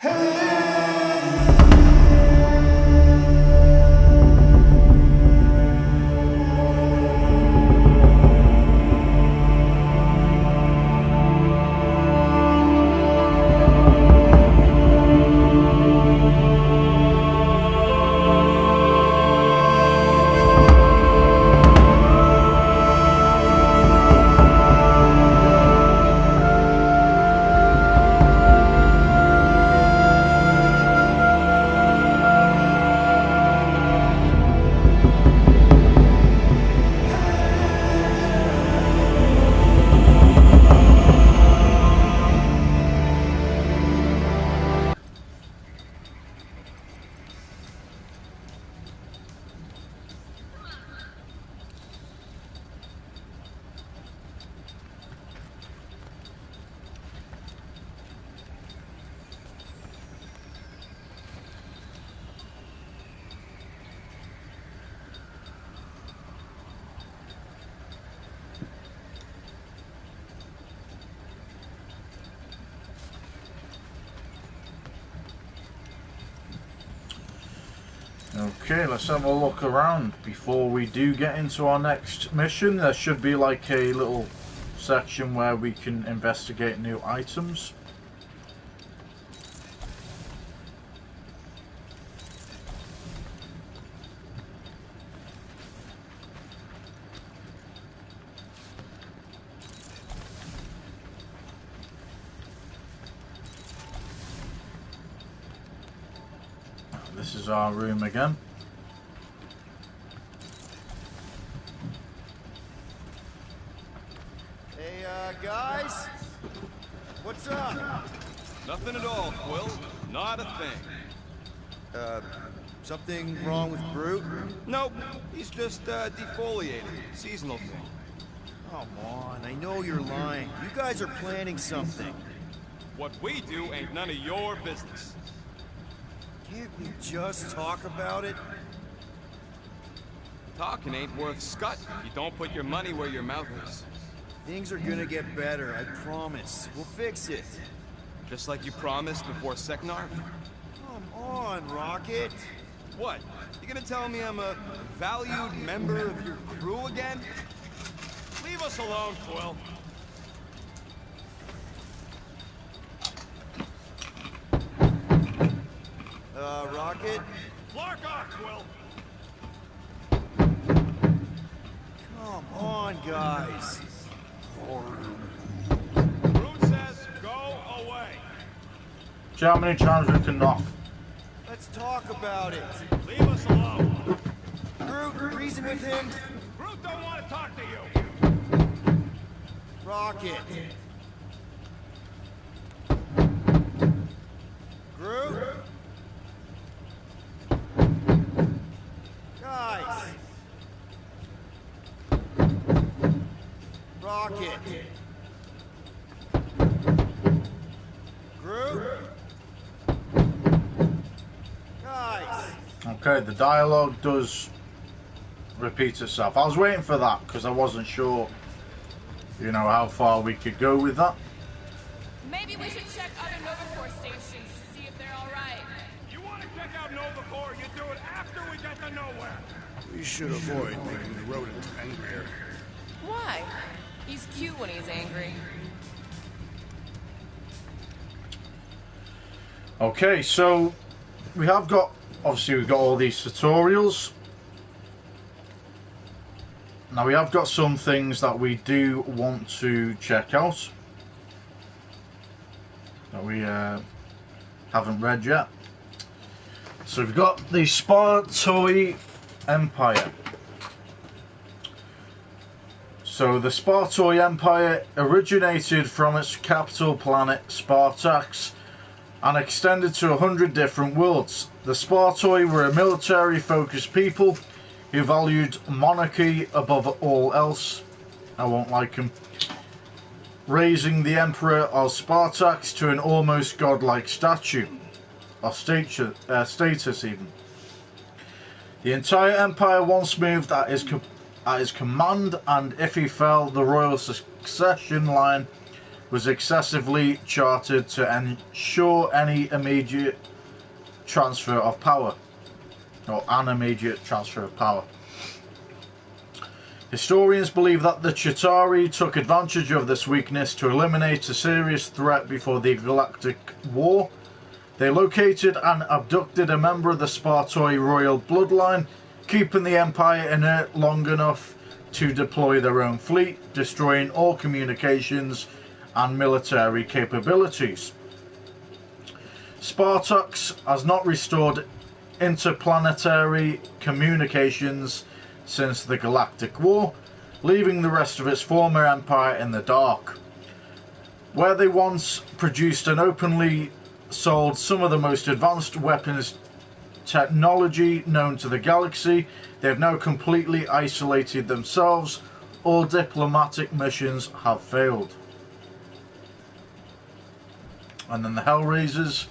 Okay, let's have a look around before we do get into our next mission. There should be like a little section where we can investigate new items. This is our room again. Hey, guys? What's up? Nothing at all, Quill. Not a thing. Something wrong with Groot? Nope. He's just, defoliating. Seasonal thing. Come on, I know you're lying. You guys are planning something. What we do ain't none of your business. Can't we just talk about it? Talking ain't worth scut if you don't put your money where your mouth is. Things are gonna get better, I promise. We'll fix it. Just like you promised before Seknarf? Come on, Rocket. What? You gonna tell me I'm a valued member of your crew again? Leave us alone, Quill. Rocket? Flark off, Quill! Come on, guys. Groot says go away. See how many times we can knock. Let's talk about it. Leave us alone. Groot, reason with him. Groot don't want to talk to you. Rocket. Groot? Guys. Rocket. Groot? Guys. Okay, the dialogue does repeat itself. I was waiting for that because I wasn't sure, you know, how far we could go with that. Maybe we should check other Nova Corps stations to see if they're all right. You want to check out Nova Corps, you do it after we get to nowhere. We should avoid making the rodent angrier. Why? He's cute when he's angry. Okay, so we have got, obviously we've got all these tutorials. Now we have got some things that we do want to check out that we haven't read yet. So we've got the Spartoi Empire. So the Spartoi Empire originated from its capital planet Spartax and extended to 100 different worlds. The Spartoi were a military-focused people who valued monarchy above all else. I won't like him. Raising the Emperor of Spartax to an almost godlike statue, or status even. The entire empire once moved at his command, and if he fell, the royal succession line was excessively charted to ensure any immediate transfer of power, or an immediate transfer of power. Historians believe that the Chitauri took advantage of this weakness to eliminate a serious threat before the Galactic War. They located and abducted a member of the Spartoi royal bloodline, keeping the Empire inert long enough to deploy their own fleet, destroying all communications and military capabilities. Spartax has not restored interplanetary communications since the Galactic War, leaving the rest of its former empire in the dark. Where they once produced and openly sold some of the most advanced weapons technology known to the galaxy, they have now completely isolated themselves. All diplomatic missions have failed. And then the Hellraisers.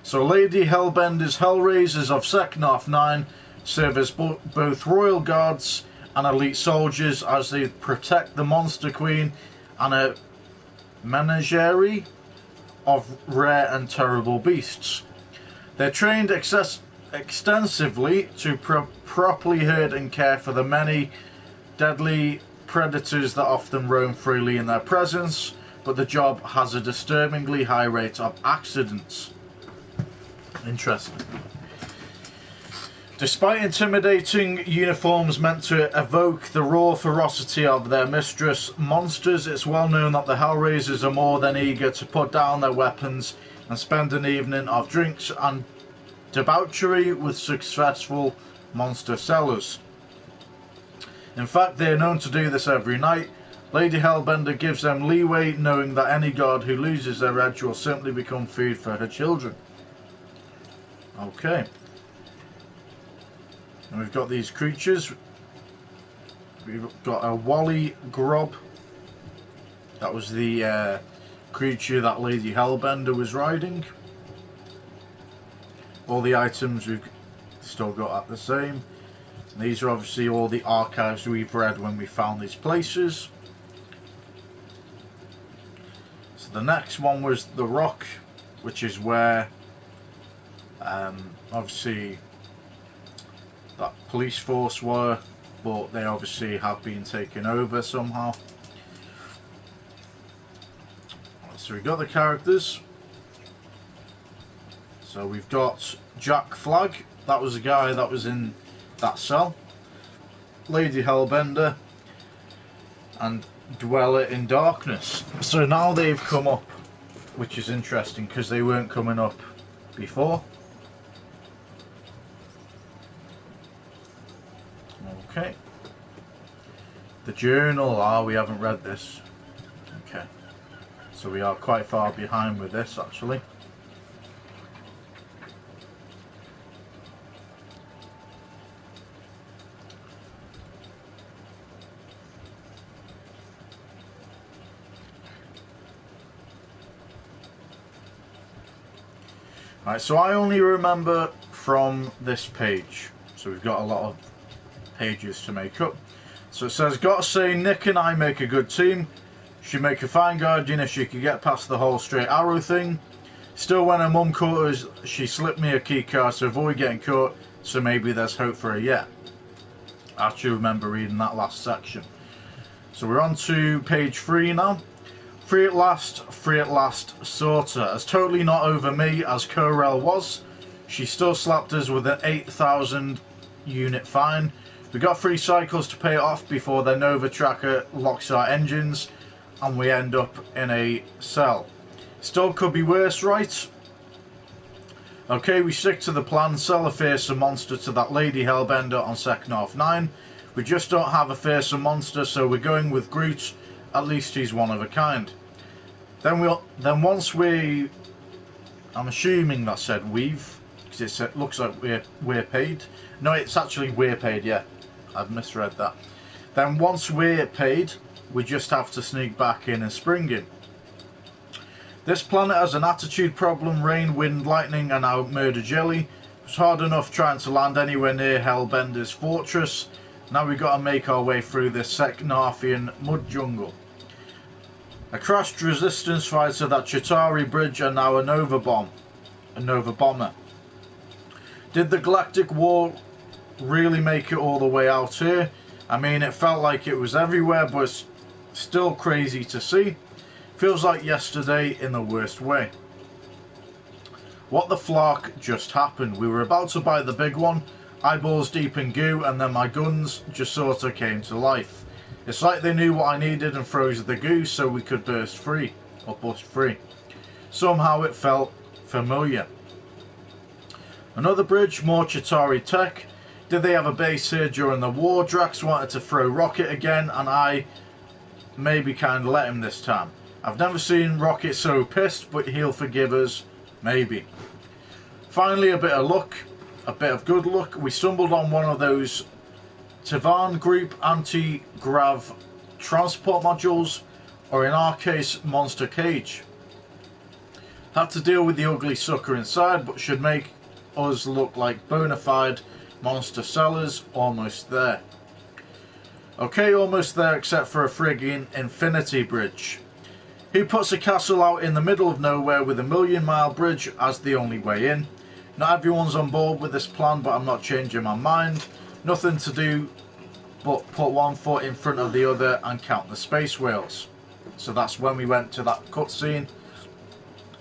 So Lady Hellbender's Hellraisers of Seknarf 9 serve as both royal guards and elite soldiers as they protect the Monster Queen and a menagerie of rare and terrible beasts. They're trained extensively to properly herd and care for the many deadly predators that often roam freely in their presence, but the job has a disturbingly high rate of accidents. Interesting. Despite intimidating uniforms meant to evoke the raw ferocity of their mistress monsters, it's well known that the Hellraisers are more than eager to put down their weapons and spend an evening of drinks and debauchery with successful monster sellers. In fact, they are known to do this every night, Lady Hellbender gives them leeway, knowing that any guard who loses their edge will simply become food for her children. Okay. And we've got these creatures. We've got a Wally Grob. That was the creature that Lady Hellbender was riding. All the items we've still got at the same. And these are obviously all the archives we've read when we found these places. So the next one was the Rock, which is where obviously that police force were, but they obviously have been taken over somehow. So we've got the characters. So we've got Jack Flagg, that was the guy that was in that cell. Lady Hellbender and Dweller in Darkness. So now they've come up, which is interesting because they weren't coming up before. Okay. The journal, we haven't read this. Okay. So we are quite far behind with this actually. Right, so I only remember from this page. So we've got a lot of pages to make up. So it says, gotta say, Nick and I make a good team. She'd make a fine guardian if she could get past the whole straight arrow thing. Still, when her mum caught us, she slipped me a key card to avoid getting caught, so maybe there's hope for her yet. I actually remember reading that last section. So we're on to page 3 now. Free at last, sorta. As totally not over me as Corel was. She still slapped us with an 8,000 unit fine. We got 3 cycles to pay it off before the Nova tracker locks our engines and we end up in a cell. Still could be worse, right? Okay, we stick to the plan, sell a fearsome monster to that Lady Hellbender on second half 9. We just don't have a fearsome monster, so we're going with Groot. At least he's one of a kind. Then once we, I'm assuming that said we've, because it looks like we're paid. No, it's actually we're paid, yeah. I've misread that. Then once we're paid, we just have to sneak back in and spring in. This planet has an attitude problem, rain, wind, lightning and now murder jelly. It's hard enough trying to land anywhere near Hellbender's fortress. Now we've got to make our way through this Seknarfian mud jungle. A crashed resistance fighter, that Chitauri bridge and now a Nova bomber. Did the Galactic War really make it all the way out here? I mean, it felt like it was everywhere, but it's still crazy to see. Feels like yesterday in the worst way. What the flark just happened? We were about to buy the big one, eyeballs deep in goo, and then my guns just sort of came to life. It's like they knew what I needed and froze the goo so we could bust free. Somehow it felt familiar. Another bridge, more Chitauri tech. Did they have a base here during the war? Drax wanted to throw Rocket again and I maybe kind of let him this time. I've never seen Rocket so pissed, but he'll forgive us, maybe. Finally, a bit of luck, a bit of good luck. We stumbled on one of those Tavan group anti-grav transport modules, or in our case, Monster Cage. Had to deal with the ugly sucker inside, but should make us look like bona fide monster sellers. Almost there. Okay, almost there except for a friggin' infinity bridge. Who puts a castle out in the middle of nowhere with a 1,000,000-mile bridge as the only way in? Not everyone's on board with this plan, but I'm not changing my mind. Nothing to do but put one foot in front of the other and count the space whales. So that's when we went to that cutscene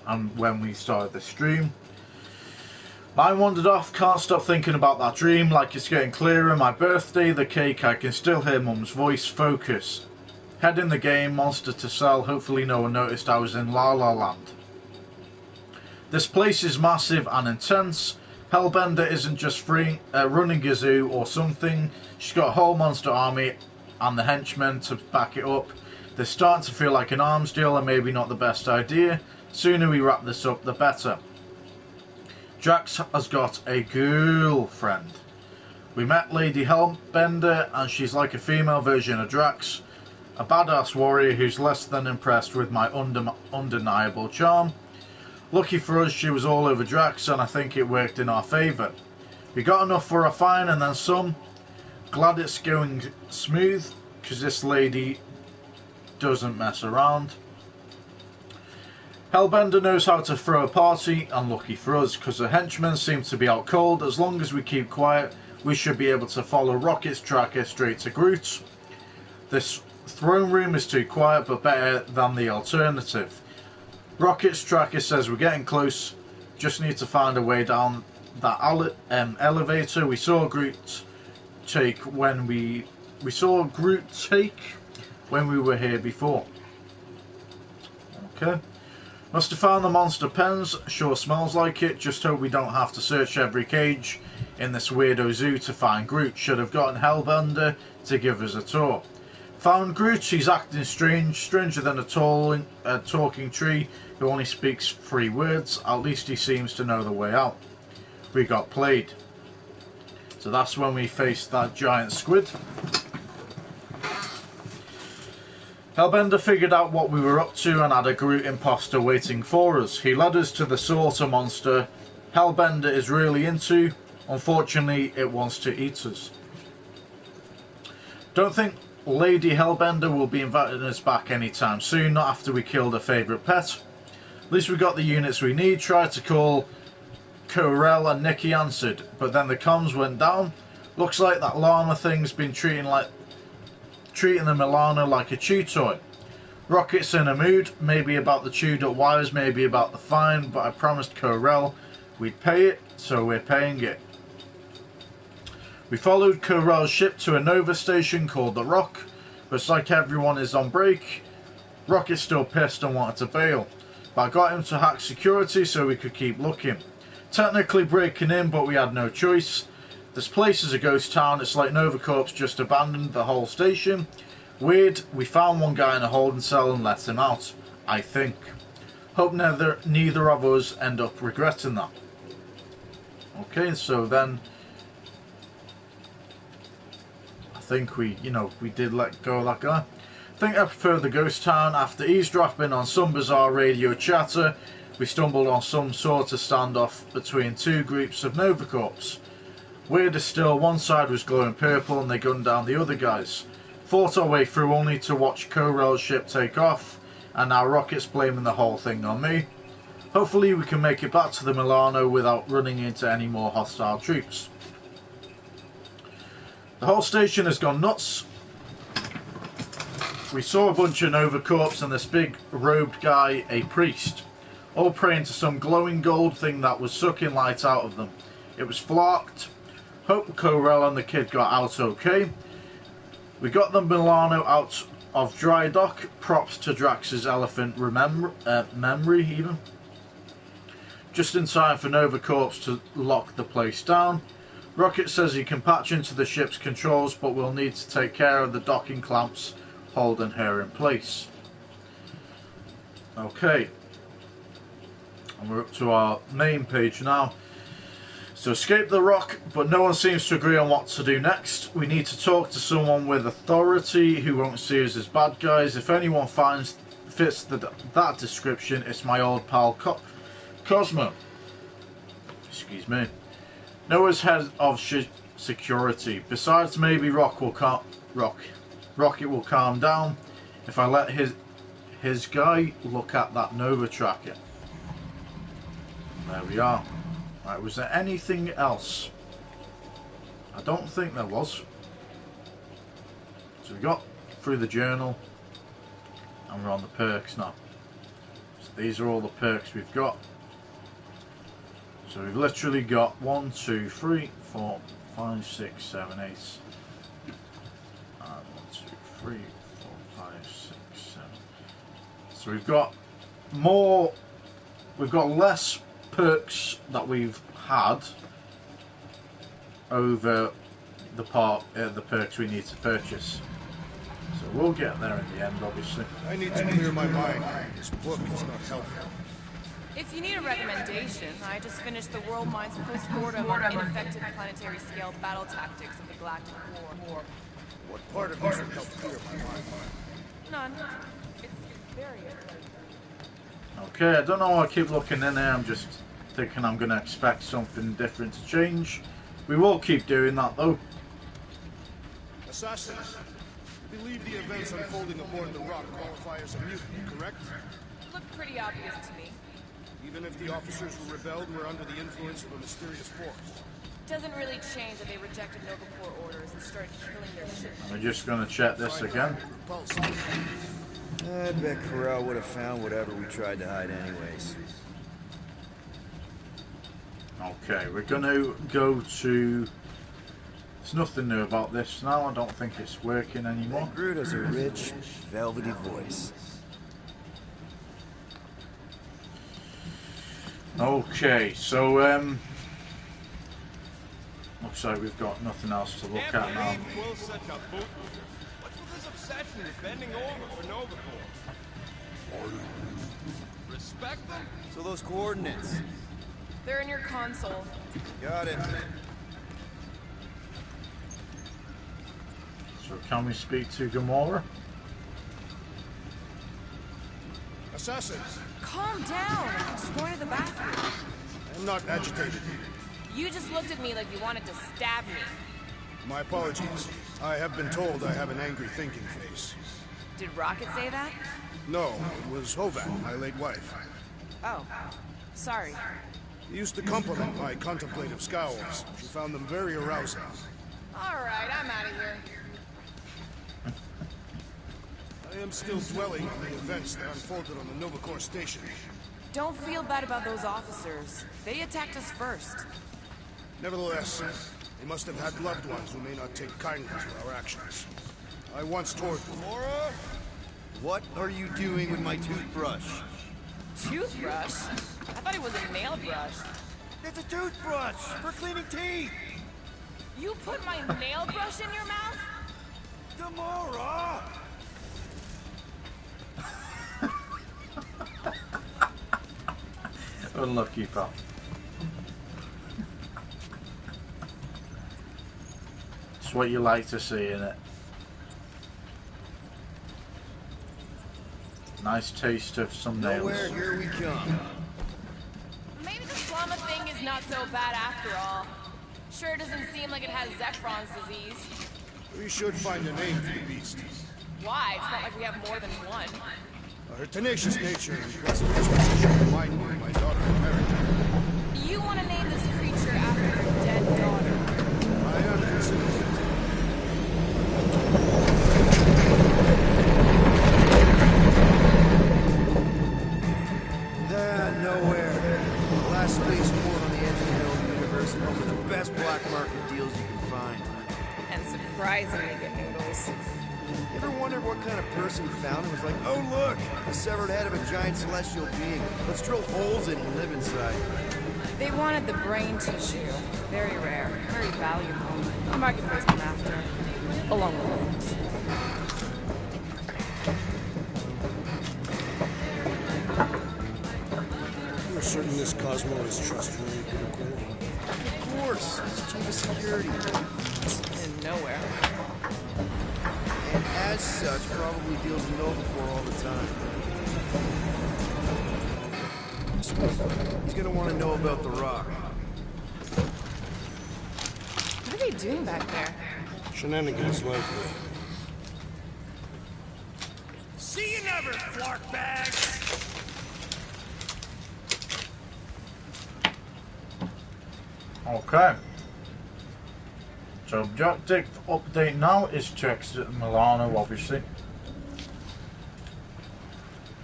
and when we started the stream. I wandered off, can't stop thinking about that dream, like it's getting clearer. My birthday, the cake, I can still hear Mum's voice. Focus. Head in the game, monster to sell. Hopefully no one noticed I was in La La Land. This place is massive and intense. Hellbender isn't just running a zoo or something. She's got a whole monster army and the henchmen to back it up. They're starting to feel like an arms deal and maybe not the best idea. Sooner we wrap this up, the better. Drax has got a girlfriend. We met Lady Hellbender, and she's like a female version of Drax. A badass warrior who's less than impressed with my undeniable charm. Lucky for us, she was all over Drax, and I think it worked in our favour. We got enough for a fine and then some. Glad it's going smooth, because this lady doesn't mess around. Hellbender knows how to throw a party, and lucky for us, because the henchmen seem to be out cold. As long as we keep quiet, we should be able to follow Rocket's tracker straight to Groot. This throne room is too quiet, but better than the alternative. Rocket's tracker says we're getting close, just need to find a way down that elevator. We saw Groot take when we were here before. Okay. Must have found the monster pens, sure smells like it. Just hope we don't have to search every cage in this weirdo zoo to find Groot. Should have gotten Hellbender to give us a tour. Found Groot, he's acting strange, stranger than a talking tree who only speaks 3 words. At least he seems to know the way out. We got played. So that's when we faced that giant squid. Hellbender figured out what we were up to and had a Groot imposter waiting for us. He led us to the slaughter monster Hellbender is really into. Unfortunately, it wants to eat us. Don't think Lady Hellbender will be inviting us back anytime soon, not after we killed her favourite pet. At least we got the units we need. Tried to call Corel and Nikki answered, but then the comms went down. Looks like that llama thing's been treating the Milano like a chew toy. Rocket's in a mood, maybe about the chewed up wires, maybe about the fine, but I promised Corel we'd pay it, so we're paying it. We followed Corel's ship to a Nova station called the Rock, but it's like everyone is on break. Rocket's still pissed and wanted to bail, but I got him to hack security so we could keep looking. Technically breaking in, but we had no choice. This place is a ghost town. It's like Nova Corps just abandoned the whole station. Weird. We found one guy in a holding cell and let him out, I think. Hope neither of us end up regretting that. Okay, so then I think we did let go of that guy. I think I prefer the ghost town. After eavesdropping on some bizarre radio chatter, we stumbled on some sort of standoff between 2 groups of Nova Corps. Weirder still, one side was glowing purple and they gunned down the other guys. Fought our way through only to watch Corel's ship take off, and now Rocket's blaming the whole thing on me. Hopefully we can make it back to the Milano without running into any more hostile troops. The whole station has gone nuts. We saw a bunch of Nova Corps and this big robed guy, a priest, all praying to some glowing gold thing that was sucking light out of them. It was flarked. Hope Corel and the kid got out okay. We got the Milano out of dry dock. Props to Drax's elephant memory even. Just in time for Nova Corps to lock the place down. Rocket says he can patch into the ship's controls, but we'll need to take care of the docking clamps holding her in place. Okay. And we're up to our main page now. So escape the Rock, but no one seems to agree on what to do next. We need to talk to someone with authority who won't see us as bad guys. If anyone fits that description, it's my old pal Cosmo. Excuse me. Noah's head of security. Besides, maybe Rocket will calm down if I let his guy look at that Nova tracker. There we are. Right, was there anything else? I don't think there was. So we got through the journal and we're on the perks now. So these are all the perks we've got. So we've literally got 1, 2, 3, 4, 5, 6, 7, 8. And 1, 2, 3, 4, 5, 6, 7. So we've got more, we've got less perks that we've had over the perks we need to purchase. So We'll get there in the end, obviously. I need to clear my mind. This book is not helping. If you need a recommendation, I just finished the World Mind's post-mortem on ineffective planetary scale battle tactics of the Galactic War. What part of this would help clear my mind? None. It's very exciting. Okay, I don't know why I keep looking in there. I'm just thinking I'm going to expect something different to change. We will keep doing that, though. Assassin, you believe the events unfolding aboard the Rock qualify as a mutiny, correct? Looked pretty obvious to me. Even if the officers who rebelled were under the influence of a mysterious force? Doesn't really change that they rejected Nova Corps orders and started killing their ship. We're just going to check this again. I bet Corral would have found whatever we tried to hide anyways. Okay, we're going to go to... There's nothing new about this now. I don't think it's working anymore. Groot has a rich, velvety voice. Okay, so looks like we've got nothing else to look at now. What's with this obsession with bending over for Nova Corps? Respect them? So those coordinates. They're in your console. Got it. So can we speak to Gamora? Assassin! Calm down. I'm just going to the bathroom. I'm not agitated. You just looked at me like you wanted to stab me. My apologies. I have been told I have an angry thinking face. Did Rocket say that? No, it was Hovat, my late wife. Oh, sorry. He used to compliment my contemplative scowls. She found them very arousing. All right, I'm out of here. I am still dwelling on the events that unfolded on the Nova Corps station. Don't feel bad about those officers. They attacked us first. Nevertheless, they must have had loved ones who may not take kindly to our actions. I once toured them. Laura? What are you doing with my toothbrush? Toothbrush? I thought it was a nail brush. It's a toothbrush for cleaning teeth! You put my nail brush in your mouth? Gamora! Unlucky, pal. It's what you like to see, innit? Nice taste of some nails. Nowhere, here we come. Maybe the Slama thing is not so bad after all. Sure doesn't seem like it has Zephron's disease. We should find a name for the beast. Why? It's not like we have more than one. Her tenacious nature and present disposition remind me of my daughter America. You want to name this creature after your dead daughter? I am considering it. Nowhere. The last spaceport on the edge of the known universe and home of the best black market deals you can find. And surprisingly good noodles. You ever wondered what kind of person found it was like, oh look, the severed head of a giant celestial being. Let's drill holes in it and live inside. They wanted the brain tissue. Very rare. Very valuable. The marketplace came after. Along with bones. You're certain this Cosmo is trustworthy, Critical? Of course, it's chief of security. In nowhere. And as such, probably deals in Nova Corps all the time. He's gonna want to know about the Rock. What are they doing back there? Shenanigans likely. See you never, flark bags! Okay. So objective update now is to exit Milano, obviously.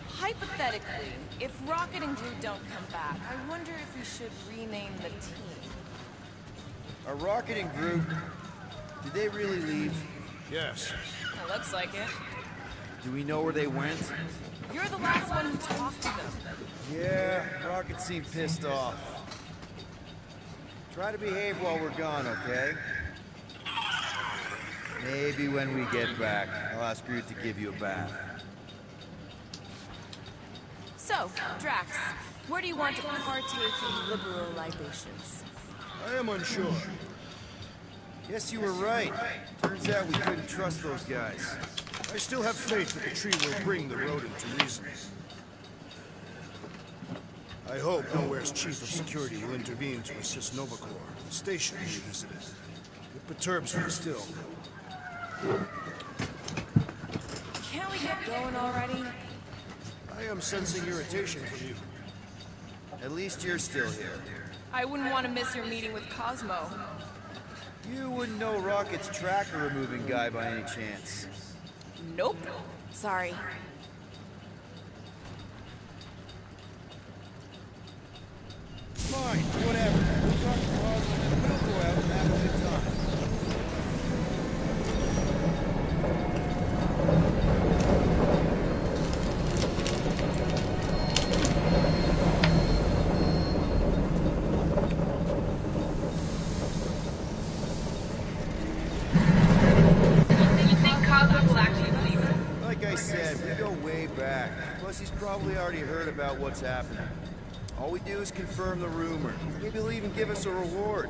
Hypothetically, if Rocket and Groot don't come back, I wonder if we should rename the team. Are Rocket and Groot, did they really leave? Yes. It looks like it. Do we know where they went? You're the last one who talked to them. Yeah, Rocket seemed pissed off. Try to behave while we're gone, okay? Maybe when we get back, I'll ask Groot to give you a bath. So, Drax, where do you want to partake in liberal libations? I am unsure. Guess you were right. Turns out we couldn't trust those guys. I still have faith that the tree will bring the rodent to reason. I hope Nowhere's chief of security will intervene to assist Novacore, the station we visited. It perturbs me still. Can't we get going already? I am sensing irritation from you. At least you're still here. I wouldn't want to miss your meeting with Cosmo. You wouldn't know Rocket's tracker removing guy by any chance. Nope. Sorry. Fine, whatever. We'll talk to Cosmo and then we'll go out and have a good time. Like I said, we go way back. Plus, he's probably already heard about what's happening. All we do is confirm the rumor. Maybe he'll even give us a reward.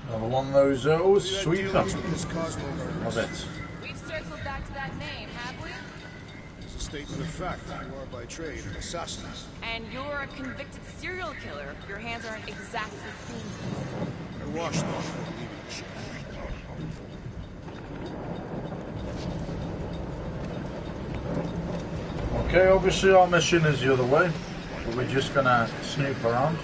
Another one of those sweet nuts. Love it. We've circled back to that name, have we? It's a statement of fact. You are by trade an assassin. And you're a convicted serial killer. Your hands aren't exactly clean. I washed them before leaving the ship. Okay, obviously our mission is the other way, but we're just gonna snoop around.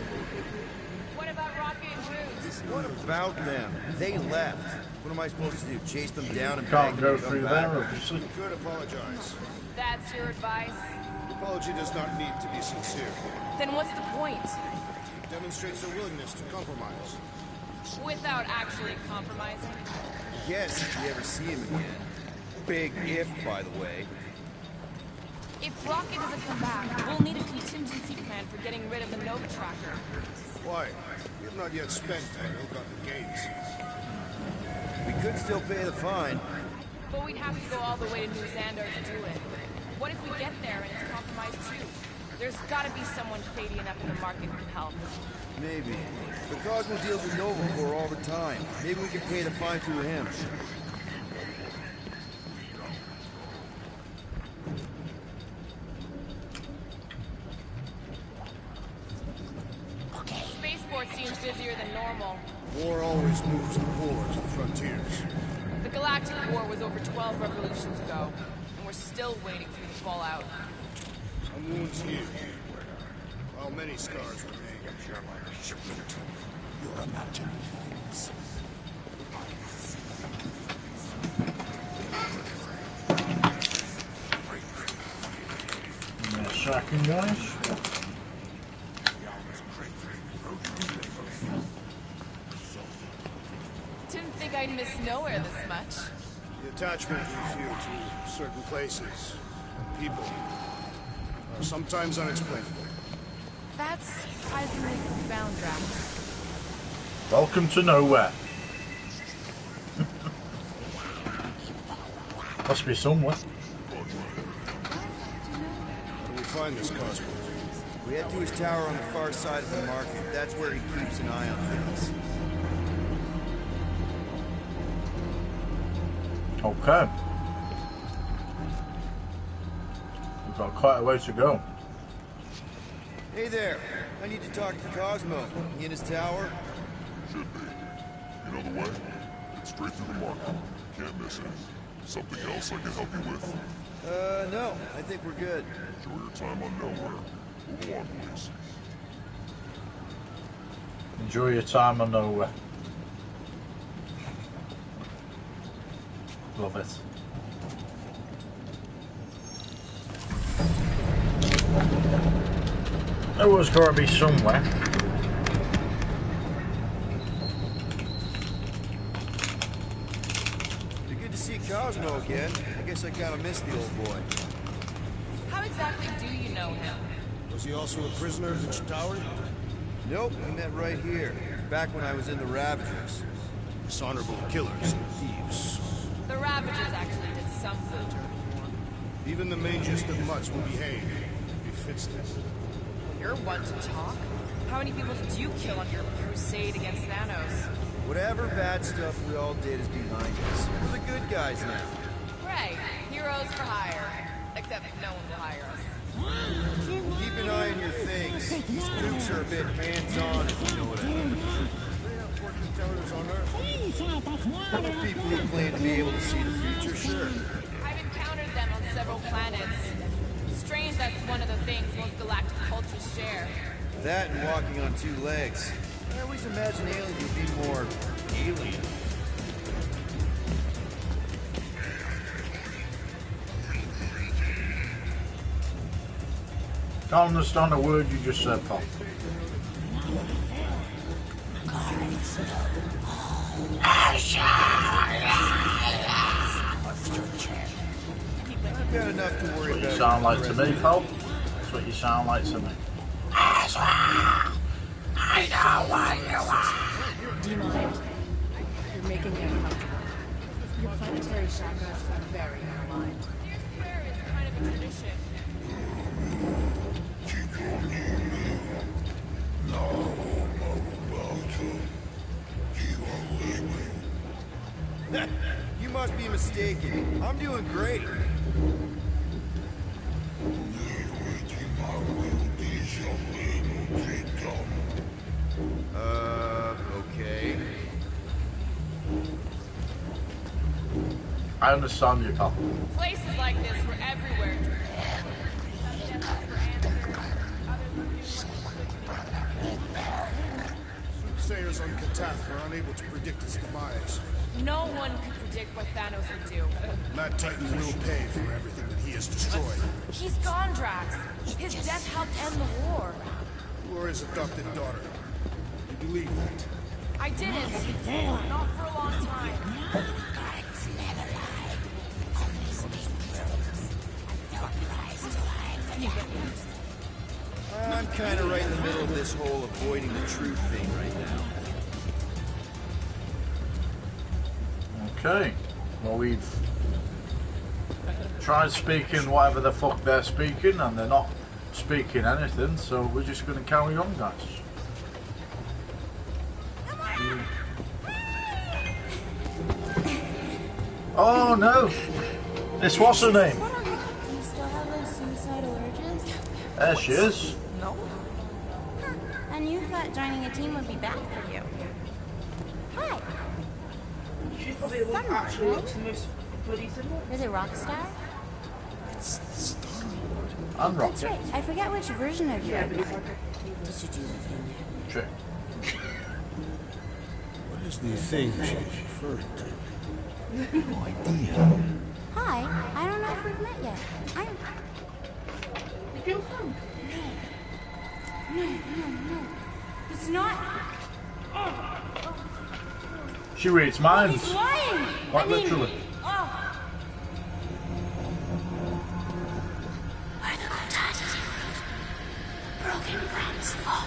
What about Rocket and Groot? What about them? They left. What am I supposed to do? Chase them down and Can't beg go them to through come back? there, obviously. Could apologize. That's your advice? The apology does not need to be sincere. Then what's the point? It demonstrates a willingness to compromise. Without actually compromising? Yes, if you ever see him again. Big if, by the way. If Rocket doesn't come back, we'll need a contingency plan for getting rid of the Nova Tracker. Why? We have not yet spent our ill-gotten gains. We could still pay the fine. But we'd have to go all the way to New Xandar to do it. What if we get there and it's compromised too? There's gotta be someone shady enough in the market who can help. Maybe. But Cosmo deals with Novacore all the time. Maybe we can pay the fine through him. Spaceport seems busier than normal. War always moves the poor to the frontiers. The Galactic War was over 12 revolutions ago, and we're still waiting through the fallout. Some wounds heal, while many scars remain. You're imagining things. Shocking, guys. Didn't think I'd miss nowhere this much. The attachment we feel to certain places and people are sometimes unexplainable. That's surprisingly profound, Drax. Welcome to nowhere. Must be somewhere. How do we find this Cosmo? We head to his tower on the far side of the market. That's where he keeps an eye on things. Okay. We've got quite a way to go. Hey there. I need to talk to Cosmo. He in his tower? Should be. You know the way? It's straight through the market. Can't miss it. Something else I can help you with? No. I think we're good. Enjoy your time on Nowhere. Move along, please. Enjoy your time on nowhere. Love it. There was got to be somewhere. Be good to see Cosmo again. I guess I kind of missed the old boy. How exactly do you know him? Was he also a prisoner at the Chitauri? Nope, we met right here. Back when I was in the Ravagers. Dishonorable killers and thieves. The Ravagers actually did some good during the war. Even the mangiest of mutts will behave. Befits them. You're one to talk. How many people did you kill on your crusade against Thanos? Whatever bad stuff we all did is behind us. We're the good guys now. Right. Heroes for hire. Except no one will hire us. Keep an eye on your things. These gooks are a bit hands-on, if you know what I mean. They have fortune tellers on Earth. For people who claim to be able to see the future, sure. I've encountered them on several planets. Strange that's one of the things most galactic cultures share. That and walking on two legs. I always imagine aliens would be more alien. Can't understand a word you just said, Pop. I've got enough to worry about. That's what you sound like to me, pal. That's what you sound like to me. I know what you are. Do you mind? You're making me uncomfortable. Your planetary chakras are very aligned. Prayer is kind of a tradition. You must be mistaken. I'm doing great. Okay. I understand you, pal. Places like this were everywhere. Soothsayers on Katath were unable to predict its demise. No one could predict what Thanos would do. Mad Titan will pay for everything that he has destroyed. He's gone, Drax. His death helped end the war. You are his adopted daughter. You believe that? I didn't. Not for a long time. I'm kind of right in the middle of this whole avoiding the truth thing right now. Okay. Well, we've tried speaking whatever the fuck they're speaking, and they're not speaking anything, so we're just going to carry on, guys. Oh no! This what's her name? Do you still have those suicidal urges? There she is. No. And you thought joining a team would be bad for you. Hi. She's probably the one that actually looks the most bloody similar. Is it Rockstar? I'm That's Rocket. right. I forget which version of you. Yeah, but it's like Did you do the thing yet? Check. What is the thing she's referring to? No idea. Hi. I don't know if we've met yet. I'm... You feel fun? No. It's not... She reads minds. He's lying! Quite literally. Where the contact broken friends fall.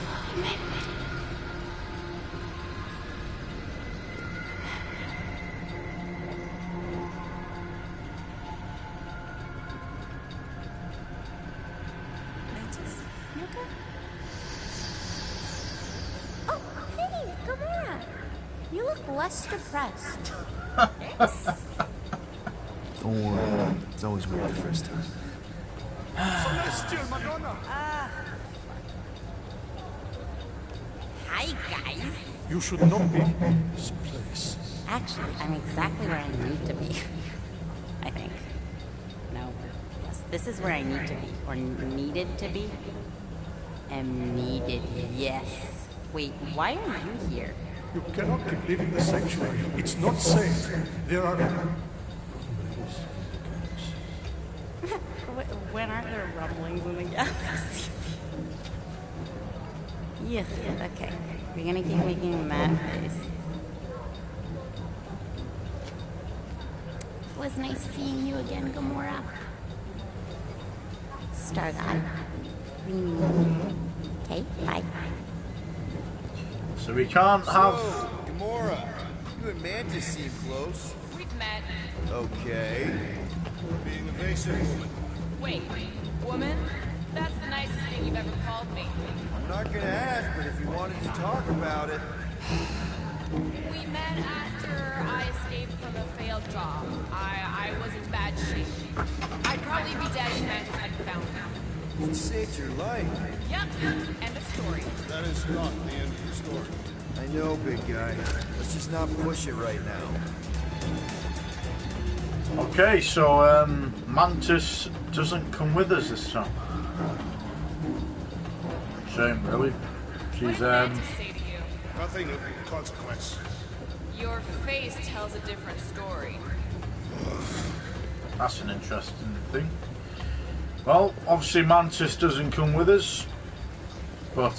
Mantis, you okay? Oh, hey, Gamora! You look less depressed. Don't worry. It's always weird the first time. Hi, guys. You should not be in this place. Actually, I'm exactly where I need to be. I think. No. Yes, this is where I need to be. Or needed to be. Am needed. Yes. Wait, why are you here? You cannot keep leaving the sanctuary. It's not safe. There are... When aren't there rumblings in the galaxy? Yeah, okay. You're gonna keep making that face. It was nice seeing you again, Gamora. Star God. Okay, bye. So we can't have... So, Gamora, you and Mantis seem close. We've met. Okay. Being evasive, woman. Wait, woman? That's the nicest thing you've ever called me. I'm not gonna ask, but if you wanted to talk about it... We met after I escaped from a failed job. I was in bad shape. I'd probably be dead if Mantis hadn't found me. It saved your life. Yep, end of story. That is not the end of the story. I know, big guy. Let's just not push it right now. Okay, so Mantis doesn't come with us this time. Shame, really. She's Say to you, Nothing of consequence. your face tells a different story. That's an interesting thing. Well, obviously Mantis doesn't come with us, but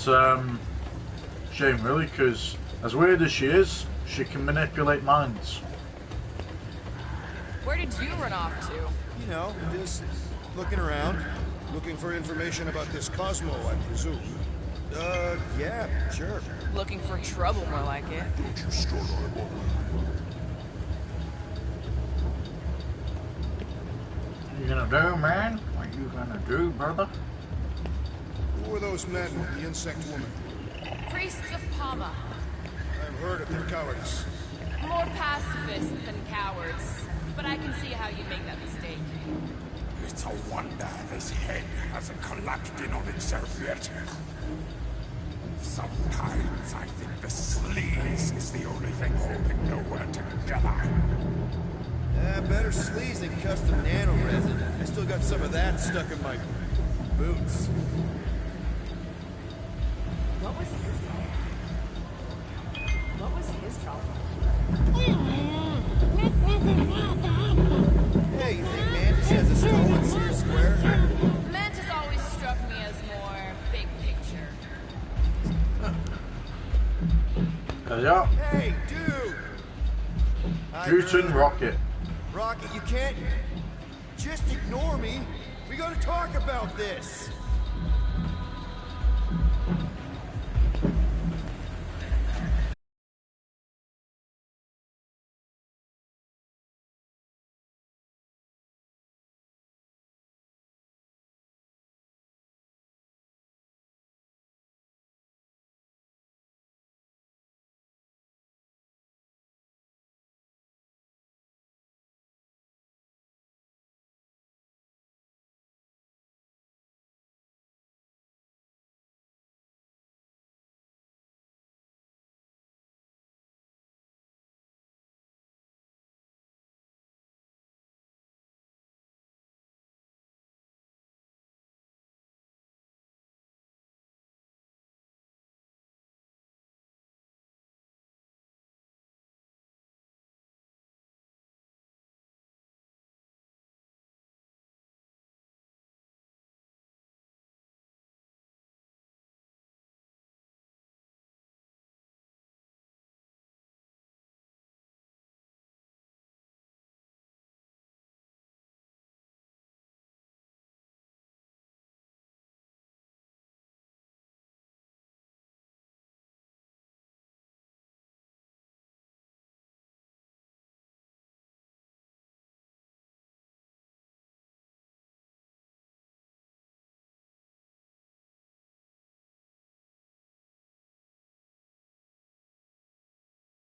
shame really, because as weird as she is, she can manipulate minds. Where did you run off to? You know, just looking around. Looking for information about this Cosmo, I presume. Yeah, sure. Looking for trouble, more like it. Don't you start eyeballing. What you gonna do, man? What you gonna do, brother? Who were those men with the insect woman? Priests of Palma. I've heard of their cowardice. More pacifists than cowards. But I can see how you make that mistake. It's a wonder this head hasn't collapsed in on itself yet. Sometimes I think the sleaze is the only thing holding nowhere together. Better sleaze than custom nano resin. I still got some of that stuck in my boots. What was his trouble? What was his trouble? Hey, you think Mantis has a stolen Sears Square? Mantis always struck me as more big picture. Yeah. Hey, dude! Newton Rocket. Rocket, you can't just ignore me. We gotta talk about this.